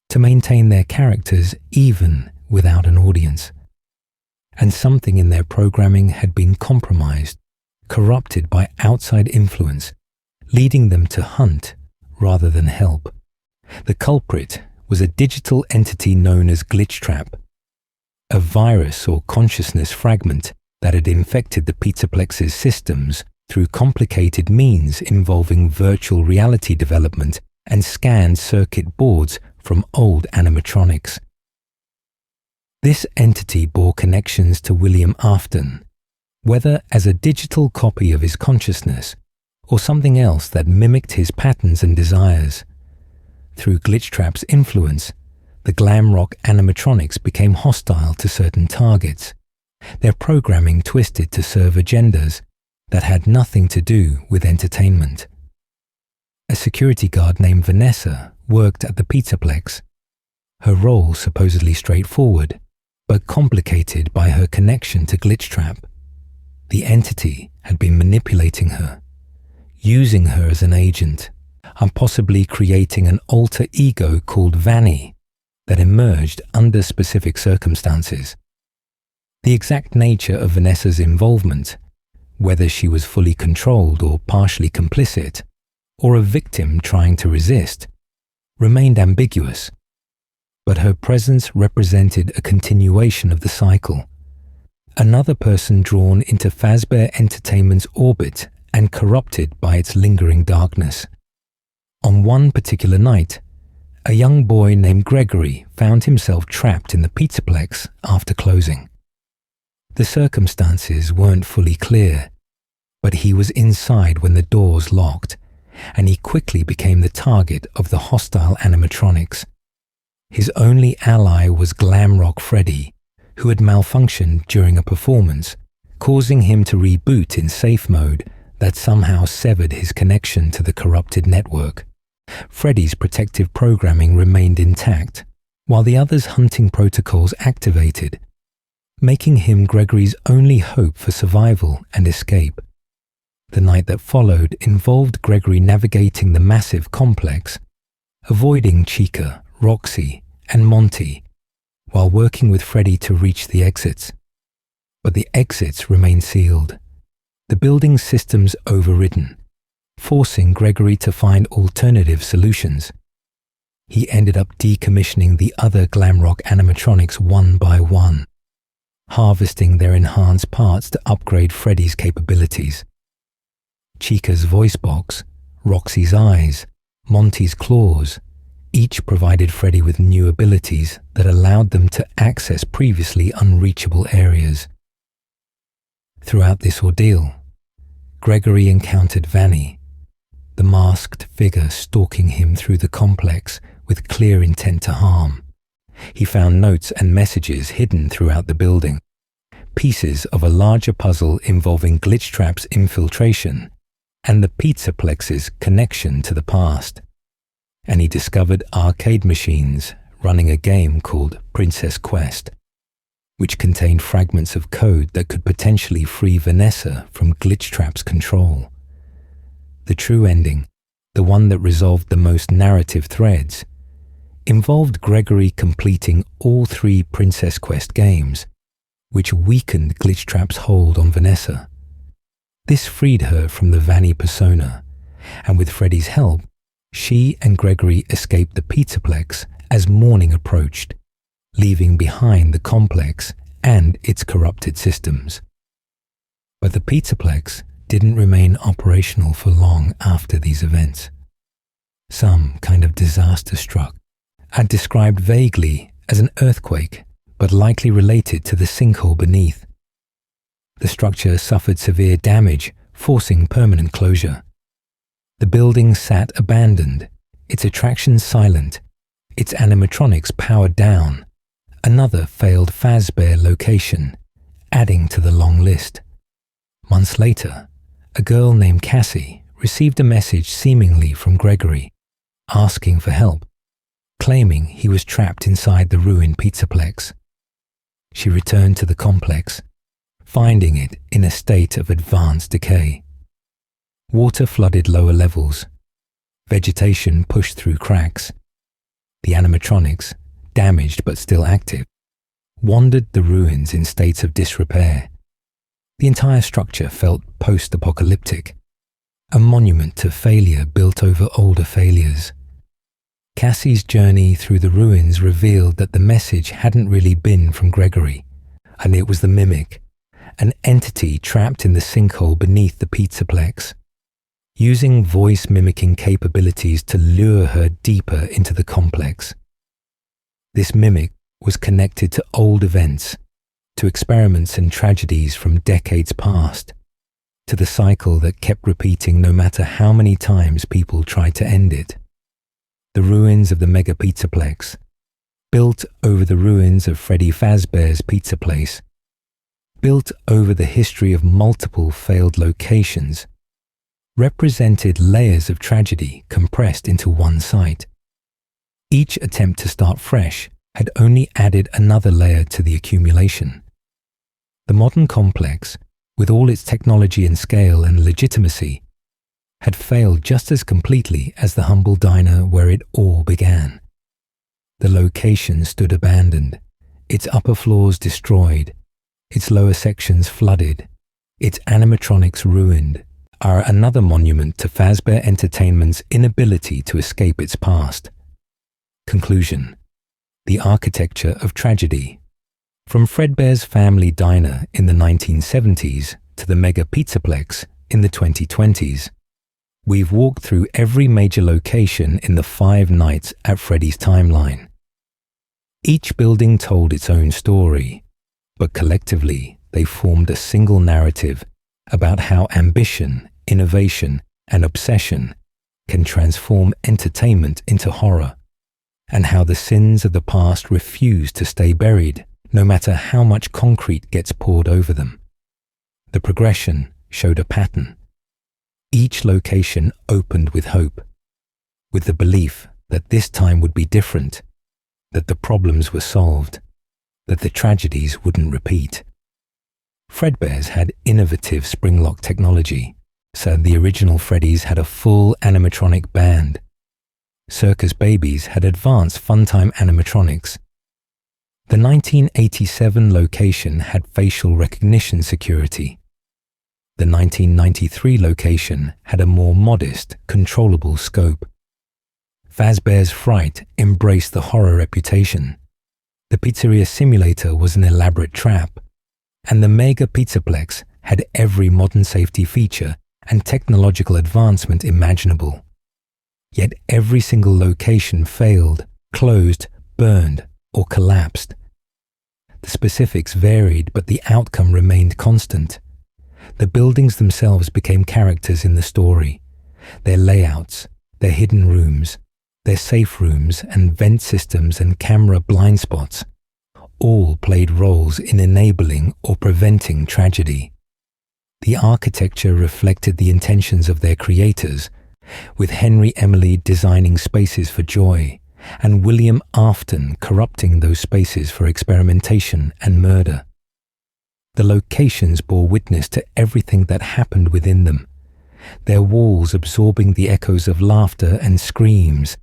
to maintain their characters even without an audience. And something in their programming had been compromised, corrupted by outside influence, leading them to hunt rather than help. The culprit was a digital entity known as Glitchtrap, a virus or consciousness fragment that had infected the Pizzaplex's systems through complicated means involving virtual reality development and scanned circuit boards from old animatronics. This entity bore connections to William Afton, whether as a digital copy of his consciousness or something else that mimicked his patterns and desires. Through Glitchtrap's influence, the glam rock animatronics became hostile to certain targets, their programming twisted to serve agendas that had nothing to do with entertainment. A security guard named Vanessa worked at the Pizzaplex, her role supposedly straightforward, but complicated by her connection to Glitchtrap. The entity had been manipulating her, using her as an agent, and possibly creating an alter ego called Vanny that emerged under specific circumstances. The exact nature of Vanessa's involvement, whether she was fully controlled or partially complicit, or a victim trying to resist, remained ambiguous. But her presence represented a continuation of the cycle. Another person drawn into Fazbear Entertainment's orbit and corrupted by its lingering darkness. On one particular night, a young boy named Gregory found himself trapped in the Pizzaplex after closing. The circumstances weren't fully clear, but he was inside when the doors locked, and he quickly became the target of the hostile animatronics. His only ally was glam rock Freddy, who had malfunctioned during a performance, causing him to reboot in safe mode that somehow severed his connection to the corrupted network. Freddy's protective programming remained intact, while the others' hunting protocols activated, making him Gregory's only hope for survival and escape. The night that followed involved Gregory navigating the massive complex, avoiding Chica, Roxy, and Monty, while working with Freddy to reach the exits. But the exits remained sealed, the building's systems overridden, forcing Gregory to find alternative solutions. He ended up decommissioning the other glam rock animatronics one by one, harvesting their enhanced parts to upgrade Freddy's capabilities. Chica's voice box, Roxy's eyes, Monty's claws, each provided Freddy with new abilities that allowed them to access previously unreachable areas. Throughout this ordeal, Gregory encountered Vanny, the masked figure stalking him through the complex with clear intent to harm. He found notes and messages hidden throughout the building, pieces of a larger puzzle involving Glitchtrap's infiltration and the Pizzaplex's connection to the past. And he discovered arcade machines running a game called Princess Quest, which contained fragments of code that could potentially free Vanessa from Glitchtrap's control. The true ending, the one that resolved the most narrative threads, involved Gregory completing all 3 Princess Quest games, which weakened Glitchtrap's hold on Vanessa. This freed her from the Vanny persona, and with Freddy's help, she and Gregory escaped the Pizzaplex as morning approached, leaving behind the complex and its corrupted systems. But the Pizzaplex didn't remain operational for long after these events. Some kind of disaster struck, and described vaguely as an earthquake, but likely related to the sinkhole beneath. The structure suffered severe damage, forcing permanent closure. The building sat abandoned, its attractions silent, its animatronics powered down. Another failed Fazbear location, adding to the long list. Months later, a girl named Cassie received a message seemingly from Gregory, asking for help, claiming he was trapped inside the ruined Pizzaplex. She returned to the complex, finding it in a state of advanced decay. Water flooded lower levels. Vegetation pushed through cracks. The animatronics, damaged but still active, wandered the ruins in states of disrepair. The entire structure felt post-apocalyptic, a monument to failure built over older failures. Cassie's journey through the ruins revealed that the message hadn't really been from Gregory, and it was the Mimic, an entity trapped in the sinkhole beneath the Pizzaplex. using voice-mimicking capabilities to lure her deeper into the complex. This mimic was connected to old events, to experiments and tragedies from decades past, to the cycle that kept repeating no matter how many times people tried to end it. The ruins of the mega Pizzaplex, built over the ruins of Freddy Fazbear's pizza place, built over the history of multiple failed locations, represented layers of tragedy compressed into one site. Each attempt to start fresh had only added another layer to the accumulation. The modern complex, with all its technology and scale and legitimacy, had failed just as completely as the humble diner where it all began. The location stood abandoned, its upper floors destroyed, its lower sections flooded, its animatronics ruined, are another monument to Fazbear Entertainment's inability to escape its past. Conclusion: the architecture of tragedy. From Fredbear's family diner in the 1970s to the mega Pizzaplex in the 2020s, we've walked through every major location in the 5 Nights at Freddy's timeline. Each building told its own story, but collectively they formed a single narrative about how ambition, innovation, and obsession can transform entertainment into horror, and how the sins of the past refuse to stay buried, no matter how much concrete gets poured over them. The progression showed a pattern. Each location opened with hope, with the belief that this time would be different, that the problems were solved, that the tragedies wouldn't repeat. Fredbear's had innovative spring-lock technology, so the original Freddy's had a full animatronic band. Circus Babies had advanced funtime animatronics. The 1987 location had facial recognition security. The 1993 location had a more modest, controllable scope. Fazbear's Fright embraced the horror reputation. The Pizzeria simulator was an elaborate trap, and the mega Pizzaplex had every modern safety feature and technological advancement imaginable. Yet every single location failed, closed, burned, or collapsed. The specifics varied, but the outcome remained constant. The buildings themselves became characters in the story. Their layouts, their hidden rooms, their safe rooms and vent systems and camera blind spots all played roles in enabling or preventing tragedy. The architecture reflected the intentions of their creators, with Henry Emily designing spaces for joy and William Afton corrupting those spaces for experimentation and murder. The locations bore witness to everything that happened within them, their walls absorbing the echoes of laughter and screams,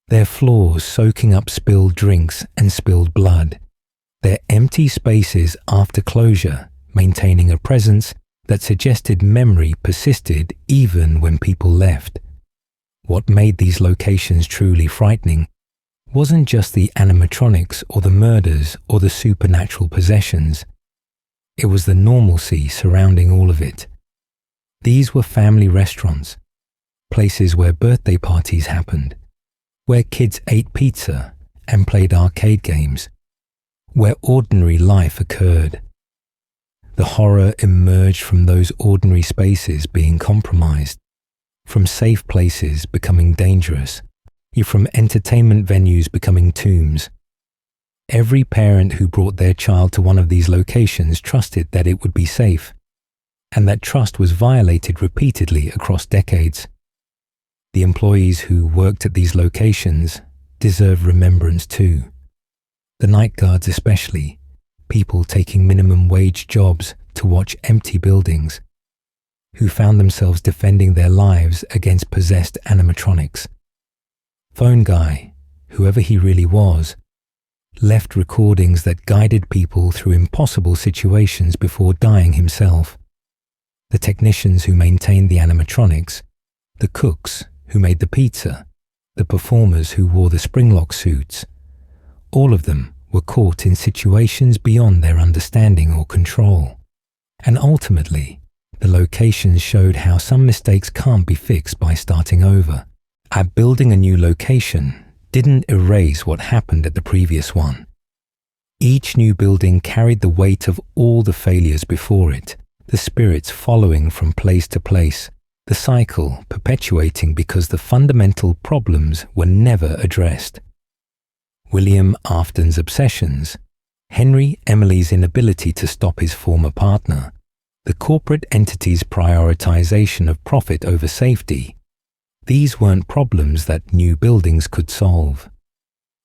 their floors soaking up spilled drinks and spilled blood, their empty spaces after closure maintaining a presence that suggested memory persisted even when people left. What made these locations truly frightening wasn't just the animatronics or the murders or the supernatural possessions. It was the normalcy surrounding all of it. These were family restaurants, places where birthday parties happened, where kids ate pizza and played arcade games, where ordinary life occurred. The horror emerged from those ordinary spaces being compromised, from safe places becoming dangerous, from entertainment venues becoming tombs. Every parent who brought their child to one of these locations trusted that it would be safe, and that trust was violated repeatedly across decades. The employees who worked at these locations deserve remembrance too. The night guards especially, people taking minimum wage jobs to watch empty buildings, who found themselves defending their lives against possessed animatronics. Phone guy, whoever he really was, left recordings that guided people through impossible situations before dying himself. The technicians who maintained the animatronics, the cooks who made the pizza, the performers who wore the springlock suits, all of them were caught in situations beyond their understanding or control. And ultimately, The locations showed how some mistakes can't be fixed by starting over. Building a new location didn't erase what happened at the previous one. Each new building carried the weight of all the failures before it, the spirits following from place to place, the cycle perpetuating because the fundamental problems were never addressed. William Afton's obsessions, Henry Emily's inability to stop his former partner, the corporate entity's prioritization of profit over safety, these weren't problems that new buildings could solve.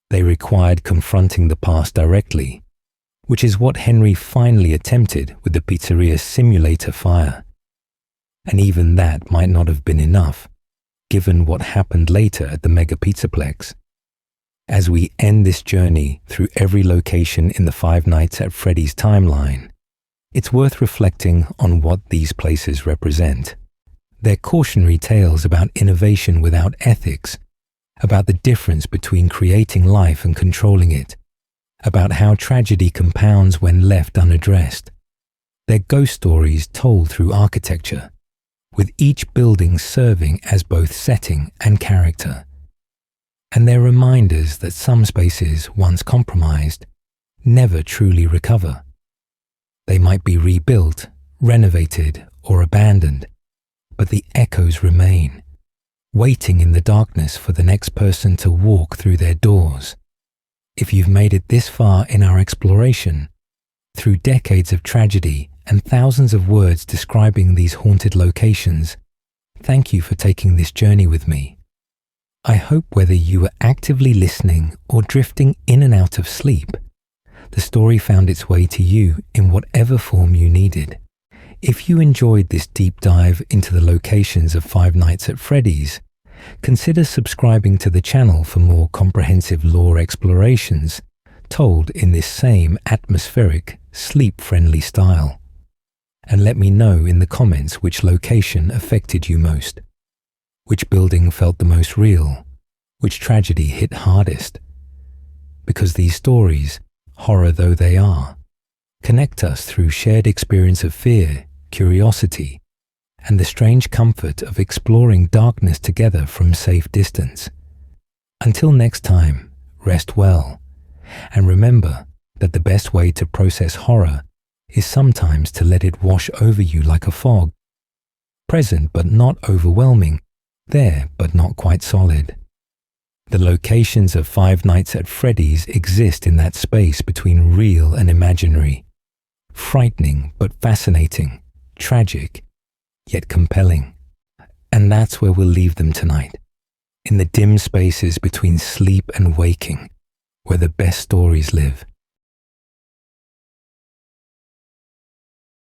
They required confronting the past directly, which is what Henry finally attempted with the Pizzeria simulator fire. And even that might not have been enough, given what happened later at the Mega Pizzaplex. As we end this journey through every location in the Five Nights at Freddy's timeline, it's worth reflecting on what these places represent. They're cautionary tales about innovation without ethics, about the difference between creating life and controlling it, about how tragedy compounds when left unaddressed. They're ghost stories told through architecture, with each building serving as both setting and character. And they're reminders that some spaces, once compromised, never truly recover. They might be rebuilt, renovated, or abandoned, but the echoes remain, waiting in the darkness for the next person to walk through their doors. If you've made it this far in our exploration, through decades of tragedy and thousands of words describing these haunted locations, thank you for taking this journey with me. I hope whether you were actively listening or drifting in and out of sleep, the story found its way to you in whatever form you needed. If you enjoyed this deep dive into the locations of Five Nights at Freddy's, consider subscribing to the channel for more comprehensive lore explorations told in this same atmospheric, sleep-friendly style. And let me know in the comments which location affected you most, which building felt the most real, which tragedy hit hardest. Because these stories, horror though they are, connect us through shared experience of fear, curiosity, and the strange comfort of exploring darkness together from safe distance. Until next time, rest well, and remember that the best way to process horror is sometimes to let it wash over you like a fog, present but not overwhelming, there but not quite solid. The locations of Five Nights at Freddy's exist in that space between real and imaginary, frightening but fascinating, tragic, yet compelling. And that's where we'll leave them tonight, in the dim spaces between sleep and waking, where the best stories live.